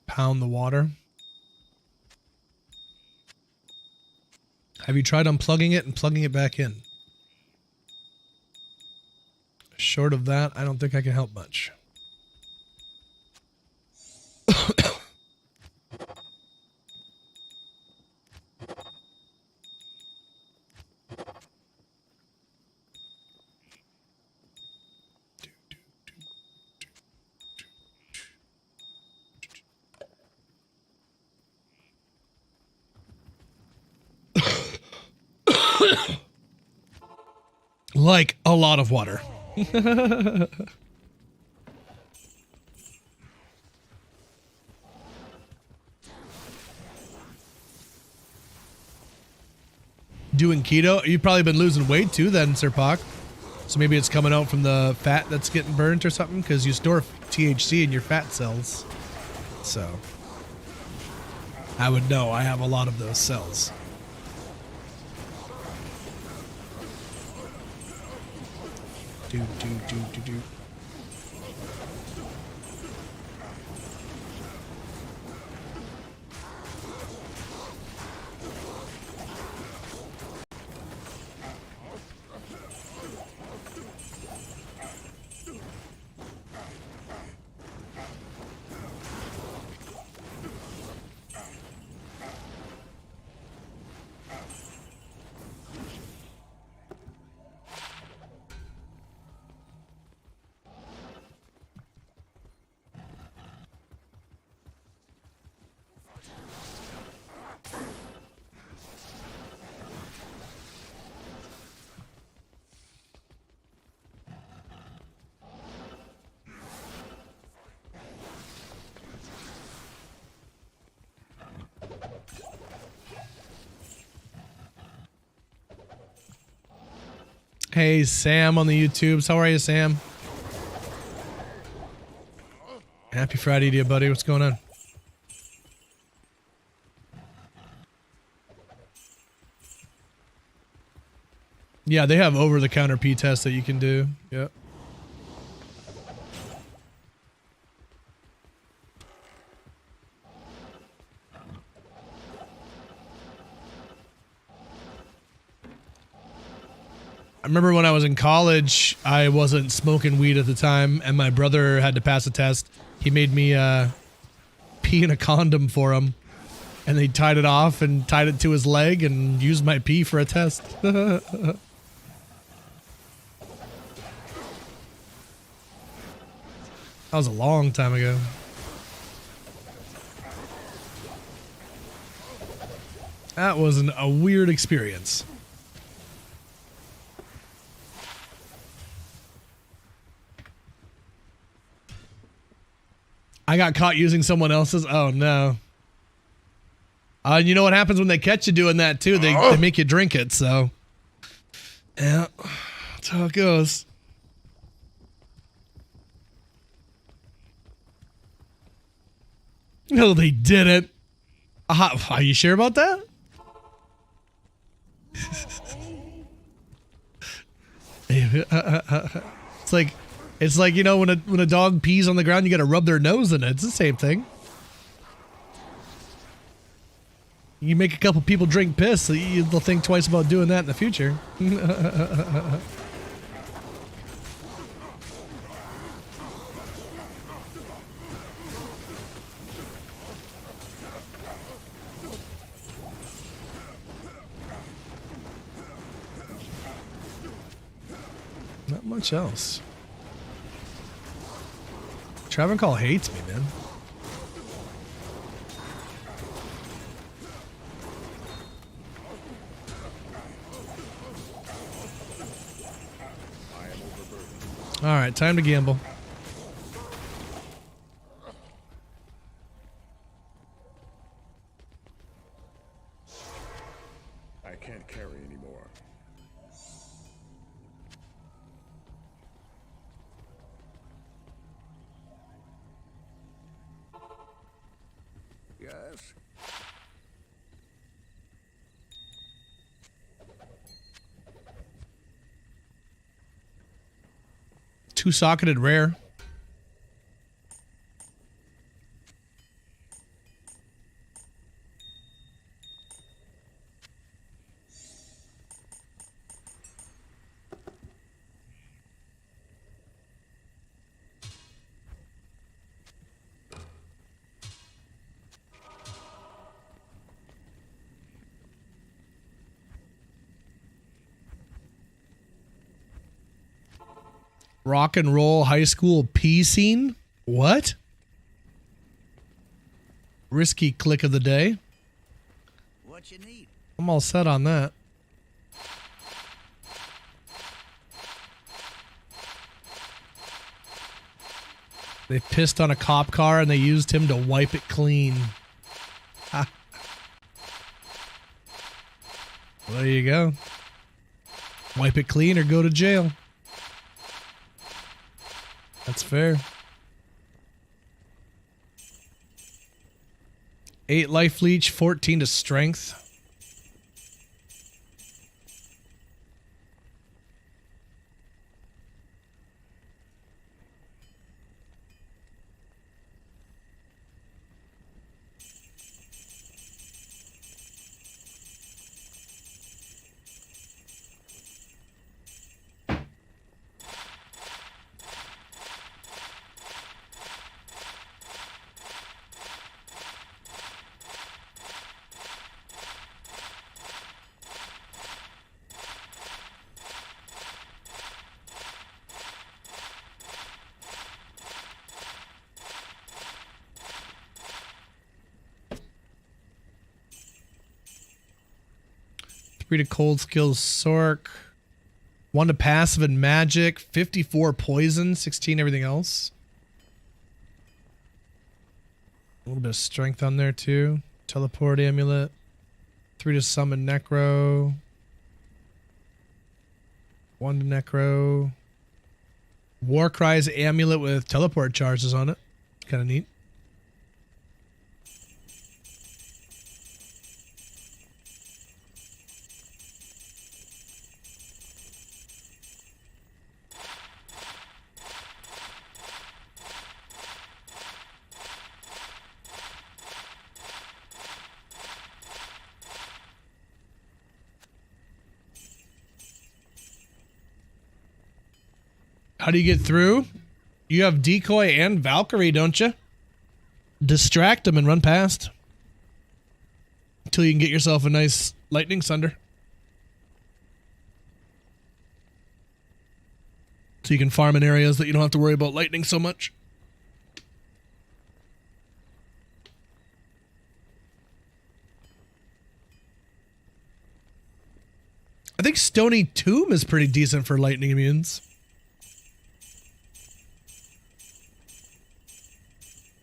Pound the water. Have you tried unplugging it and plugging it back in? Short of that, I don't think I can help much. Like a lot of water. Doing keto? You've probably been losing weight too then, Sir Pock. So maybe it's coming out from the fat that's getting burnt or something, because you store THC in your fat cells. So I would know. I have a lot of those cells. Do. Hey, Sam on the YouTubes. How are you, Sam? Happy Friday to you, buddy. What's going on? Yeah, they have over-the-counter pee tests that you can do. Yep. I remember when I was in college, I wasn't smoking weed at the time, and my brother had to pass a test. He made me pee in a condom for him, and they tied it off and tied it to his leg and used my pee for a test. That was a long time ago. That was a weird experience. I got caught using someone else's. Oh no. You know what happens when they catch you doing that too? They make you drink it. So yeah, that's how it goes. No, they didn't. Are you sure about that? It's like, you know, when a dog pees on the ground, you got to rub their nose in it. It's the same thing. You make a couple people drink piss, so they'll think twice about doing that in the future. Not much else. Travencall hates me, man. All right, time to gamble. I can't carry anymore. Yes. Two-socketed rare. Rock and roll high school pee scene? What? Risky click of the day. What you need? I'm all set on that. They pissed on a cop car and they used him to wipe it clean. Ha. Well, there you go. Wipe it clean or go to jail. That's fair. 8 life leech, 14 to strength. Three to cold skills, Sork. 1 to passive and magic. 54 poison, 16 everything else. A little bit of strength on there too. Teleport amulet. 3 to summon necro. 1 to necro. War cries amulet with teleport charges on it. Kind of neat. How do you get through? You have decoy and Valkyrie, don't you? Distract them and run past. Until you can get yourself a nice lightning sunder. So you can farm in areas that you don't have to worry about lightning so much. I think Stony Tomb is pretty decent for lightning immunes.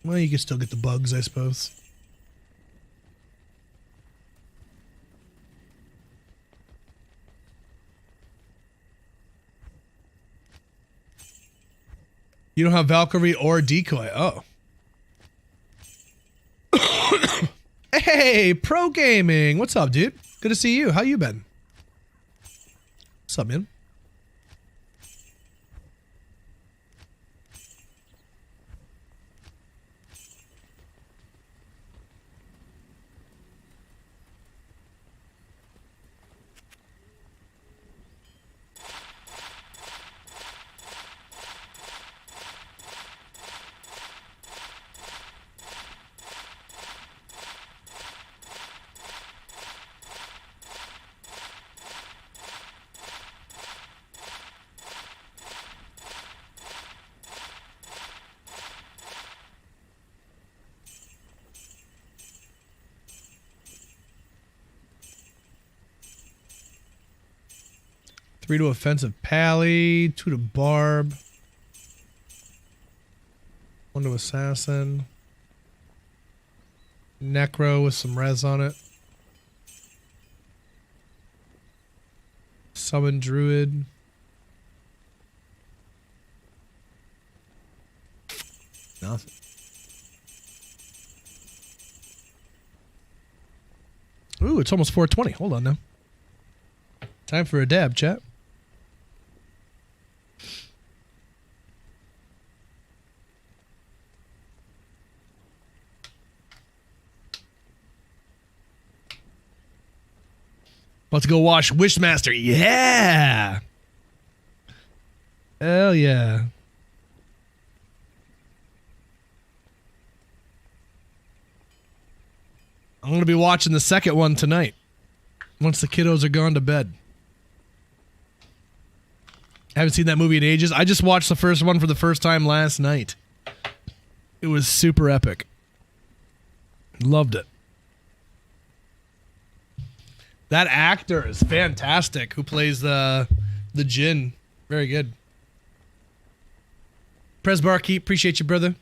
Well, you can still get the bugs, I suppose. You don't have Valkyrie or decoy. Oh. Hey, Pro Gaming. What's up, dude? Good to see you. How you been? What's up, man? Three to offensive pally, 2 to barb, 1 to assassin, necro with some res on it, summon druid, nothing. Ooh, it's almost 4:20. Hold on now. Time for a dab, chat. Let's go watch Wishmaster. Yeah. Hell yeah. I'm going to be watching the second one tonight. Once the kiddos are gone to bed. I haven't seen that movie in ages. I just watched the first one for the first time last night. It was super epic. Loved it. That actor is fantastic who plays the Jinn. Very good. Pres Barkeep, appreciate you, brother.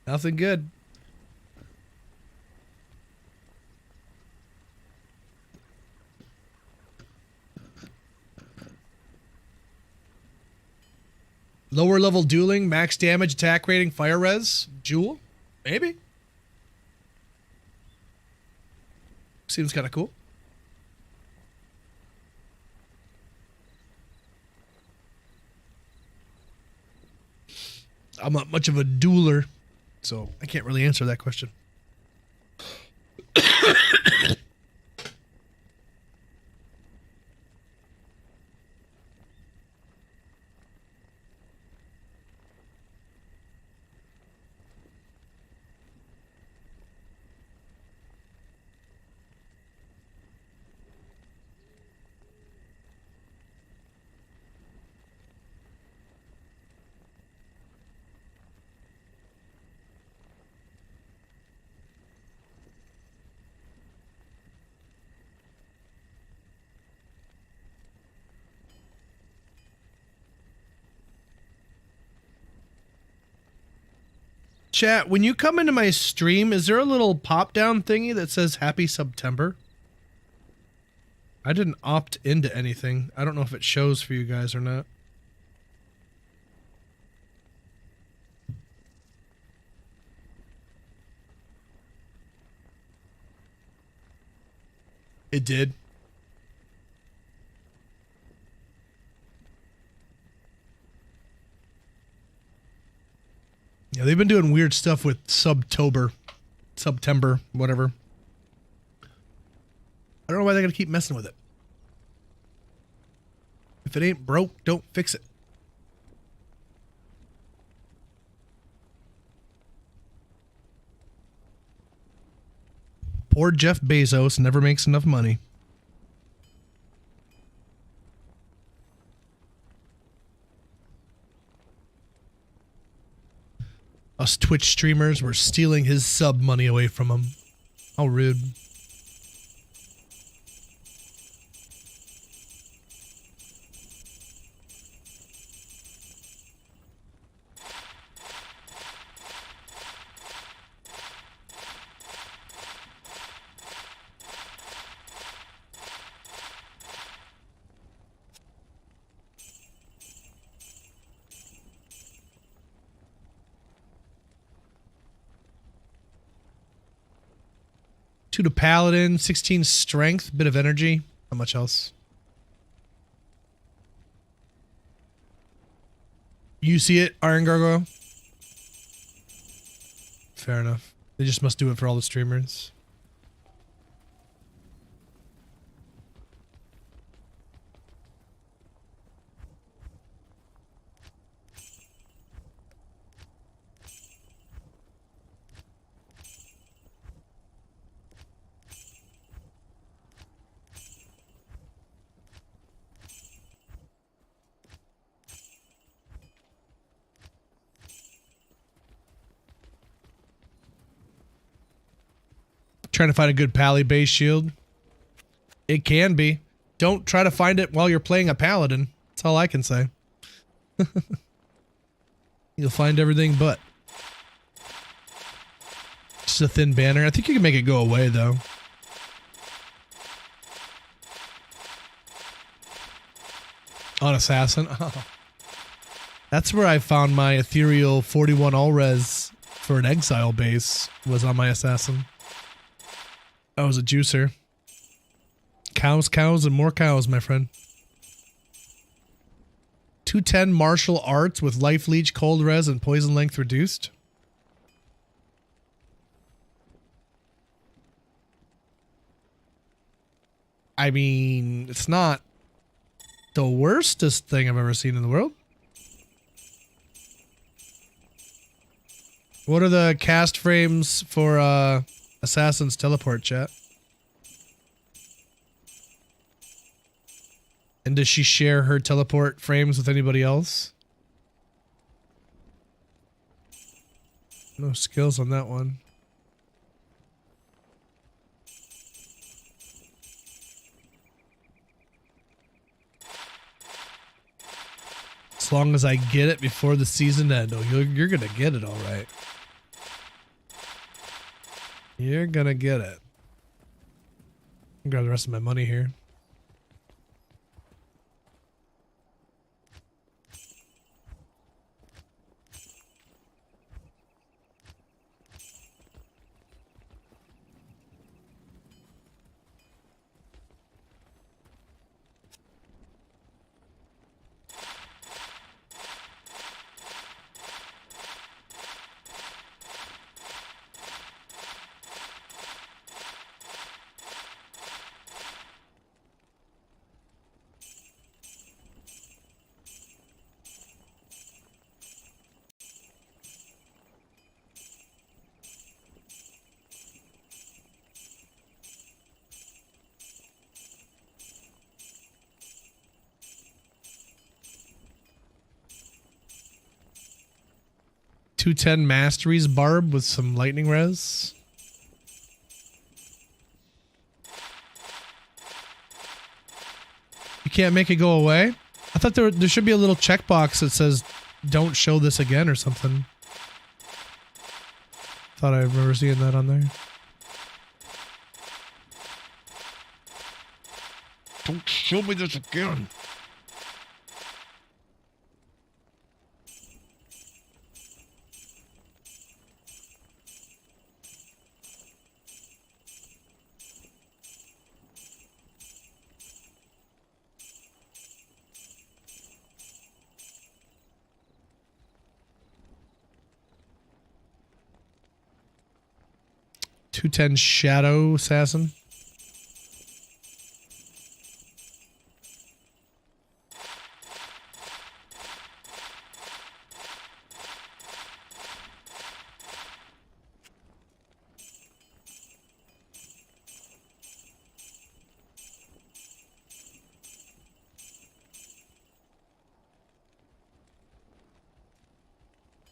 Nothing good. Lower level dueling, max damage, attack rating, fire res, jewel? Maybe? Seems kind of cool. I'm not much of a dueler, so I can't really answer that question. Chat, when you come into my stream, is there a little pop-down thingy that says Happy September? I didn't opt into anything. I don't know if it shows for you guys or not. It did. Yeah, they've been doing weird stuff with September, whatever. I don't know why they're gonna keep messing with it. If it ain't broke, don't fix it. Poor Jeff Bezos never makes enough money. Us Twitch streamers were stealing his sub money away from him. How rude. Two to Paladin, 16 strength, bit of energy. How much else? You see it, Iron Gargoyle? Fair enough. They just must do it for all the streamers. Trying to find a good pally base shield. It can be. Don't try to find it while you're playing a paladin. That's all I can say. You'll find everything but. Just a thin banner. I think you can make it go away though. On Assassin. Oh. That's where I found my ethereal 41 all res for an exile base, was on my Assassin. I was a juicer. Cows, cows, and more cows, my friend. 210 martial arts with life leech, cold res, and poison length reduced. I mean, it's not the worstest thing I've ever seen in the world. What are the cast frames for Assassin's Teleport, chat? And does she share her teleport frames with anybody else? No skills on that one. As long as I get it before the season ends. Oh, you're gonna get it all right. You're gonna get it. I'll grab the rest of my money here. .210 Masteries Barb with some lightning res. You can't make it go away? I thought there should be a little checkbox that says don't show this again or something. Thought I remember seeing that on there. Don't show me this again. .210 Shadow Assassin.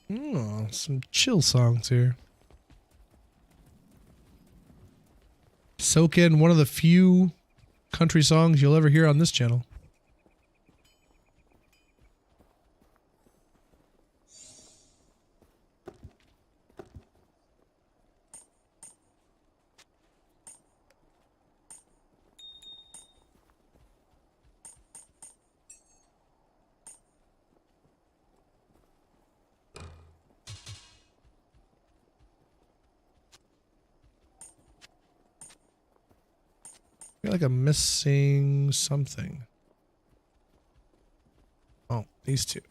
Oh, some chill songs here. Soak in one of the few country songs you'll ever hear on this channel. I feel like I'm missing something. Oh, these two.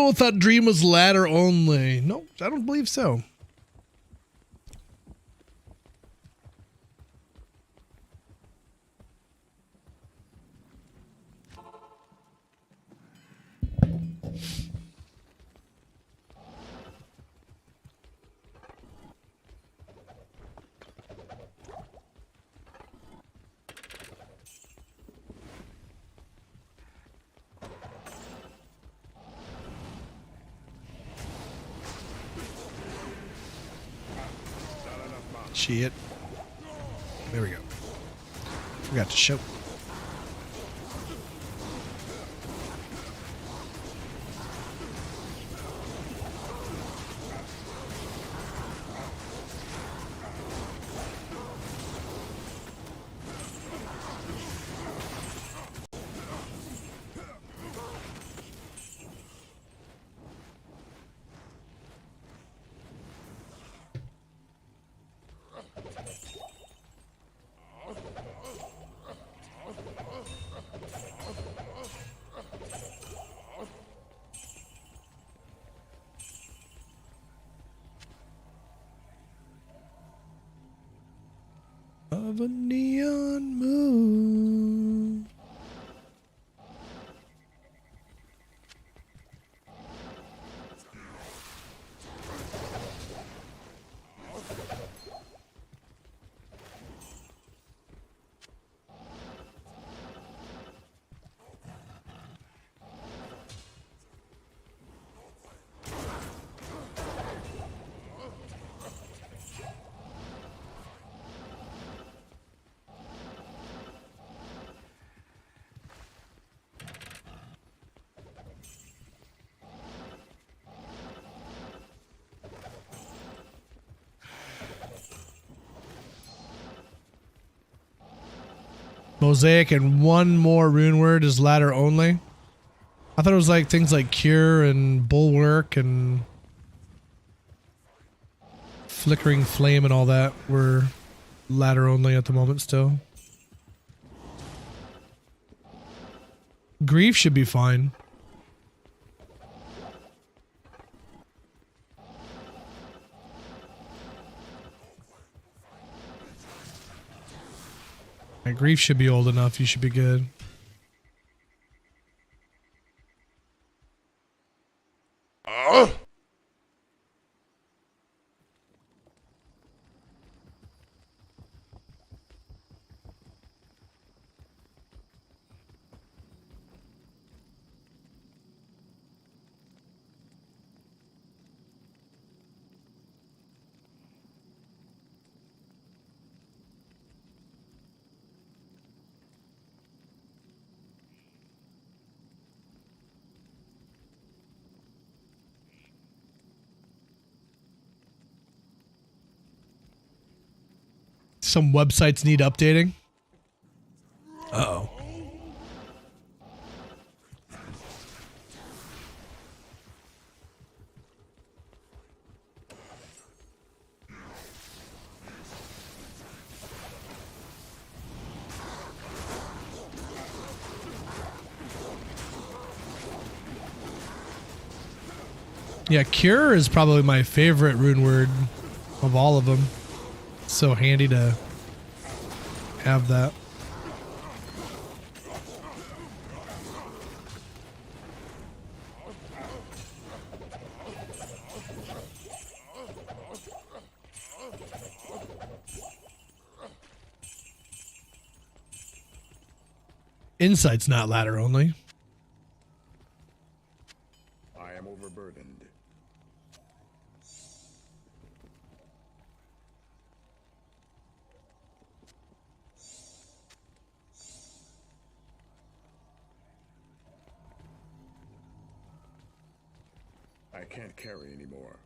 Oh, thought Dream was ladder only. No, I don't believe so. Shit. There we go. Forgot to show. Of a neon moon. Mosaic and one more rune word is ladder only. I thought it was like things like cure and bulwark and flickering flame and all that were ladder only at the moment still. Grief should be fine. My grief should be old enough. You should be good. Some websites need updating. Uh-oh. Yeah, cure is probably my favorite rune word of all of them. So handy to have that. Insight's not ladder only. I am overburdened. I can't carry anymore.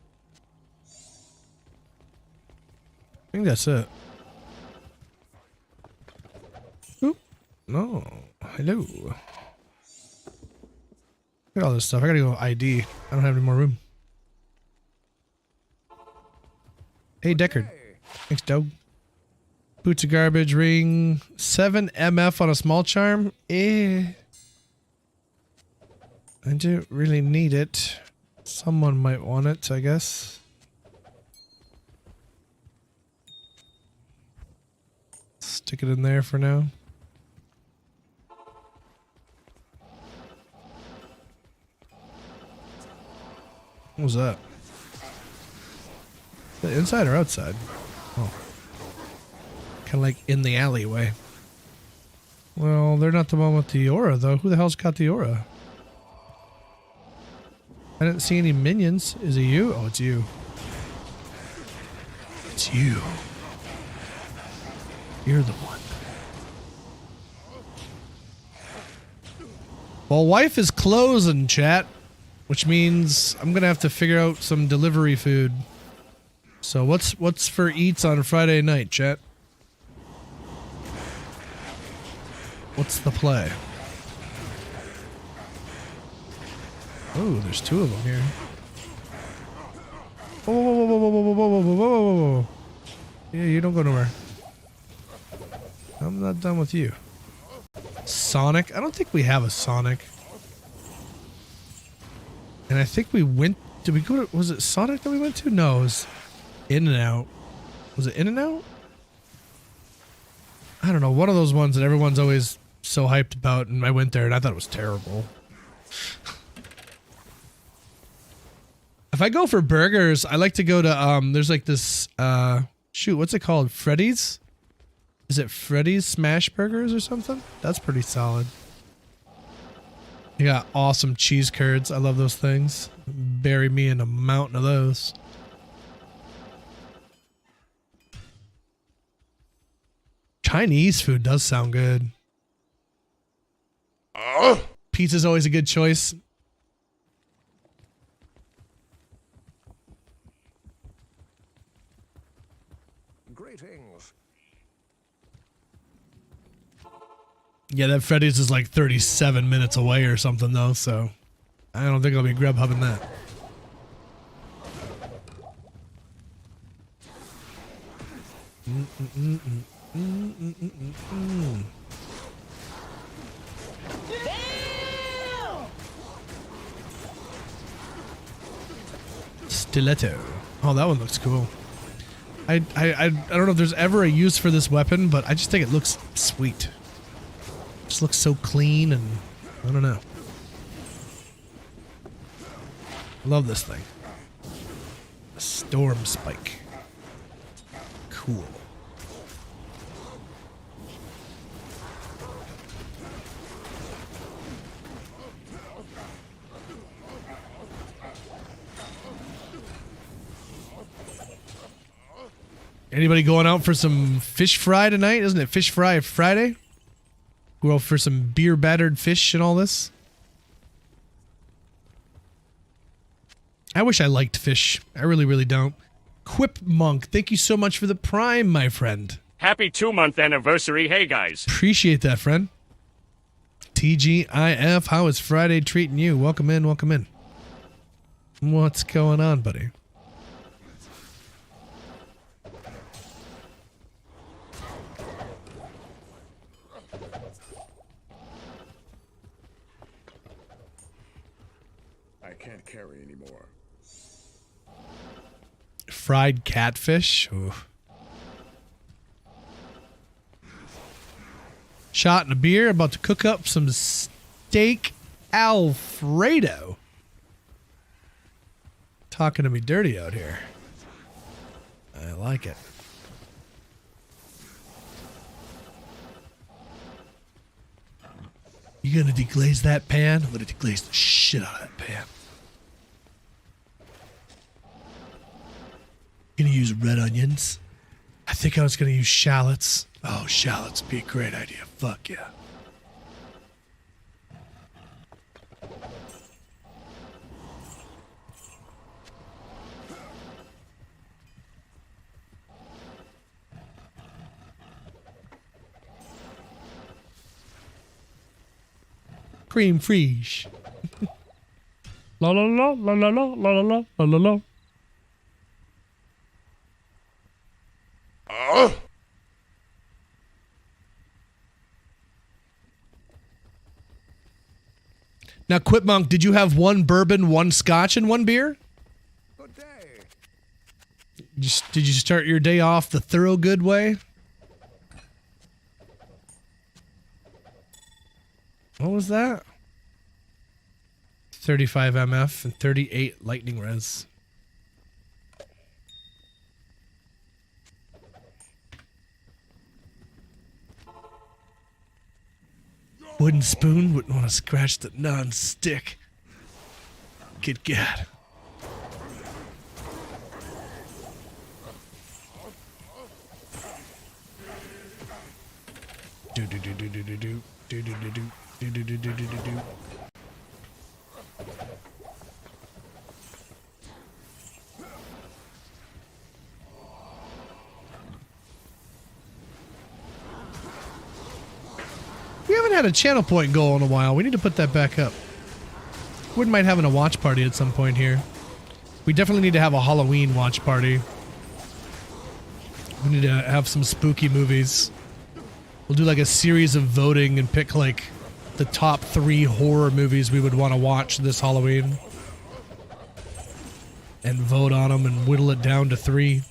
I think that's it. Oop. No. Hello. Look at all this stuff. I gotta go ID. I don't have any more room. Hey, Deckard. Thanks, Doug. Boots of garbage, ring. 7 MF on a small charm. I don't really need it. Someone might want it, I guess. Stick it in there for now. What was that? The inside or outside? Oh. Kind of like in the alleyway. Well, they're not the one with the aura, though. Who the hell's got the aura? I didn't see any minions. Is it you? Oh, it's you. It's you. You're the one. Well, wife is closing, chat. Which means I'm gonna have to figure out some delivery food. So what's for eats on Friday night, chat? What's the play? Oh, there's two of them here. Whoa, whoa, whoa, whoa, whoa, whoa, whoa, whoa, whoa, whoa, whoa. Yeah, you don't go nowhere. I'm not done with you. Sonic? I don't think we have a Sonic. And I think we went... Did we go to... Was it Sonic that we went to? No, it was In-N-Out. Was it In-N-Out? I don't know. One of those ones that everyone's always so hyped about. And I went there and I thought it was terrible. If I go for burgers, I like to go to... There's like this... shoot, what's it called? Freddy's? Is it Freddy's Smash Burgers or something? That's pretty solid. You got awesome cheese curds. I love those things. Bury me in a mountain of those. Chinese food does sound good. Pizza's always a good choice. Greetings. Yeah, that Freddy's is like 37 minutes away or something, though, so I don't think I'll be Grubhubbing that. Stiletto. Oh, that one looks cool. I don't know if there's ever a use for this weapon, but I just think it looks sweet. Just looks so clean and I don't know. Love this thing. A storm spike. Cool. Anybody going out for some fish fry tonight? Isn't it Fish Fry Friday? Go out for some beer battered fish and all this. I wish I liked fish. I really, really don't. Quip Monk, thank you so much for the prime, my friend. Happy 2-month anniversary. Hey, guys. Appreciate that, friend. TGIF, how is Friday treating you? Welcome in, welcome in. What's going on, buddy? I can't carry anymore. Fried catfish. Ooh. Shot and a beer. About to cook up some steak Alfredo. Talking to me dirty out here. I like it. You gonna deglaze that pan? I'm gonna deglaze the shit out of that pan. Gonna use red onions. I think I was gonna use shallots. Oh, shallots would be a great idea. Fuck yeah. Cream frige. La la la la la la la la la la la. Now, Quipmonk, did you have one bourbon, one scotch, and one beer? Good day. Did you start your day off the thorough good way? What was that? 35 MF and 38 lightning res. Wooden spoon wouldn't want to scratch the non-stick. Good God. Do do do do do do do do do do do do do do do do do. We haven't had a channel point goal in a while. We need to put that back up. Wouldn't mind having a watch party at some point here. We definitely need to have a Halloween watch party. We need to have some spooky movies. We'll do like a series of voting and pick like the top 3 horror movies we would want to watch this Halloween. And vote on them and whittle it down to 3.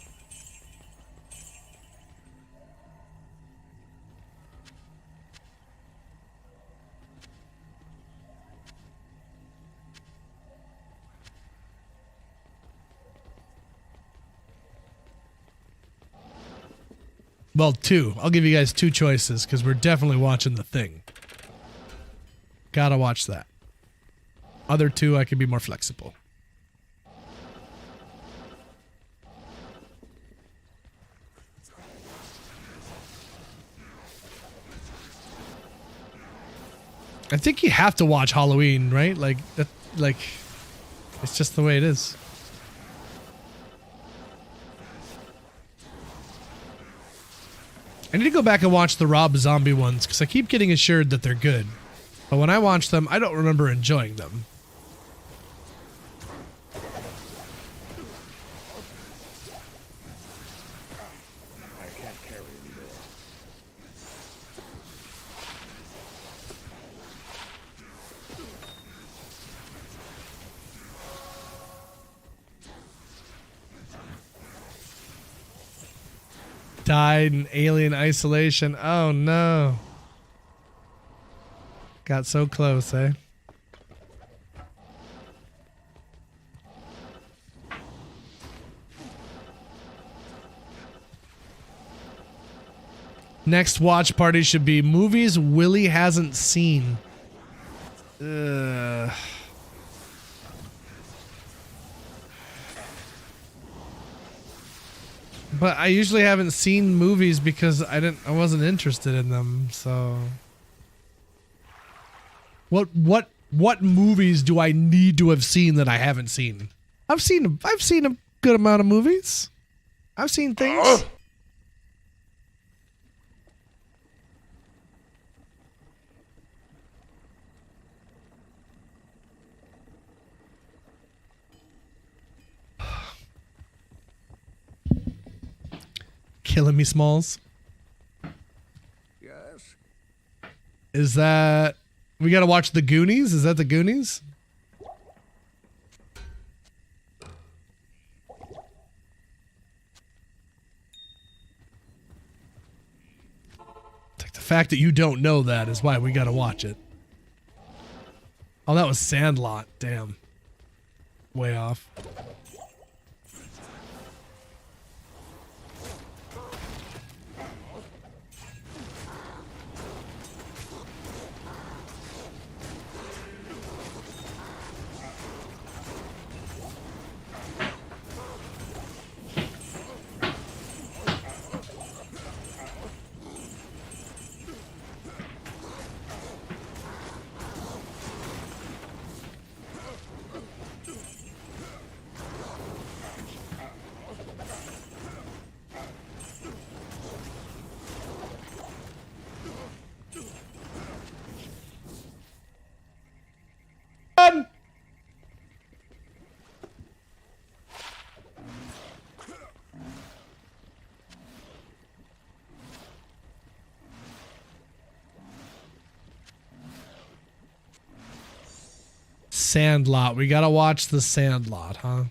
Well, 2. I'll give you guys 2 choices because we're definitely watching The Thing. Gotta watch that. Other 2, I can be more flexible. I think you have to watch Halloween, right? Like that. Like, it's just the way it is. I need to go back and watch the Rob Zombie ones because I keep getting assured that they're good. But when I watch them, I don't remember enjoying them. Died in alien isolation. Oh no. Got so close, eh? Next watch party should be movies Willie hasn't seen. Ugh. But I usually haven't seen movies because I wasn't interested in them, so what movies do I need to have seen that I haven't seen? I've seen a good amount of movies. I've seen things. Killing me, Smalls. Yes. Is that... We gotta watch The Goonies? Is that The Goonies? It's like the fact that you don't know that is why we gotta watch it. Oh, that was Sandlot. Damn. Way off. Sandlot. We gotta watch The Sandlot, huh?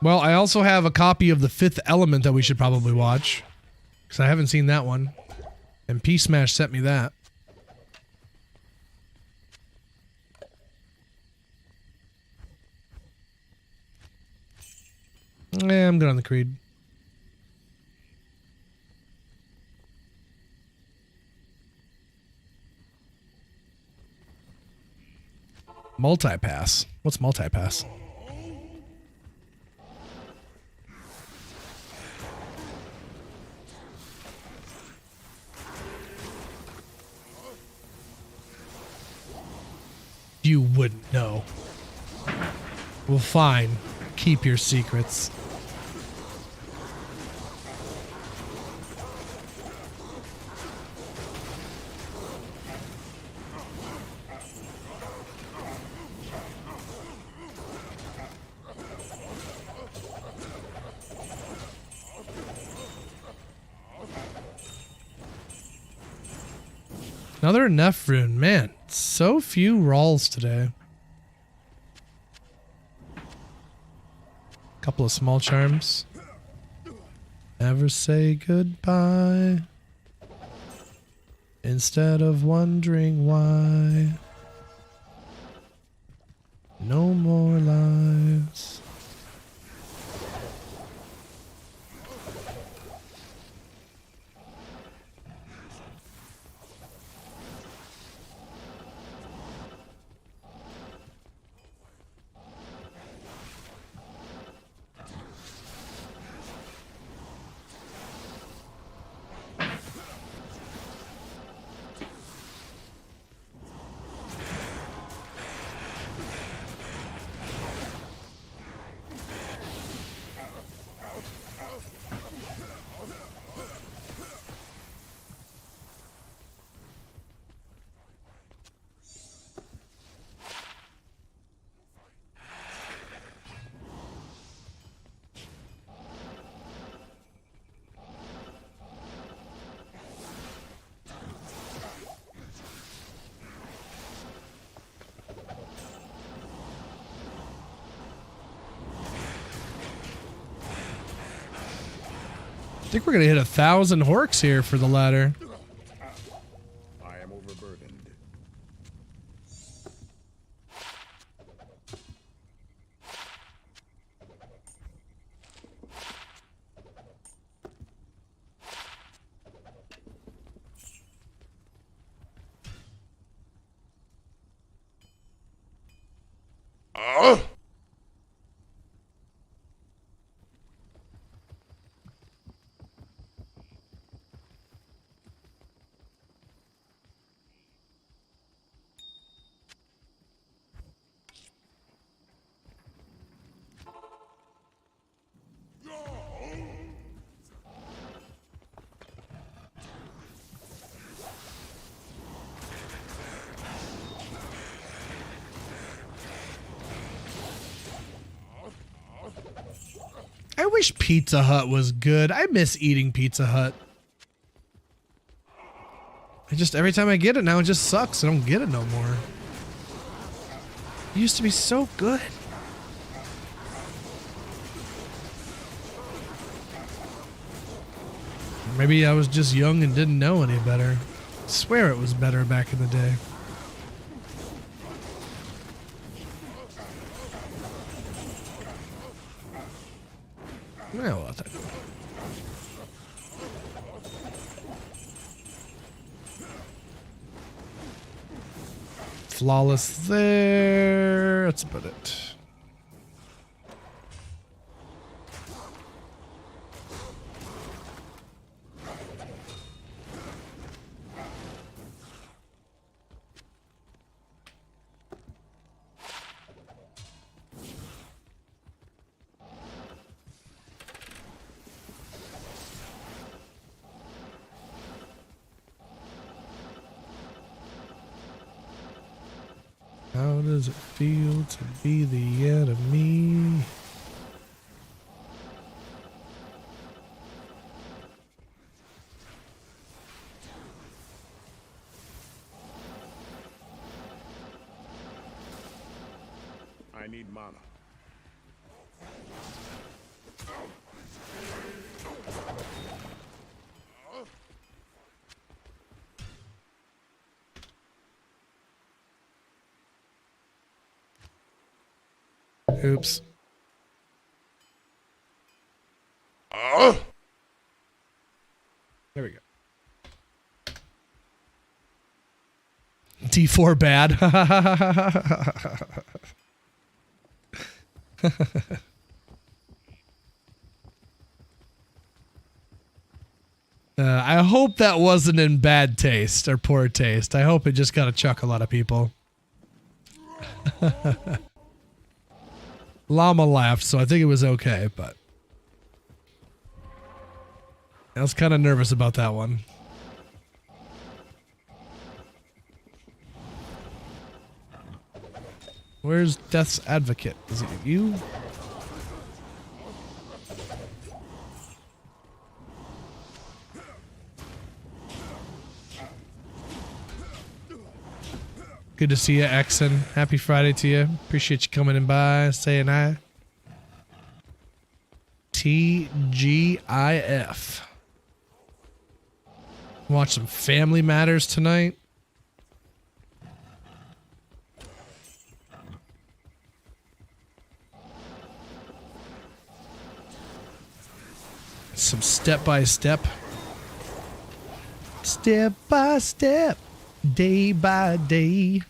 Well, I also have a copy of The Fifth Element that we should probably watch. Because I haven't seen that one. And P-Smash sent me that. I'm good on the Creed. Multipass. What's multipass? You wouldn't know. Well, fine. Keep your secrets. Another Neff rune. Man, so few rolls today. Couple of small charms. Never say goodbye. Instead of wondering why. No more lives. I think we're gonna hit 1,000 horks here for the ladder. I am overburdened. wish Pizza Hut was good. I miss eating Pizza Hut. Every time I get it now, it just sucks. I don't get it no more. It used to be so good. Maybe I was just young and didn't know any better. I swear it was better back in the day. Well, flawless there. That's about it. How does it feel to be the enemy? I need mana. Oops. There we go. D4 bad. I hope that wasn't in bad taste or poor taste. I hope it just got a chuckle out of people. Llama laughed, so I think it was okay, but I was kind of nervous about that one. Where's Death's Advocate? Is it you? Good to see you, Exon. Happy Friday to you. Appreciate you coming in by, saying hi. TGIF. Watch some Family Matters tonight. Some step by step. Step by step. Day by day.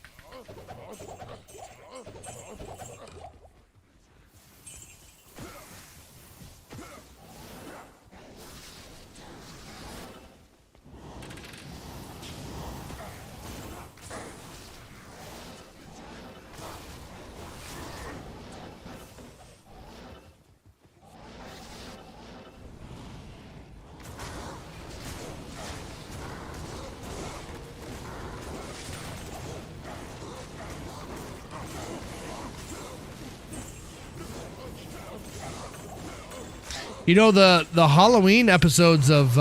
You know, the Halloween episodes of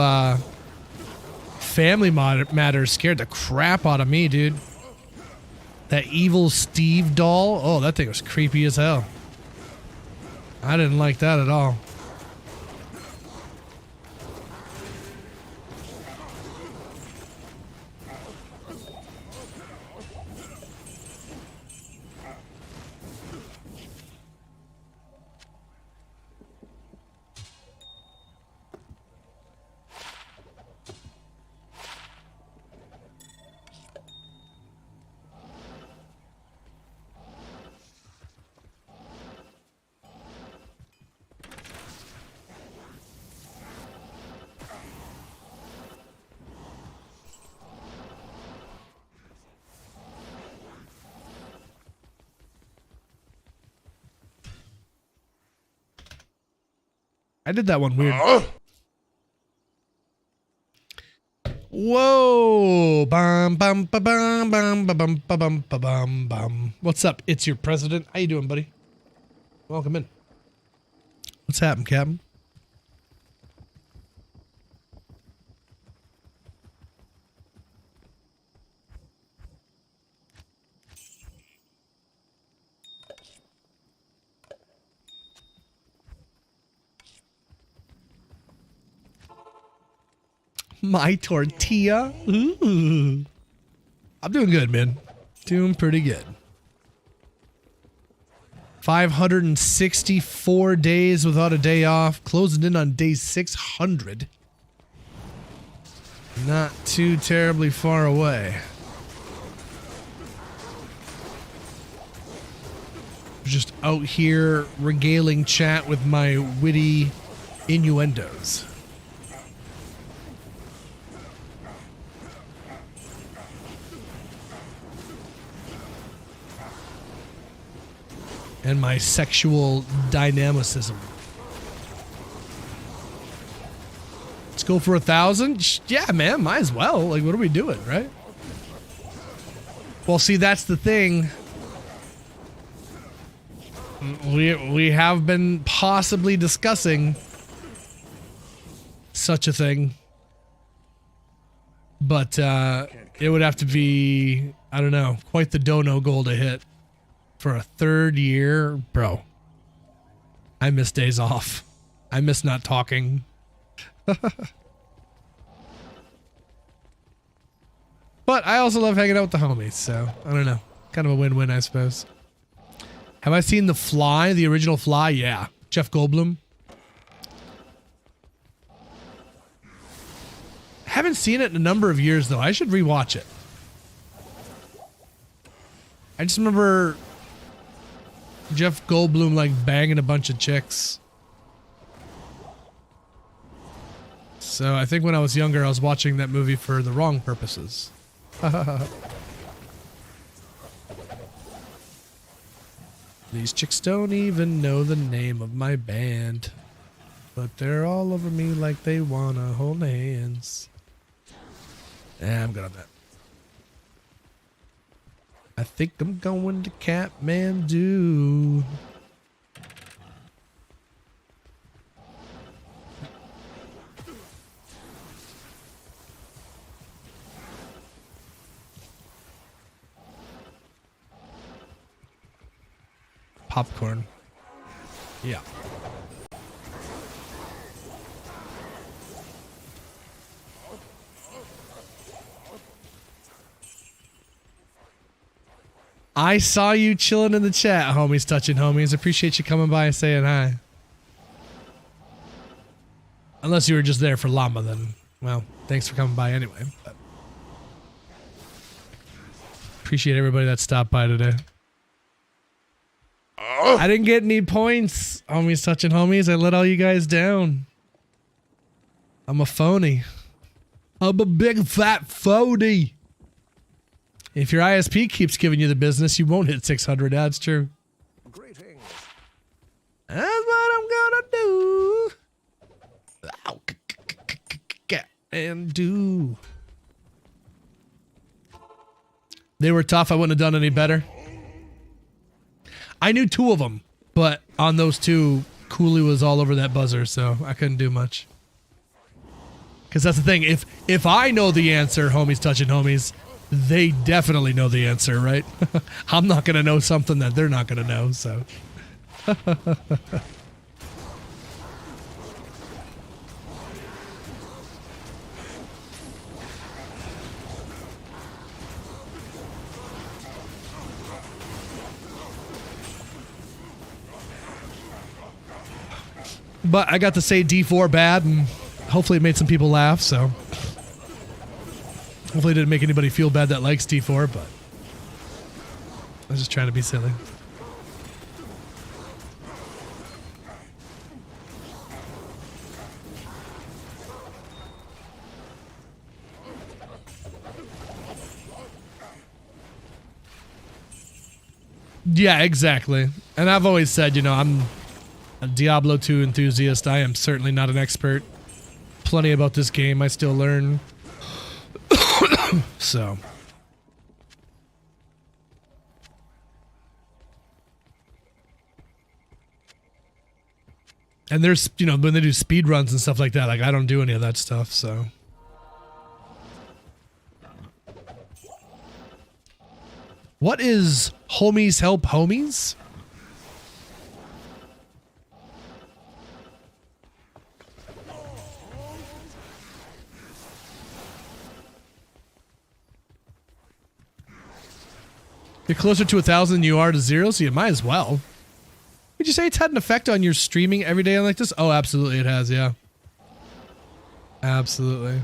Family Matters scared the crap out of me, dude. That evil Steve doll. Oh, that thing was creepy as hell. I didn't like that at all. I did that one weird. Whoa! Bum bum ba bum bum ba bum ba bum ba bum bum. What's up? It's your president. How you doing, buddy? Welcome in. What's happening, Captain? My tortilla. Ooh. I'm doing good, man. Doing pretty good. 564 days without a day off. Closing in on day 600. Not too terribly far away. Just out here regaling chat with my witty innuendos. And my sexual dynamicism. Let's go for 1,000. Yeah, man, might as well. Like, what are we doing, right? Well, see, that's the thing. We have been possibly discussing such a thing, but it would have to be, I don't know, quite the dono goal to hit for a 3rd year, bro. I miss days off. I miss not talking. But I also love hanging out with the homies, so I don't know. Kind of a win-win, I suppose. Have I seen The Fly, the original Fly? Yeah. Jeff Goldblum. Haven't seen it in a number of years, though. I should rewatch it. I just remember Jeff Goldblum, like, banging a bunch of chicks. So I think when I was younger, I was watching that movie for the wrong purposes. These chicks don't even know the name of my band, but they're all over me like they wanna hold hands. Yeah, I'm good on that. I think I'm going to Kathmandu. Popcorn. Yeah. I saw you chilling in the chat, homies touching homies. Appreciate you coming by and saying hi. Unless you were just there for llama, then, well, thanks for coming by anyway. But appreciate everybody that stopped by today. I didn't get any points, homies touching homies. I let all you guys down. I'm a phony. I'm a big fat phony. If your ISP keeps giving you the business, you won't hit 600. That's true. Greetings. That's what I'm gonna do. And do. They were tough. I wouldn't have done any better. I knew 2 of them, but on those 2, Cooley was all over that buzzer, so I couldn't do much. Because that's the thing. If I know the answer, homies touching homies, they definitely know the answer, right? I'm not going to know something that they're not going to know, so. But I got to say D4 bad, and hopefully it made some people laugh, so. Hopefully it didn't make anybody feel bad that likes D4, but I was just trying to be silly. Yeah, exactly. And I've always said, you know, I'm a Diablo 2 enthusiast. I am certainly not an expert. Plenty about this game. I still learn. So. And there's, you know, when they do speed runs and stuff like that, like I don't do any of that stuff, so. What is homies help homies? You're closer to 1,000 than you are to 0, so you might as well. Would you say it's had an effect on your streaming every day like this? Oh, absolutely it has, yeah. Absolutely.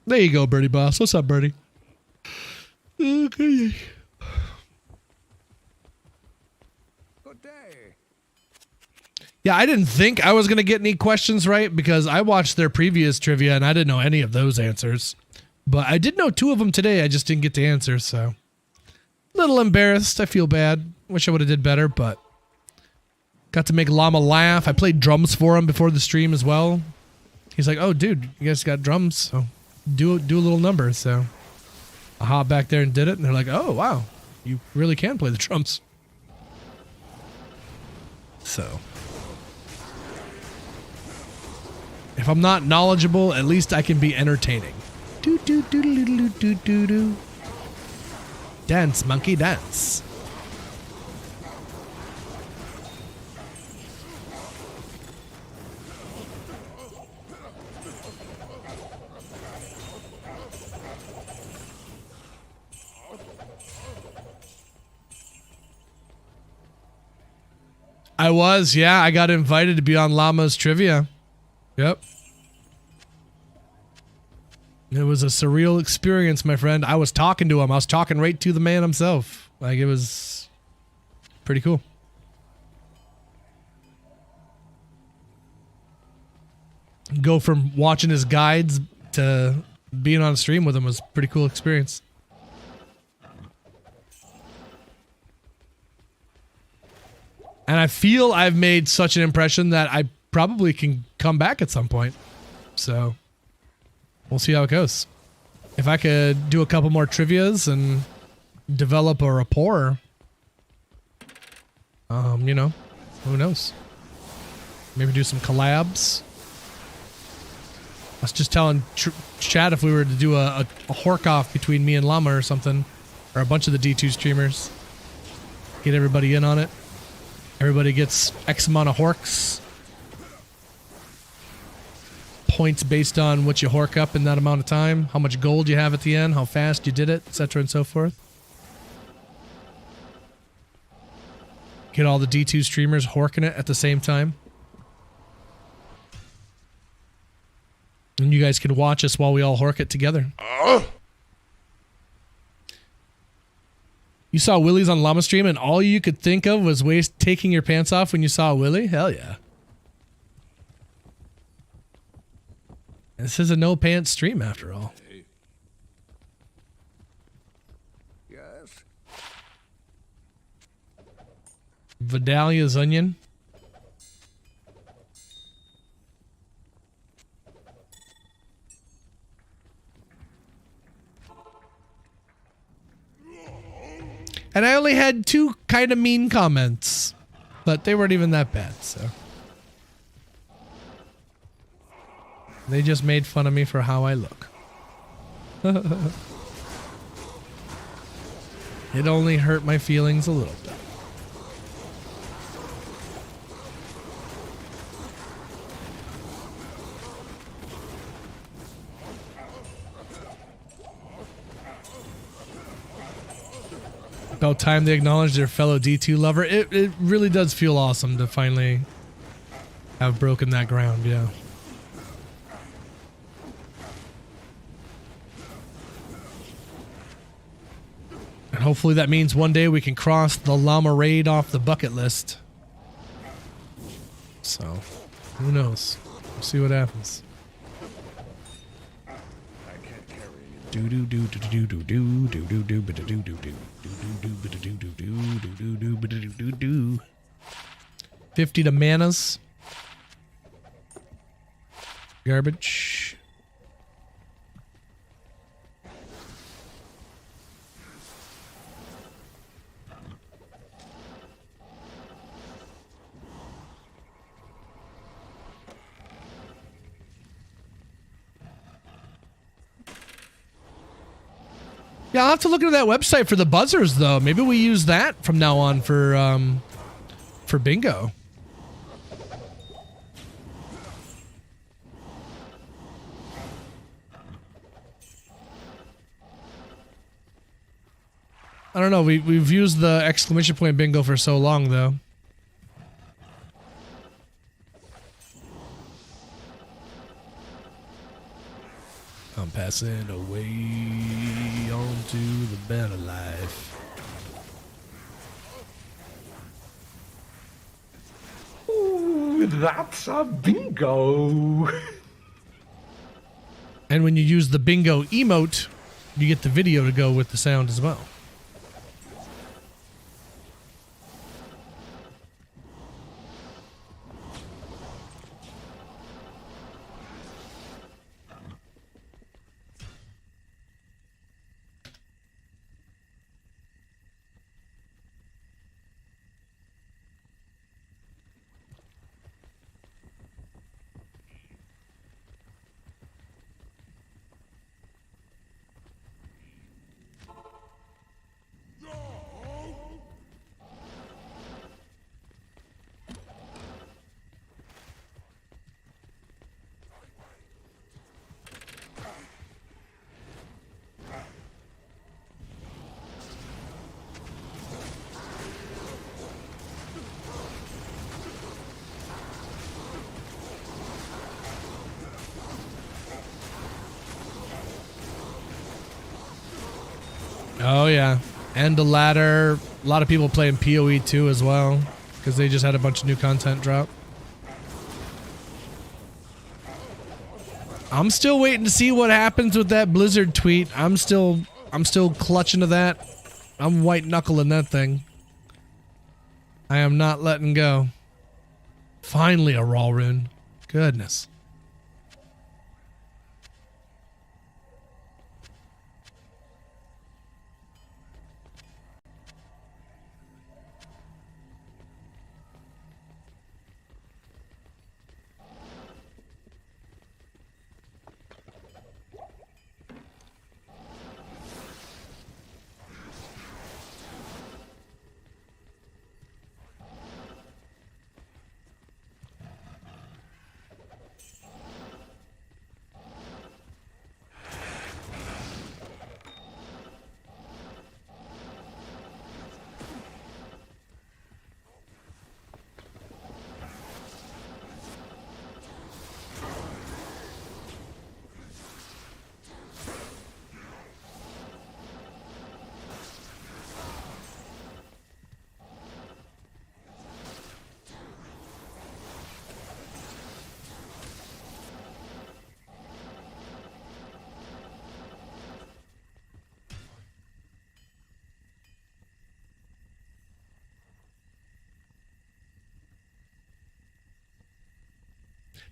There you go, Birdie Boss. What's up, Birdie? Okay. Good day. Yeah, I didn't think I was going to get any questions right because I watched their previous trivia and I didn't know any of those answers. But I did know 2 of them today. I just didn't get the answers, so. A little embarrassed. I feel bad. Wish I would have did better, but got to make Llama laugh. I played drums for him before the stream as well. He's like, "Oh, dude, you guys got drums, so do a little number." So I hopped back there and did it, and they're like, "Oh, wow, you really can play the drums." So if I'm not knowledgeable, at least I can be entertaining. Do do do do do do do do. Dance, monkey, dance. I was, yeah. I got invited to be on Llama's Trivia. Yep. It was a surreal experience, my friend. I was talking to him. I was talking right to the man himself. Like, it was pretty cool. Go from watching his guides to being on stream with him was a pretty cool experience. And I feel I've made such an impression that I probably can come back at some point. So we'll see how it goes. If I could do a couple more trivias and develop a rapport, you know, who knows? Maybe do some collabs. I was just telling Chad if we were to do a hork off between me and Llama or something, or a bunch of the D2 streamers, get everybody in on it. Everybody gets X amount of horks. Points based on what you hork up in that amount of time. How much gold you have at the end. How fast you did it, etc. and so forth. Get all the D2 streamers horking it at the same time. And you guys can watch us while we all hork it together. You saw Willy's on Llama stream and all you could think of was taking your pants off when you saw Willy? Hell yeah. This is a no pants stream after all. Yes. Vidalia's onion. And I only had 2 kind of mean comments, but they weren't even that bad, so. They just made fun of me for how I look. It only hurt my feelings a little bit. About time they acknowledge their fellow D2 lover. It really does feel awesome to finally have broken that ground, yeah. And hopefully that means one day we can cross the llama raid off the bucket list. So, who knows? We'll see what happens. Do do do do do do do do do do do do do do. 50 to manas. Garbage. Yeah, I'll have to look into that website for the buzzers, though. Maybe we use that from now on for bingo. I don't know. We've used the exclamation point bingo for so long, though. I'm passing away onto the better life. Ooh, that's a bingo. And when you use the bingo emote, you get the video to go with the sound as well. Oh yeah, and the ladder. A lot of people playing PoE too as well, because they just had a bunch of new content drop. I'm still waiting to see what happens with that Blizzard tweet. I'm still clutching to that. I'm white knuckling that thing. I am not letting go. Finally a raw rune. Goodness.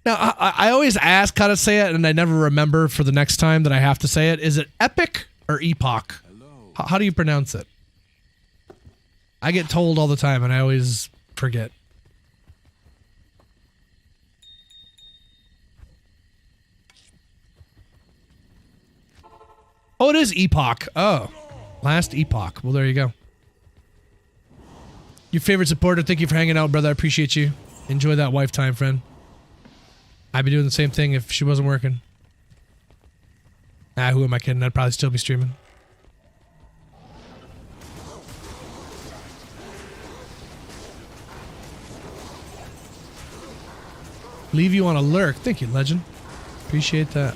Now, I always ask how to say it, and I never remember for the next time that I have to say it. Is it epic or epoch? How do you pronounce it? I get told all the time, and I always forget. Oh, it is epoch. Oh, last epoch. Well, there you go. Your favorite supporter, thank you for hanging out, brother. I appreciate you. Enjoy that wife time, friend. I'd be doing the same thing if she wasn't working. Who am I kidding? I'd probably still be streaming. Leave you on a lurk. Thank you, legend. Appreciate that.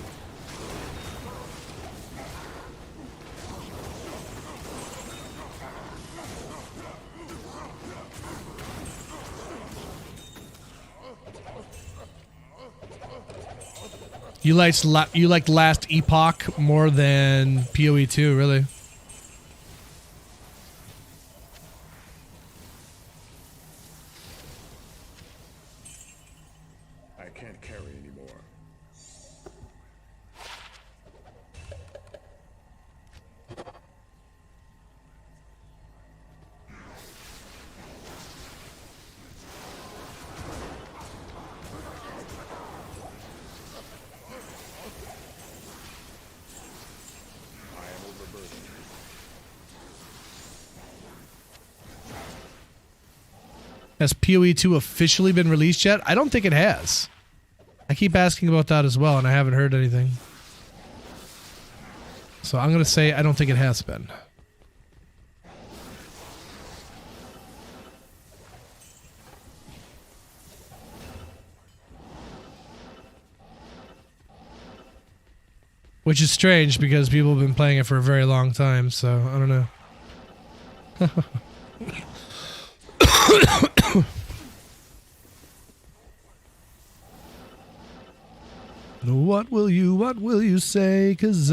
You liked last epoch more than PoE 2, really? I can't carry anymore. I am overburdened. Has PoE 2 officially been released yet? I don't think it has. I keep asking about that as well, and I haven't heard anything. So I'm going to say I don't think it has been. Which is strange because people have been playing it for a very long time, so I don't know. What will you say? 'Cause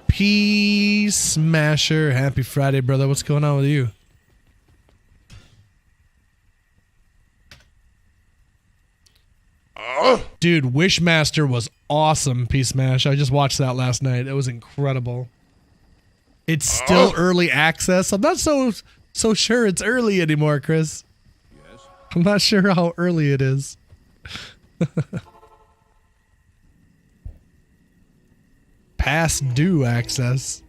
Peace Smasher, happy Friday, brother. What's going on with you? Dude, Wishmaster was awesome, Peace Smash. I just watched that last night. It was incredible. It's still early access. I'm not so sure it's early anymore, Chris. Yes. I'm not sure how early it is. Past due access.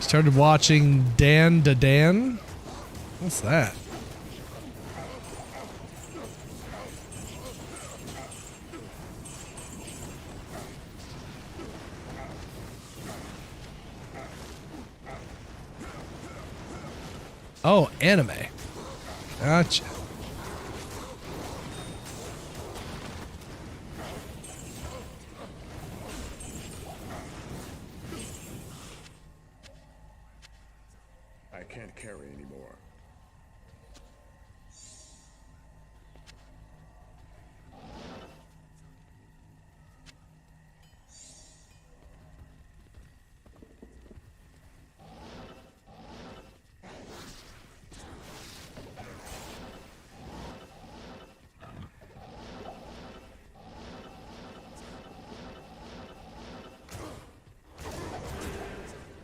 Started watching Dan to Dan. What's that? Oh, anime. Gotcha. I can't carry anymore.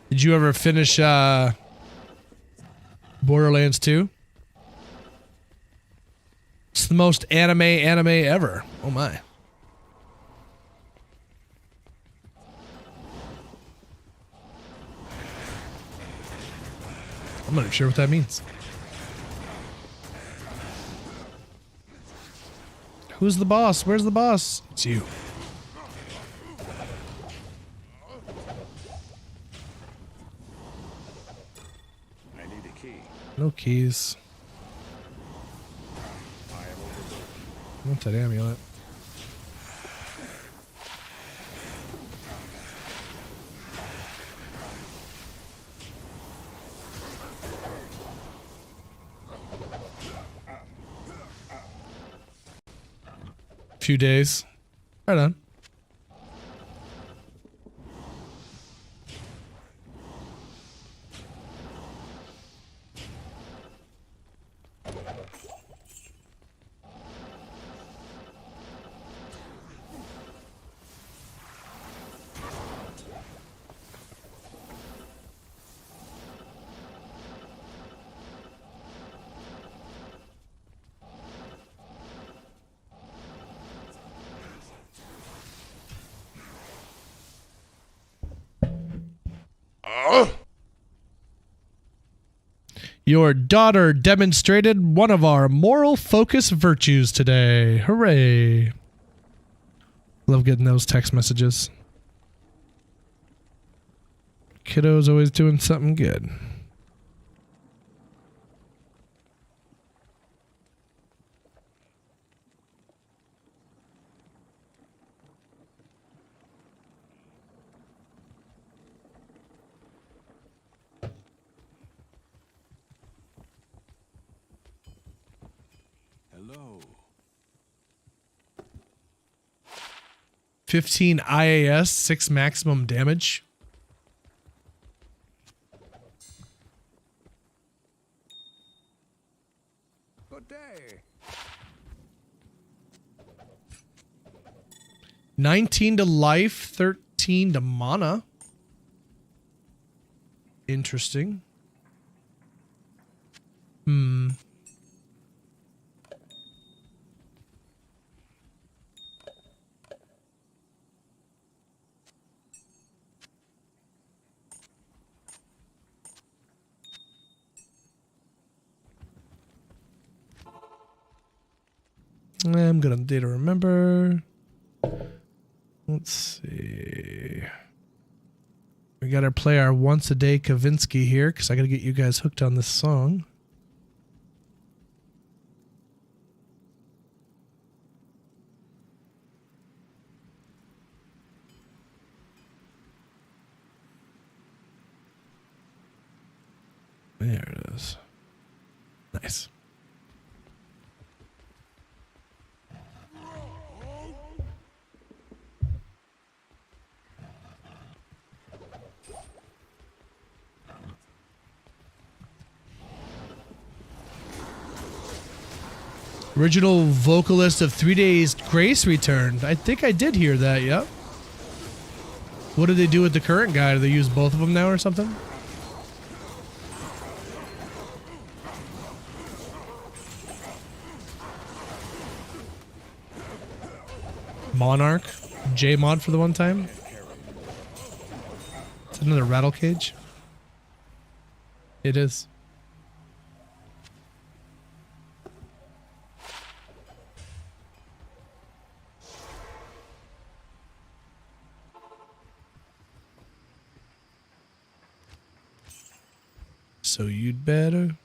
Did you ever finish Borderlands 2? It's the most anime ever. Oh my. I'm not even sure what that means. Who's the boss? Where's the boss? It's you. I need a key. No keys. I am overloaded. I want that amulet. Few days. Right on. Your daughter demonstrated one of our moral focus virtues today. Hooray. Love getting those text messages. Kiddo's always doing something good. Hello. 15 IAS, 6 maximum damage. Good day. 19 to life, 13 to mana. Interesting. I'm gonna data remember. Let's see. We gotta play our once a day Kavinsky here because I gotta get you guys hooked on this song. There it is. Nice. Original vocalist of 3 Days Grace returned. I think I did hear that, yep. What did they do with the current guy? Do they use both of them now or something? Monarch? J-Mod for the one time? It's another rattle cage. It is. So you'd better.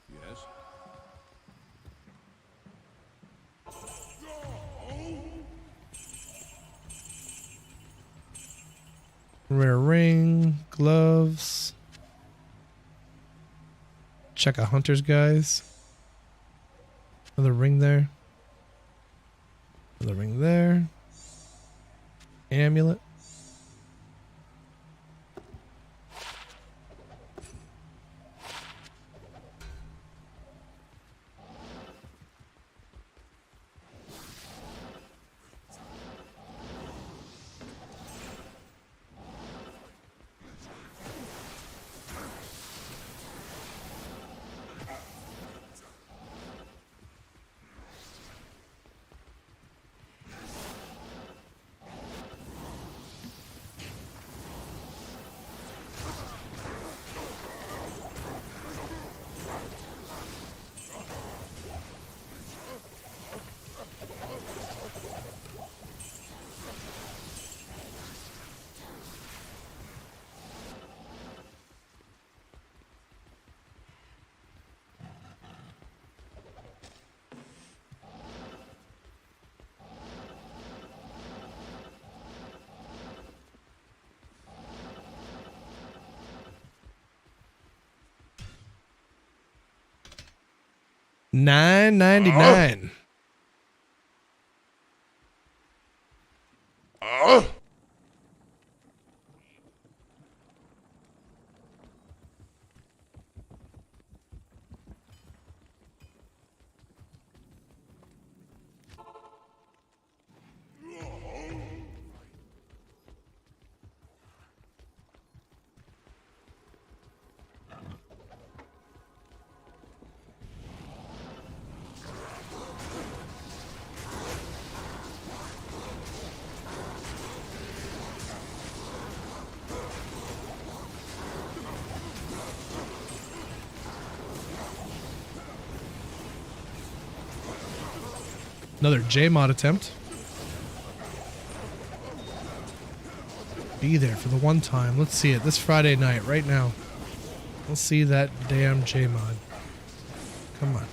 Yes. Rare ring, gloves. Check a hunter's guys. Another ring there. Another ring there. Amulet. $9.99. Another J-Mod attempt. Be there for the one time. Let's see it this Friday night, right now. Let's see that damn J-Mod. Come on.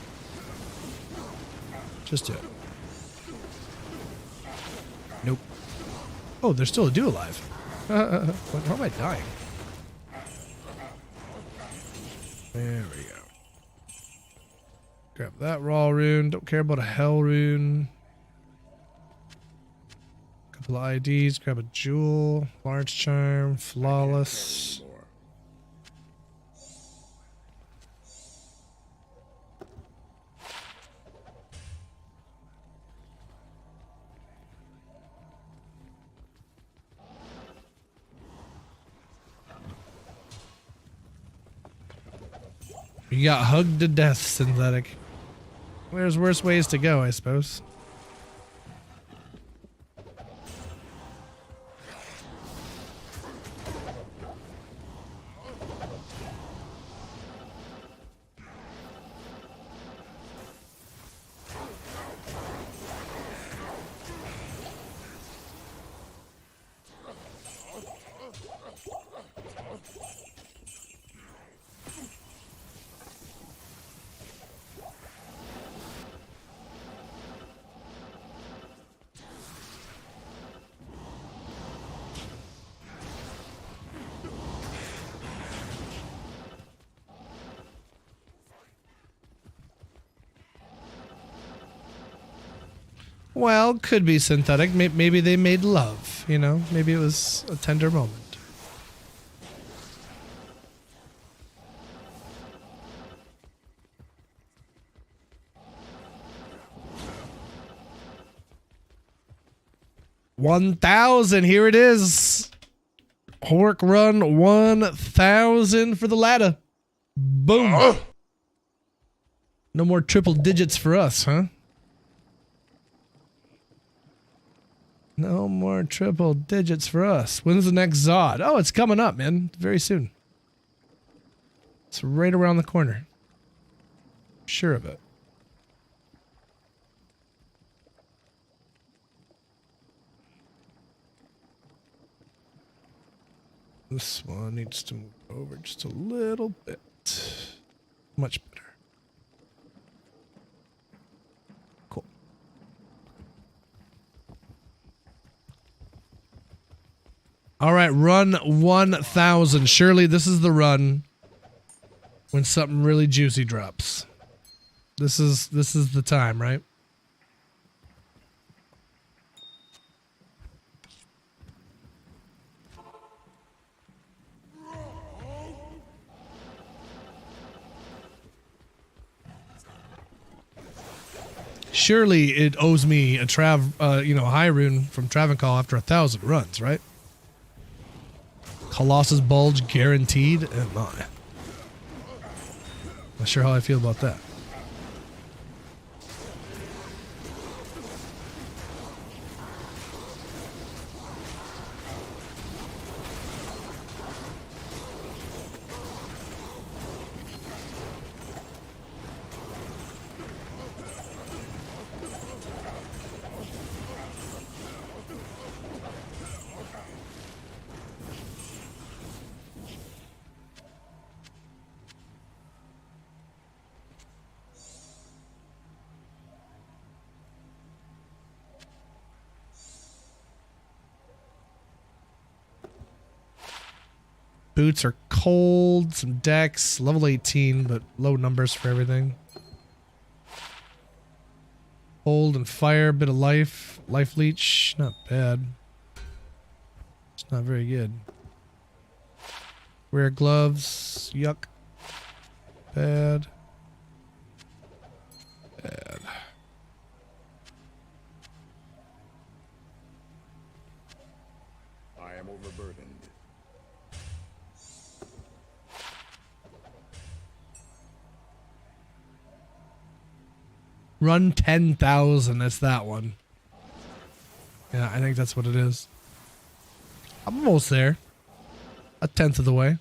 Just do it. Nope. Oh, there's still a dude alive. What, how am I dying? There we go. Grab that raw rune. Don't care about a hell rune. Couple of IDs. Grab a jewel. Large charm. Flawless. You got hugged to death, Synthetic. There's worse ways to go, I suppose. Well, could be Synthetic. Maybe they made love, you know? Maybe it was a tender moment. $1,000. Here it is. Hork Run 1,000 for the ladder. Boom. No more triple digits for us, huh? No more triple digits for us. When's the next Zod? Oh, it's coming up, man. Very soon. It's right around the corner. Sure of it. This one needs to move over just a little bit. Much better. Cool. All right, run 1,000. Surely this is the run when something really juicy drops. This is the time, right? Surely it owes me a high rune from Travancore after 1,000 runs, right? Colossus Bulge guaranteed? Oh my. Not sure how I feel about that. Boots are cold, some decks, level 18, but low numbers for everything. Cold and fire, bit of life. Life leech, not bad. It's not very good. Rare gloves, yuck. Bad. Bad. I am overburdened. Run 10,000, that's that one. Yeah, I think that's what it is. I'm almost there. 1/10 of the way.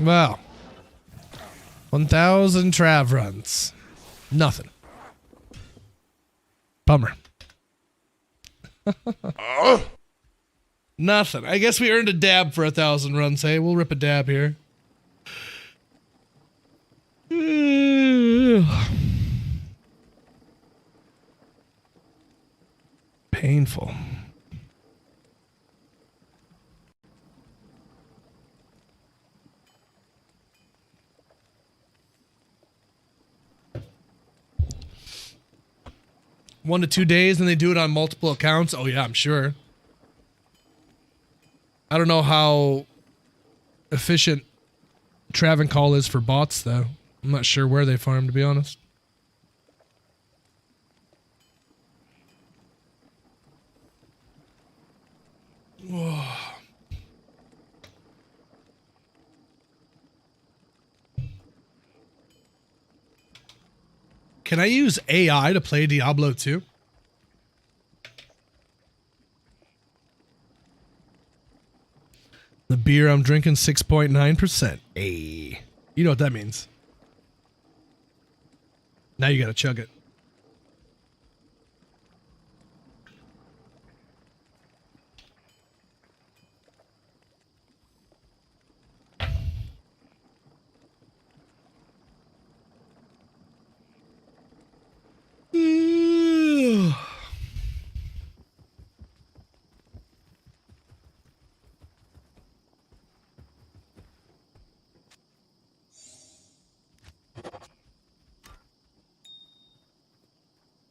Wow. 1,000 Trav runs. Nothing. Bummer. Nothing. I guess we earned a dab for 1,000 runs, hey? We'll rip a dab here. Painful. One to 2 days, and they do it on multiple accounts. Oh yeah, I'm sure. I don't know how efficient Travencall is for bots, though. I'm not sure where they farm, to be honest. Whoa. Can I use AI to play Diablo 2? The beer I'm drinking 6.9%. Hey. You know what that means. Now you gotta chug it.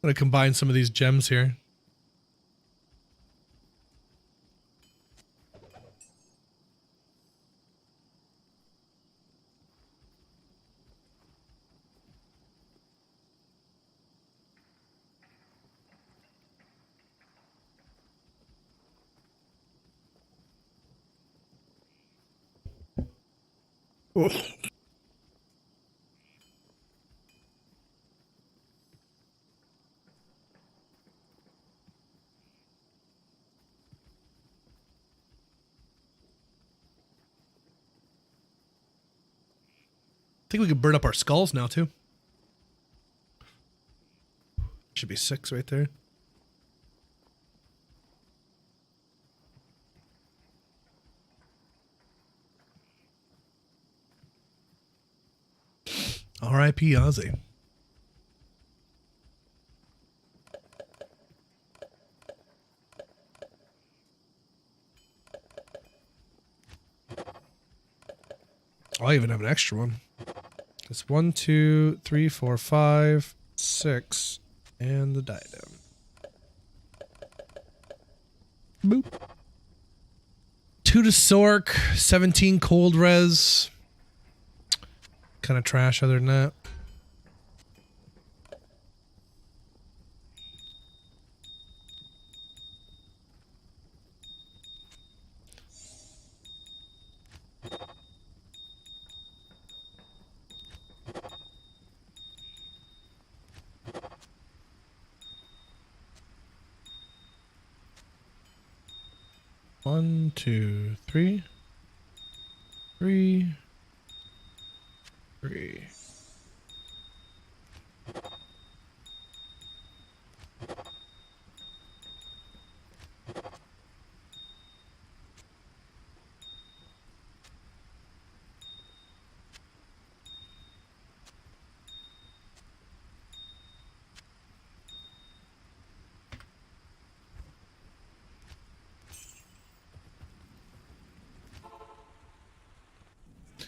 I'm gonna combine some of these gems here. I think we could burn up our skulls now, too. Should be 6 right there. R.I.P. Ozzy. I even have an extra one. It's 1, 2, 3, 4, 5, 6, and the diadem. Boop. 2 to Sork, 17 cold res. Kind of trash other than that. One, two, three. 3.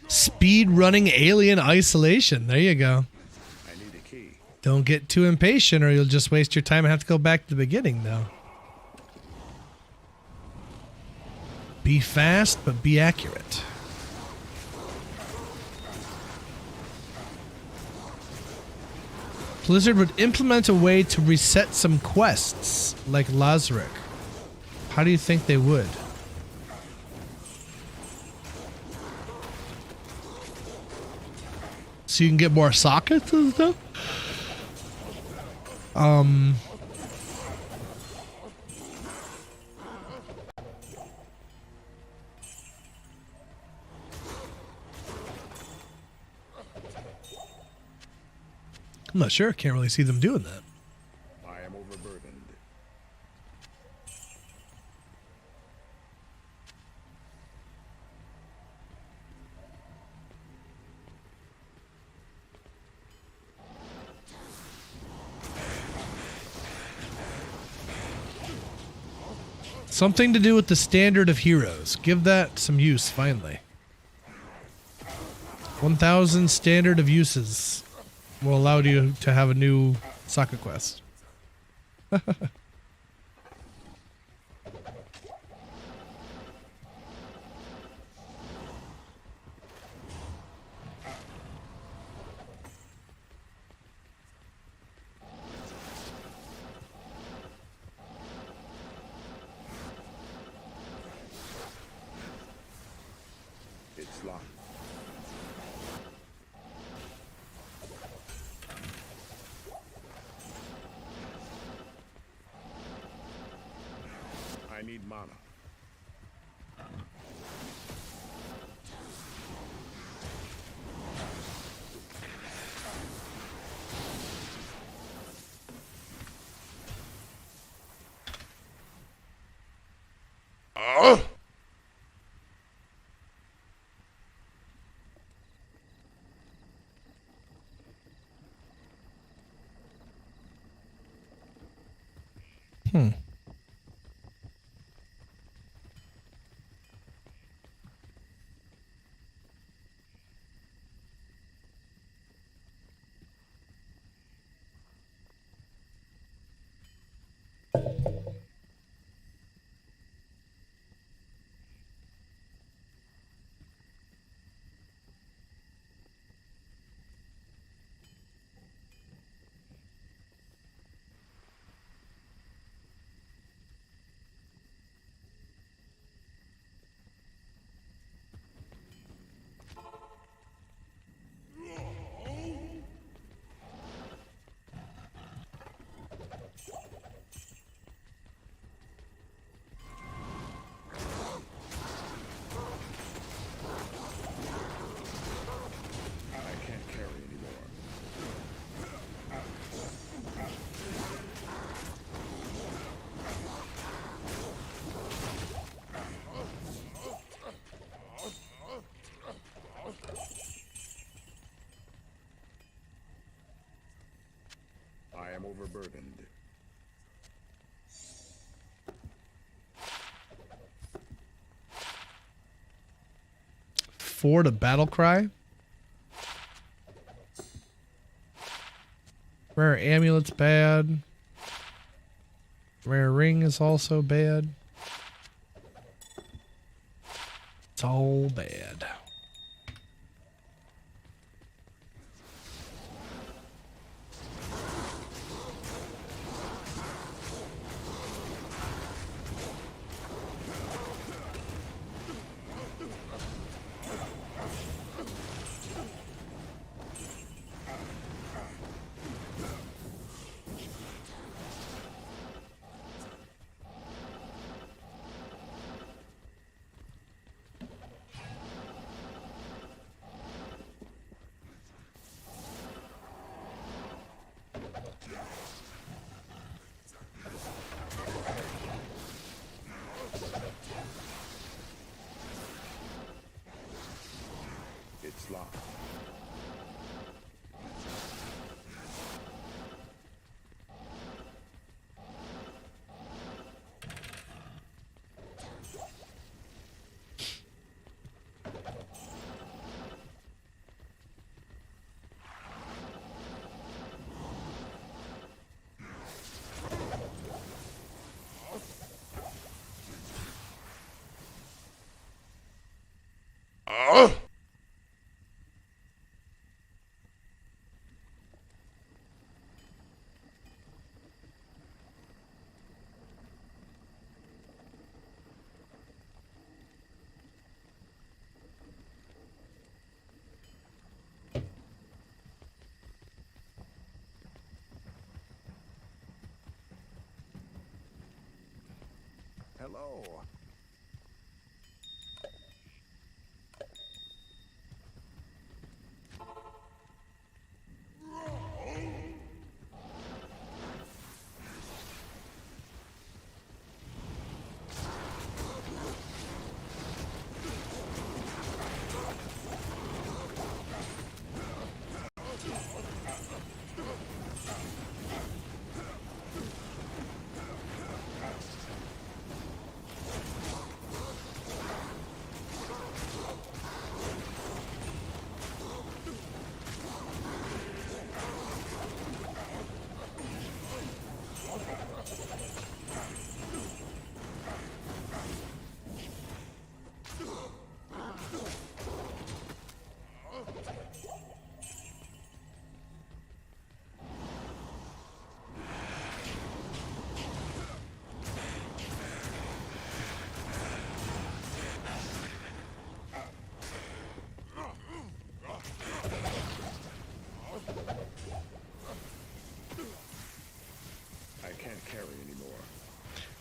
Speed running alien isolation. There you go. I need a key. Don't get too impatient or you'll just waste your time and have to go back to the beginning, though. Be fast, but be accurate. Blizzard would implement a way to reset some quests, like Lazarek. How do you think they would? So you can get more sockets and stuff? I'm not sure. Can't really see them doing that. I am overburdened. Something to do with the standard of heroes. Give that some use, finally. 1,000 standard of uses will allow you to have a new soccer quest. It's locked. I need mana. I am overburdened. Ford a battle cry. Rare amulet's bad. Rare ring is also bad. It's all bad. It's locked. Hello.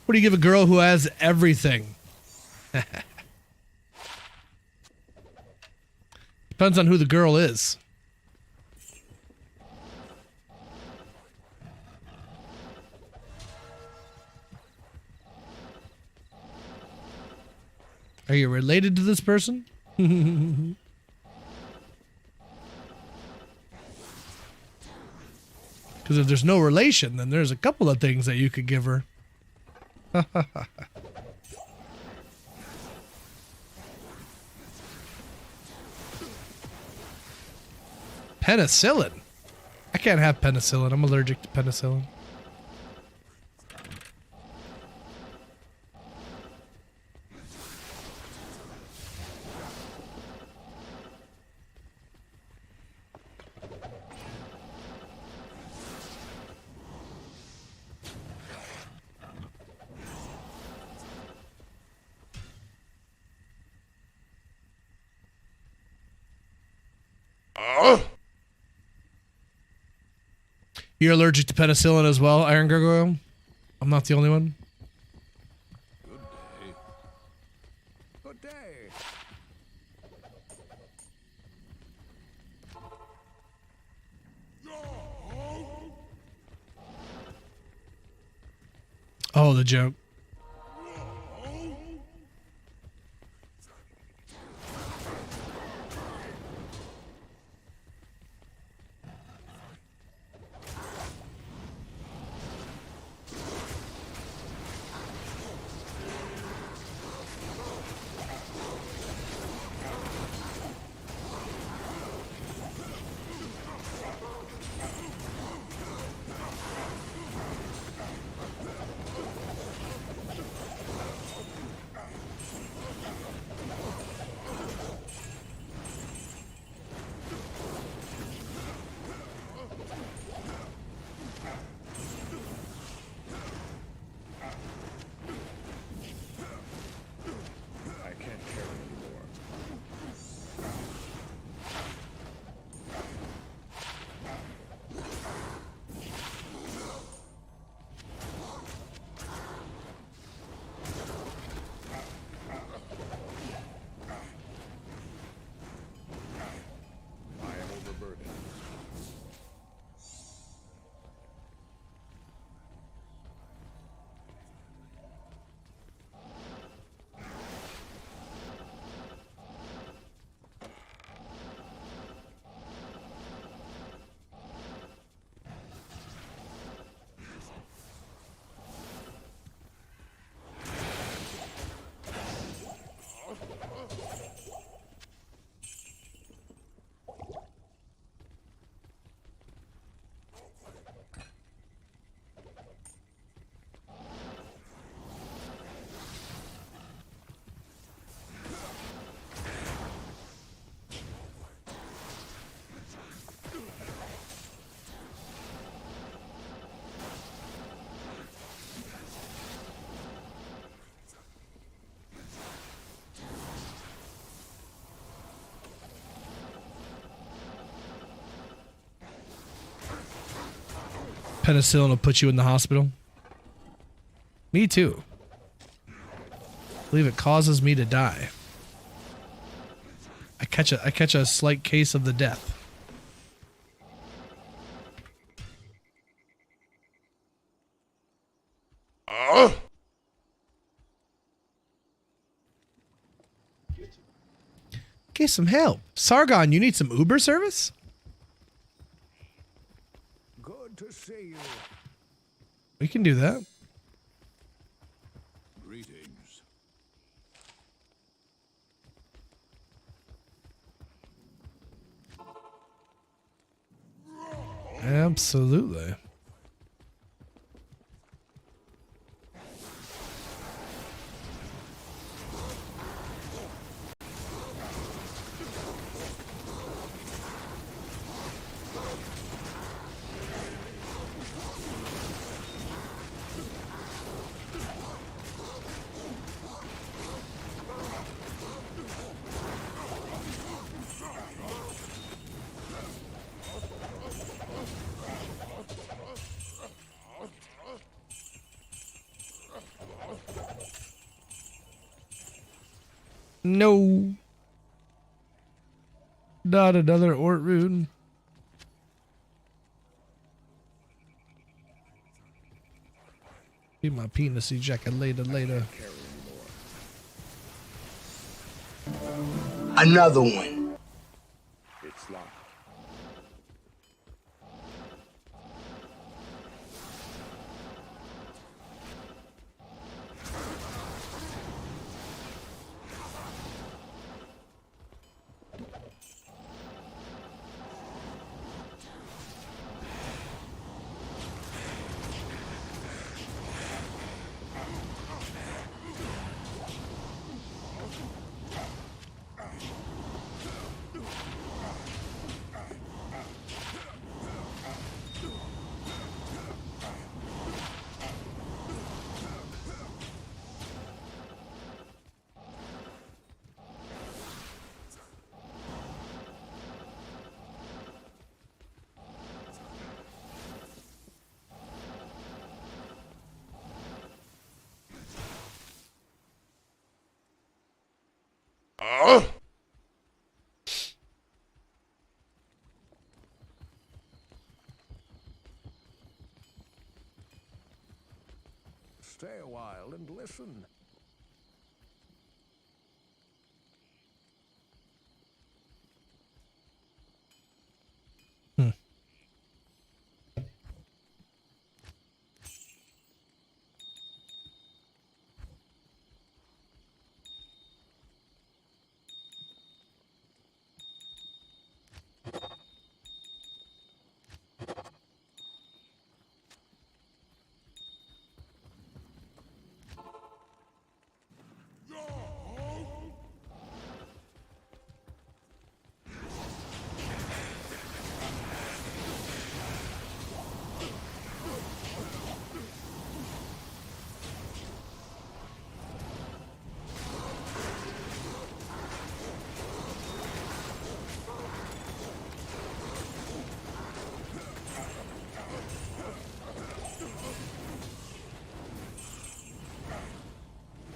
What do you give a girl who has everything? Depends on who the girl is. Are you related to this person? Because if there's no relation, then there's a couple of things that you could give her. Penicillin? I can't have penicillin. I'm allergic to penicillin. You're allergic to penicillin as well, Iron Gargoyle? I'm not the only one. Good day. Oh, the joke. Penicillin will put you in the hospital. Me too. I believe it causes me to die. I catch a slight case of the death. Get some help. Sargon, you need some Uber service? Good to see you. We can do that. Greetings. Absolutely. No. Not another Ort rune. Be my penis ejaculated later. Another one. It's locked. Stay a while and listen.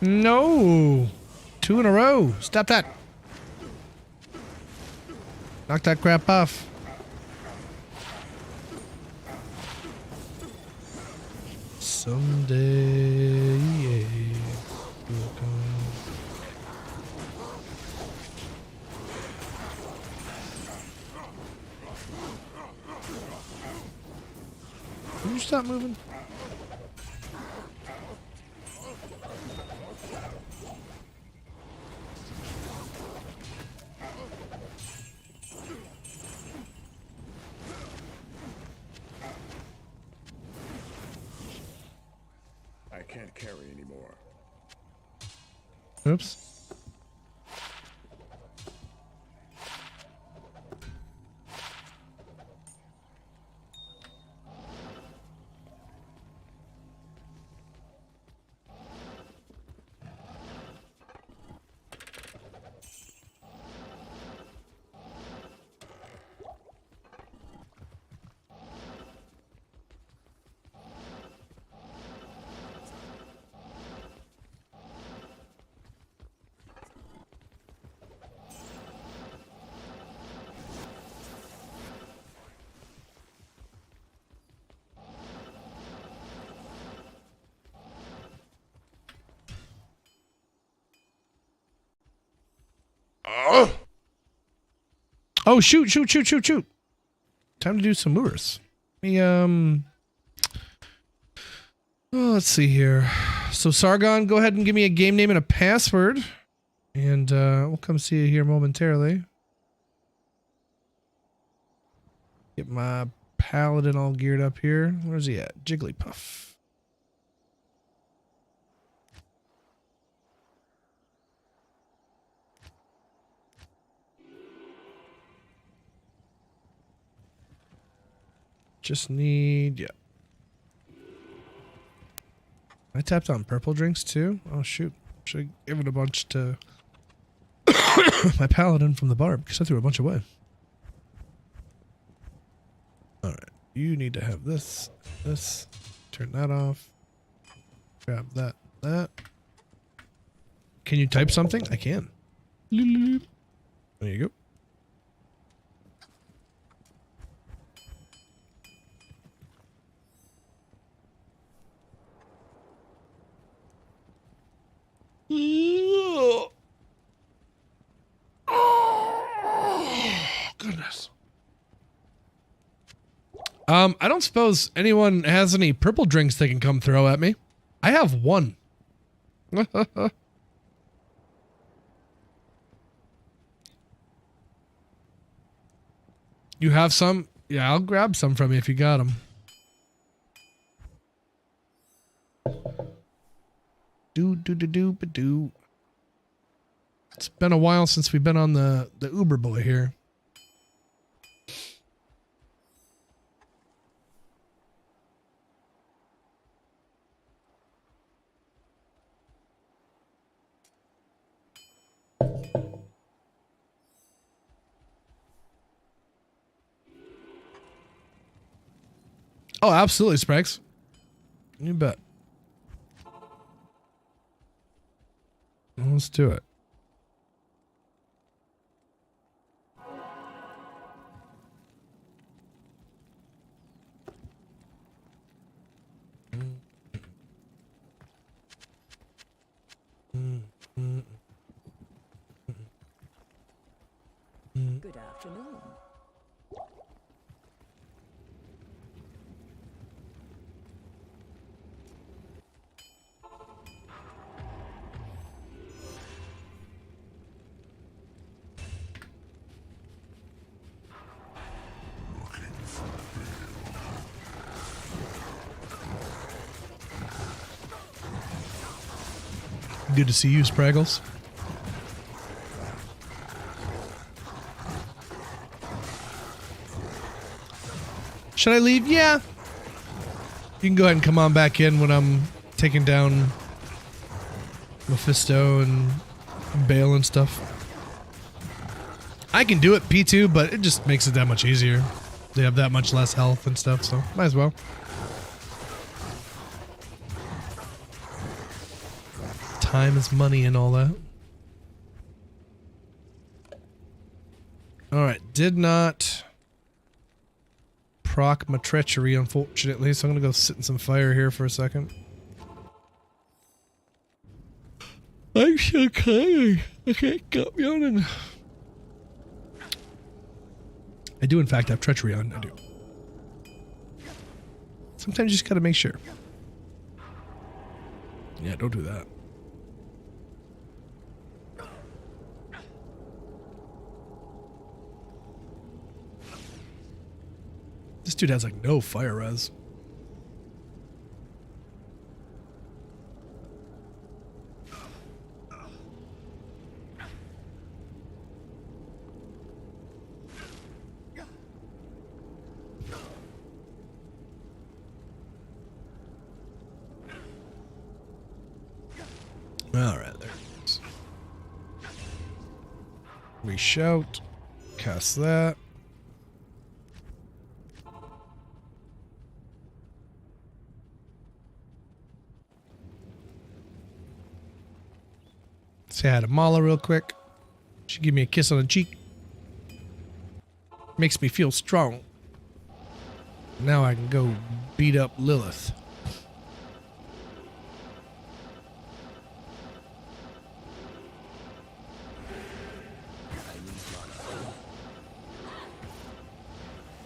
No. 2 in a row. Stop that. Knock that crap off. Someday, yeah, will come. Can you stop moving? I can't carry anymore. Oops. Oh, shoot. Time to do some lures. Oh, let's see here. So, Sargon, go ahead and give me a game name and a password. And we'll come see you here momentarily. Get my paladin all geared up here. Where's he at? Jigglypuff. Just need, yeah. I tapped on purple drinks too. Oh shoot. Should have given a bunch to my paladin from the bar because I threw a bunch away. Alright. You need to have this. Turn that off. Grab that. Can you type something? I can. There you go. Oh, goodness. I don't suppose anyone has any purple drinks they can come throw at me. I have one. You have some? Yeah, I'll grab some from you if you got them. Do. It's been a while since we've been on the Uber boy here. Oh, absolutely, Sprags. You bet. Let's do it. Good afternoon. Good to see you, Spraggles. Should I leave? Yeah. You can go ahead and come on back in when I'm taking down Mephisto and Bale and stuff. I can do it P2, but it just makes it that much easier. They have that much less health and stuff, so might as well. Time is money and all that. Alright, did not proc my treachery, unfortunately, so I'm gonna go sit in some fire here for a second. I'm so tired. I can't get yawning. I do, in fact, have treachery on. I do. Sometimes you just gotta make sure. Yeah, don't do that. This dude has like no fire res. All right, there it is. We shout, cast that. Say hi to Mala real quick. She give me a kiss on the cheek. Makes me feel strong. Now I can go beat up Lilith.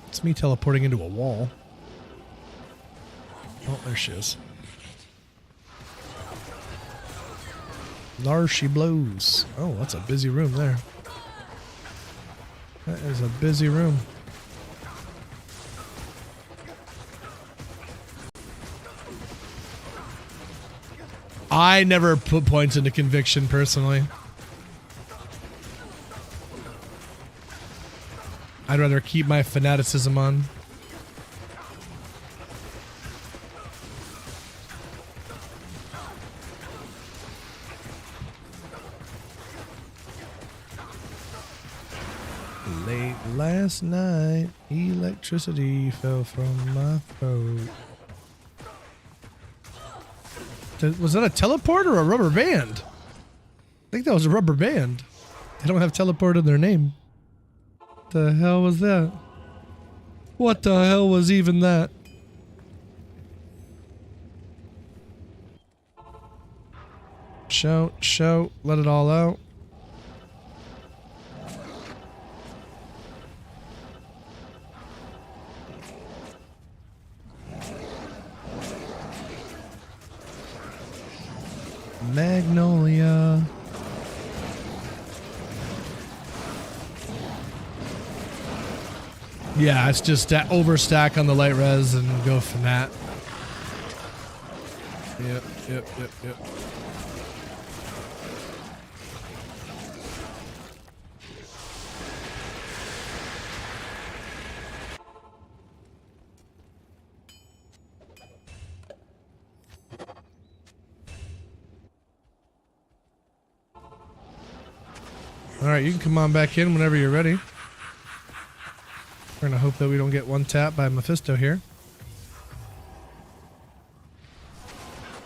It's me teleporting into a wall. Oh, there she is. There she blows. Oh, that's a busy room there. That is a busy room. I never put points into conviction personally. I'd rather keep my fanaticism on. Late last night, electricity fell from my throat. Was that a teleport or a rubber band? I think that was a rubber band. They don't have teleport in their name. The hell was that? What the hell was even that? Shout, shout, let it all out. Magnolia. Yeah, it's just overstack on the light res and go from that. Yep. All right, you can come on back in whenever you're ready. We're gonna hope that we don't get one tap by Mephisto here.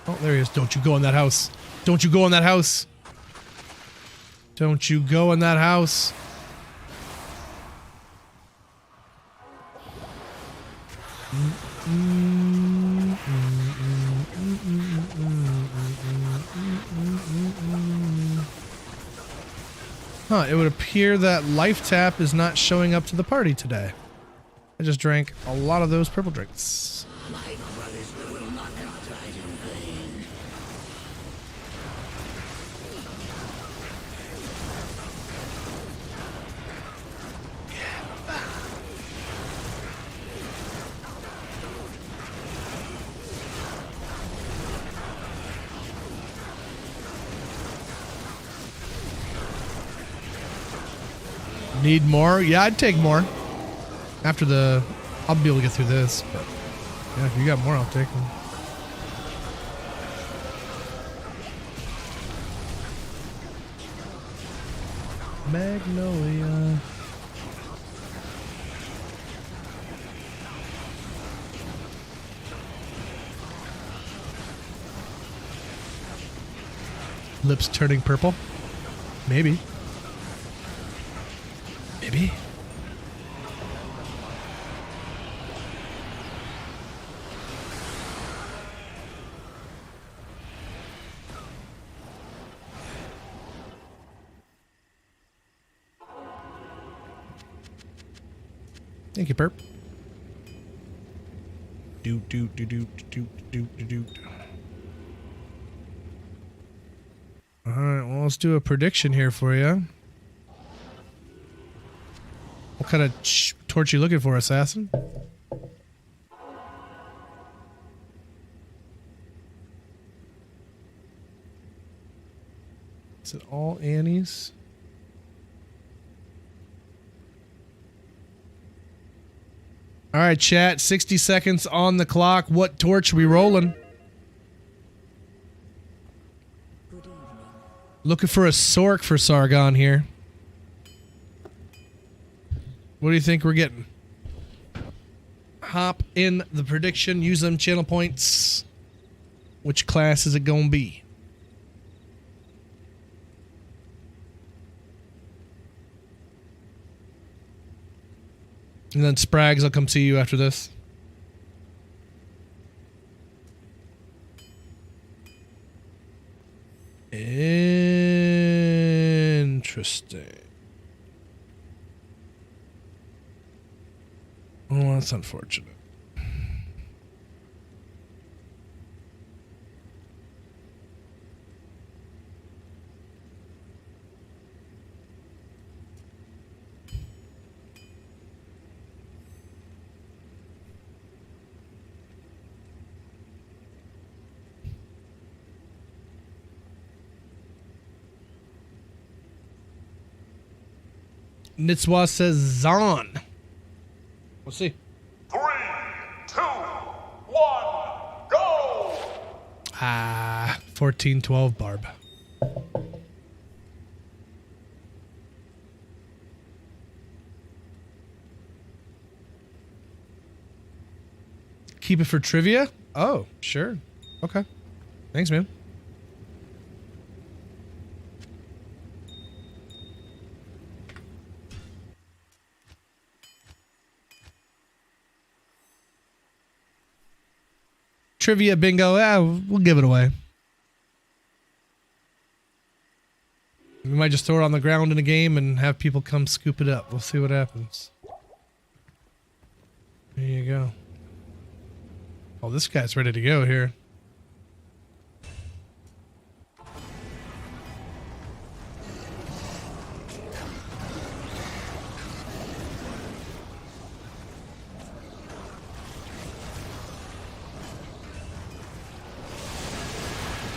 Oh, there he is. Don't you go in that house. Don't you go in that house. Don't you go in that house. Huh, it would appear that life tap is not showing up to the party today. I just drank a lot of those purple drinks. Need more? Yeah, I'd take more. After the... I'll be able to get through this. But yeah, if you got more, I'll take them. Magnolia. Lips turning purple? Maybe. Maybe. Thank you, Perp. Do. Alright, well, let's do a prediction here for you. What kind of torch you looking for, assassin? Is it all Annie's? All right, chat. 60 seconds on the clock. What torch are we rolling? Looking for a Sork for Sargon here. What do you think we're getting? Hop in the prediction. Use them channel points. Which class is it going to be? And then Sprags, I'll come see you after this. Interesting. Oh, that's unfortunate. Nitzwa says Zon. We'll see. 3, 2, 1, go! 14-12 Barb. Keep it for trivia? Oh, sure. Okay. Thanks, man. trivia bingo. We'll give it away. We might just throw it on the ground in a game and have people come scoop it up. We'll see what happens. There you go. Oh, this guy's ready to go here.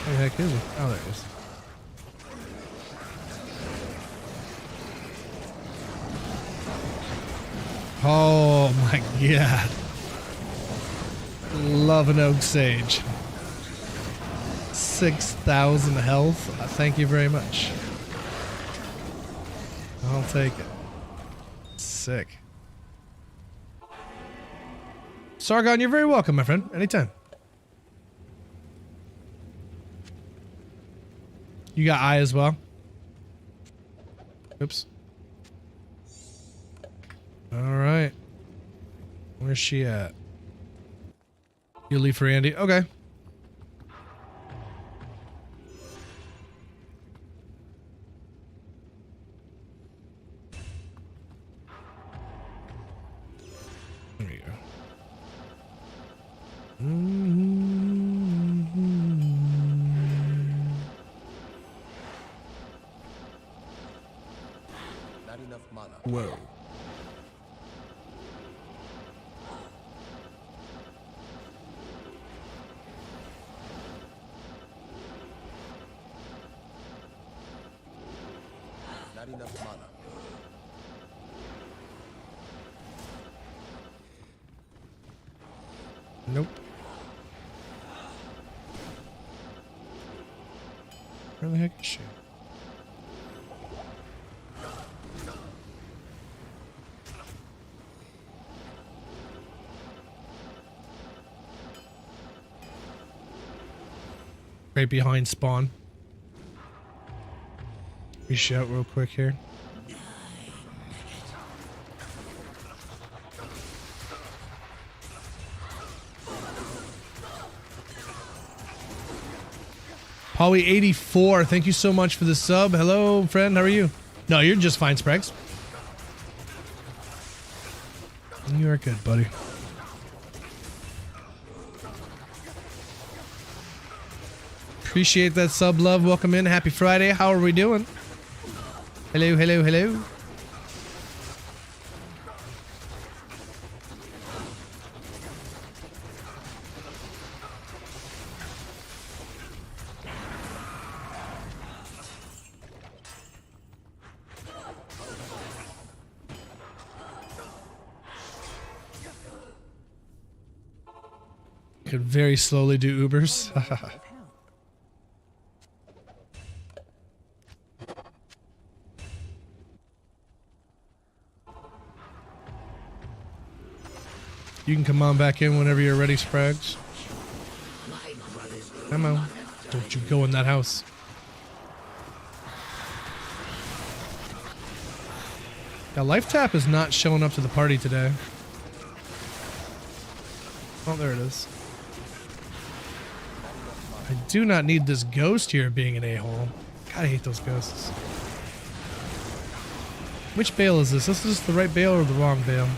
Where the heck is he? Oh, there he is. Oh my god. Love an oak sage. 6,000 health. Thank you very much. I'll take it. Sick. Sargon, you're very welcome, my friend. Anytime. You got eye as well. Oops. All right. Where's she at? You leave for Andy? Okay. There you go. Not enough mana. Whoa. Not enough mana. Nope. Where the heck is she? Right behind spawn. We shout real quick here. Polly84, thank you so much for the sub. Hello, friend. How are you? No, you're just fine, Sprags. You are good, buddy. Appreciate that sub, love. Welcome in. Happy Friday. How are we doing? Hello, hello, hello. Could very slowly do Ubers. You can come on back in whenever you're ready, Sprags. Come on. Don't you go in that house. Yeah, Life Tap is not showing up to the party today. Oh, there it is. I do not need this ghost here being an a-hole. God, I hate those ghosts. Which bale is this? Is this the right bale or the wrong bale?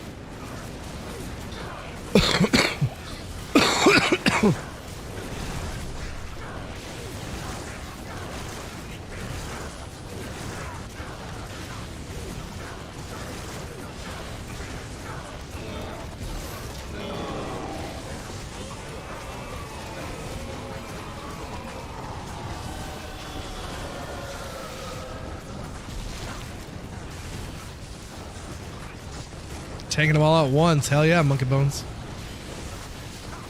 Taking them all out once. Hell yeah, Monkey Bones.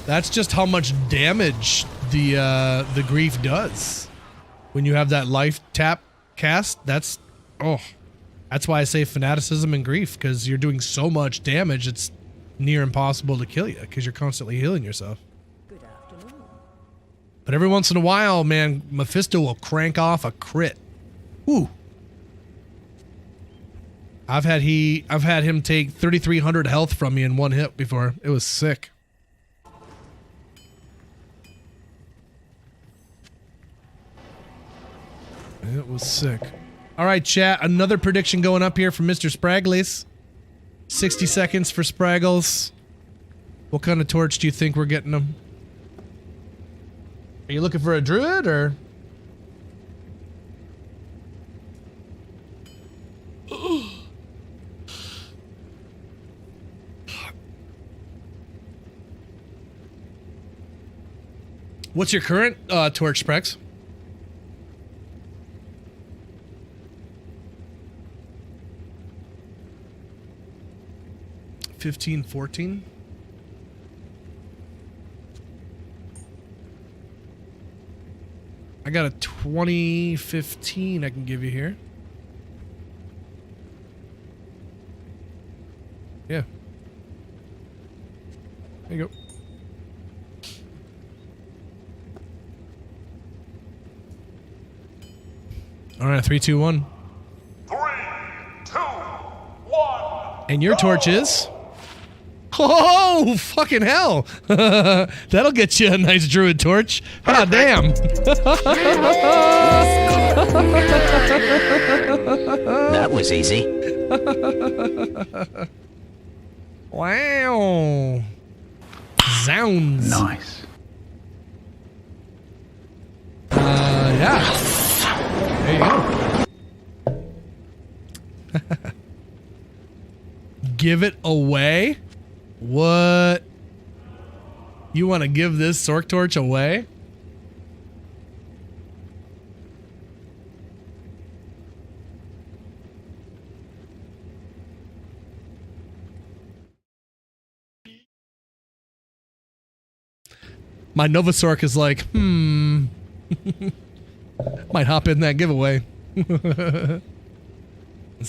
That's just how much damage the grief does. When you have that life tap cast, that's why I say fanaticism and grief, because you're doing so much damage it's near impossible to kill you because you're constantly healing yourself. Good afternoon. But every once in a while, man, Mephisto will crank off a crit. Woo. I've had him take 3,300 health from me in one hit before. It was sick. It was sick. All right, chat. Another prediction going up here from Mr. Spraggles. 60 seconds for Spraggles. What kind of torch do you think we're getting them? Are you looking for a druid or? What's your current torch specs? $15, $14. I got a 2015 I can give you here. Yeah. There you go. All right, 3, 2, 1. 3, 2, 1. And your torch is? Oh, fucking hell. That'll get you a nice druid torch. Ah, damn. That was easy. Wow. Zounds. Nice. Yeah. There you go. Give it away? What? You want to give this Sork torch away? My Nova Sork is like, might hop in that giveaway. Let's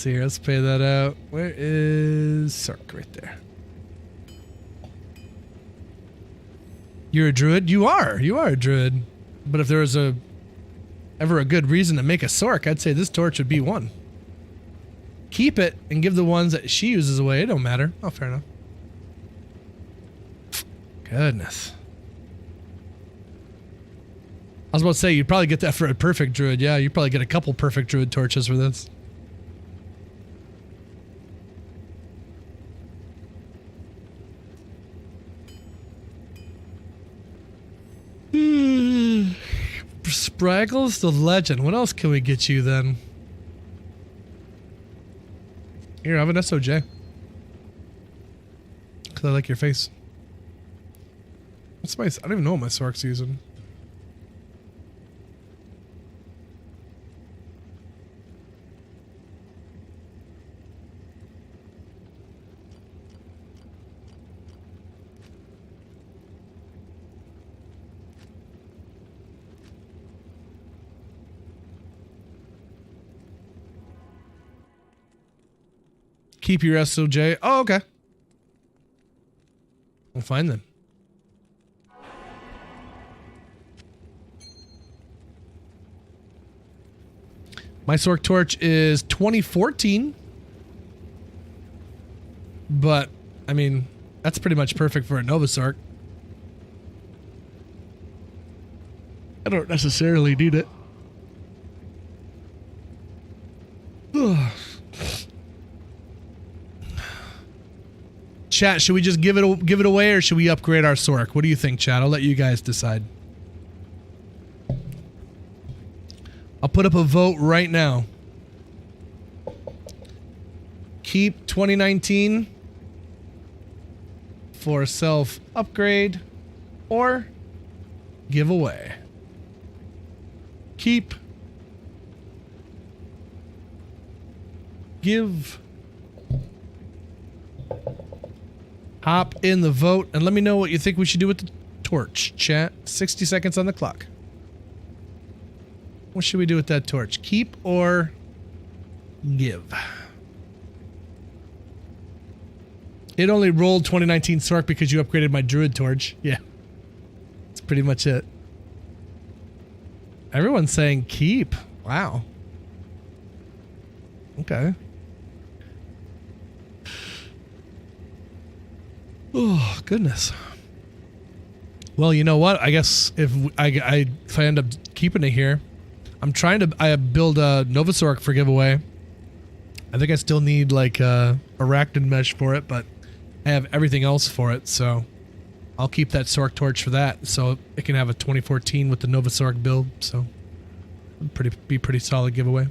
see here, let's pay that out. Where is Sork? Right there. You're a druid? You are a druid. But if there was ever a good reason to make a Sork, I'd say this torch would be one. Keep it and give the ones that she uses away. It don't matter. Oh, fair enough. Goodness. I was about to say, you'd probably get that for a perfect druid. Yeah, you'd probably get a couple perfect druid torches for this. Spraggles the legend. What else can we get you then? Here, have an SOJ. Because I like your face. What's my... I don't even know what my Sork's using. Keep your SOJ. Oh, okay. We'll find them. My Sork torch is 2014. But, I mean, that's pretty much perfect for a Nova Sork. I don't necessarily need it. Chat, should we just give it away or should we upgrade our Sork? What do you think, chat? I'll let you guys decide. I'll put up a vote right now. Keep 2019 for self upgrade or give away. Keep. Give. Hop in the vote and let me know what you think we should do with the torch, chat. 60 seconds on the clock. What should we do with that torch? Keep or give? It only rolled 2019 Sork because you upgraded my Druid torch. Yeah. That's pretty much it. Everyone's saying keep. Wow. Okay. Oh, goodness. Well, you know what? I guess if I end up keeping it here, I'm trying to build a Novasork for giveaway. I think I still need like arachnid mesh for it, but I have everything else for it, so I'll keep that Sork torch for that, so it can have a 2014 with the Novasork build. So be pretty solid giveaway.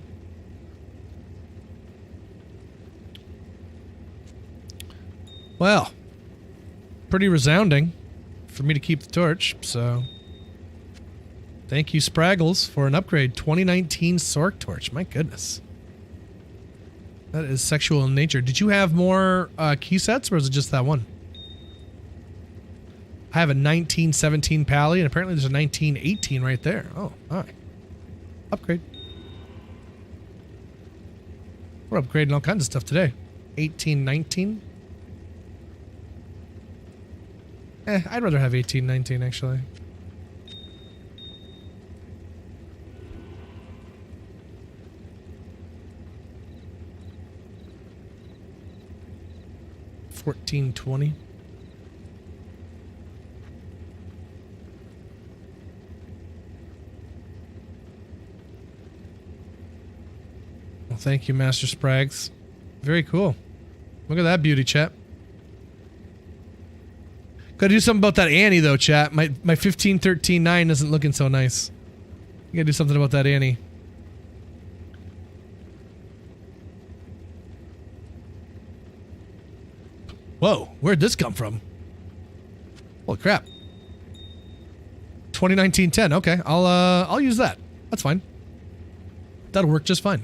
Well, pretty resounding for me to keep the torch, so thank you, Spraggles, for an upgrade. 2019 Sork torch. My goodness. That is sexual in nature. Did you have more key sets, or is it just that one? I have a 1917 Pally, and apparently there's a 1918 right there. Oh, all right. Upgrade. We're upgrading all kinds of stuff today. 1819. I'd rather have 1819, actually. $14.20. Well, thank you, Master Sprags. Very cool. Look at that beauty, chat. Gotta do something about that Annie, though, chat. My 15-13-9 isn't looking so nice. You gotta do something about that Annie. Whoa, where'd this come from? Holy crap. 2019-10. Okay, I'll use that. That's fine. That'll work just fine.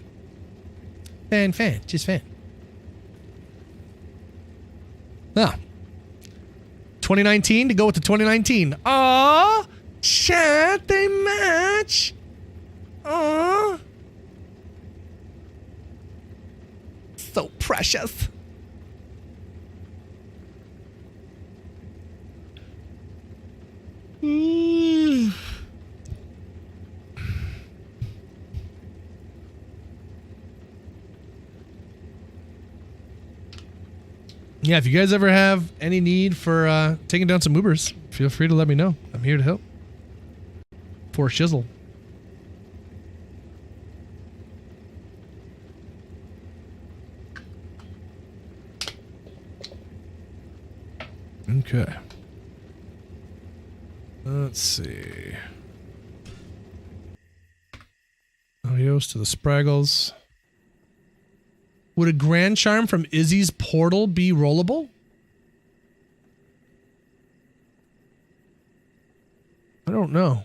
Just fan. Ah. 2019 to go with the 2019. Aww! Chat, they match! Aww! So precious. Yeah, if you guys ever have any need for taking down some Ubers, feel free to let me know. I'm here to help. For shizzle. Okay. Let's see. Adios to the Spraggles. Would a Grand Charm from Izzy's Portal be rollable? I don't know.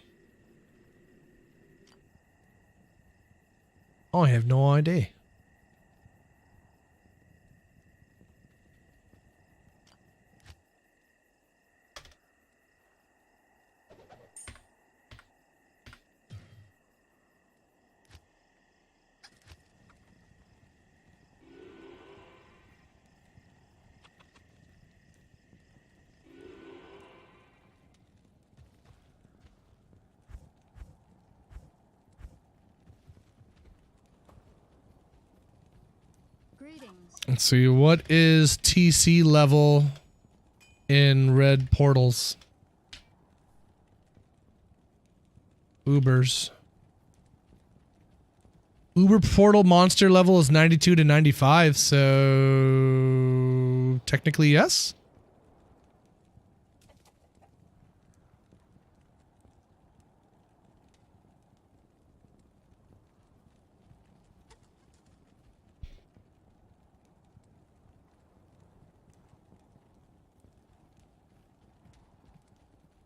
I have no idea. Let's see, what is TC level in red portals? Ubers. Uber portal monster level is 92 to 95, so technically yes.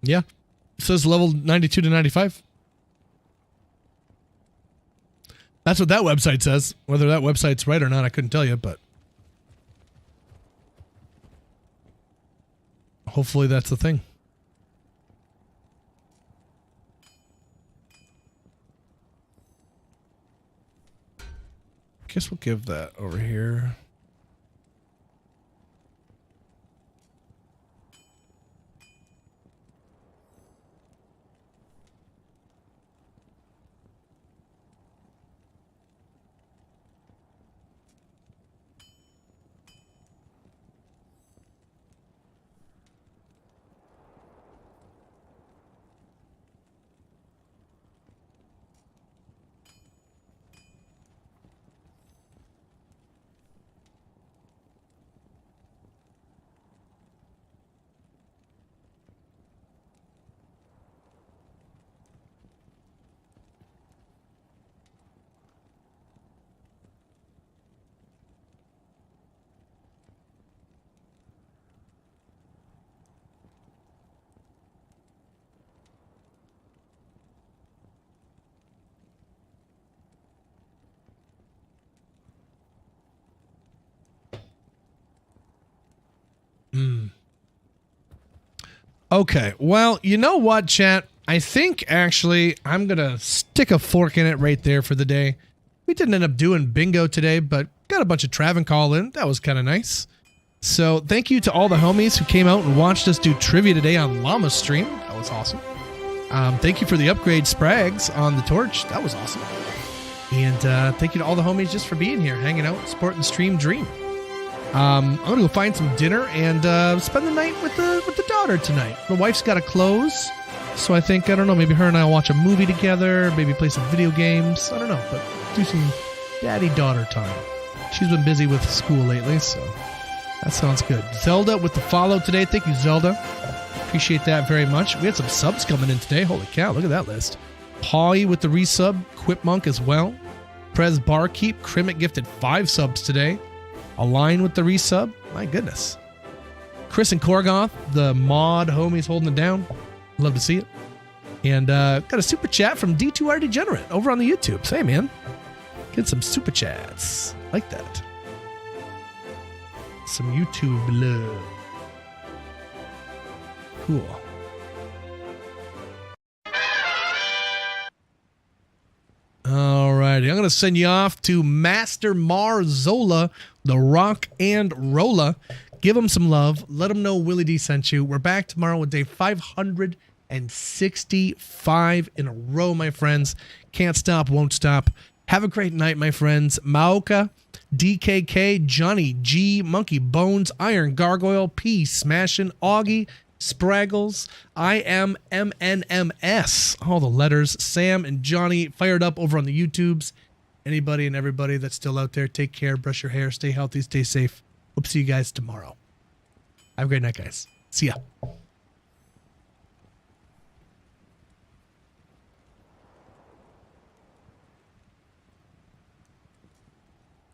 Yeah. It says level 92 to 95. That's what that website says. Whether that website's right or not, I couldn't tell you, but hopefully that's the thing. Guess we'll give that over here. Okay, well, you know what, chat? I think, actually, I'm going to stick a fork in it right there for the day. We didn't end up doing bingo today, but got a bunch of Traven call in. That was kind of nice. So thank you to all the homies who came out and watched us do trivia today on Llama's stream. That was awesome. Thank you for the upgrade Sprags on the torch. That was awesome. And thank you to all the homies just for being here, hanging out, supporting the stream dream. I'm going to go find some dinner and spend the night with the daughter tonight. The wife's got to close. So I think, I don't know, maybe her and I will watch a movie together, maybe play some video games. I don't know, but do some daddy-daughter time. She's been busy with school lately, so that sounds good. Zelda with the follow today. Thank you, Zelda. Appreciate that very much. We had some subs coming in today. Holy cow, look at that list. Pauly with the resub. Quipmonk as well. Prez Barkeep. Crimit gifted 5 subs today. Align with the resub. My goodness. Chris and Korgoth, the mod homies holding it down. Love to see it. And got a super chat from D2R Degenerate over on the YouTube. Hey, man. Get some super chats. Like that. Some YouTube love. Cool. Alrighty, I'm going to send you off to Master Marzola, the Rock and Rolla. Give him some love. Let him know Willie D sent you. We're back tomorrow with day 565 in a row, my friends. Can't stop, won't stop. Have a great night, my friends. Maoka, DKK, Johnny G, Monkey Bones, Iron Gargoyle, P, Smashin', Augie, Spraggles, I am MNMS. All the letters. Sam and Johnny fired up over on the YouTubes. Anybody and everybody that's still out there, take care, brush your hair, stay healthy, stay safe. Hope to see you guys tomorrow. Have a great night, guys. See ya.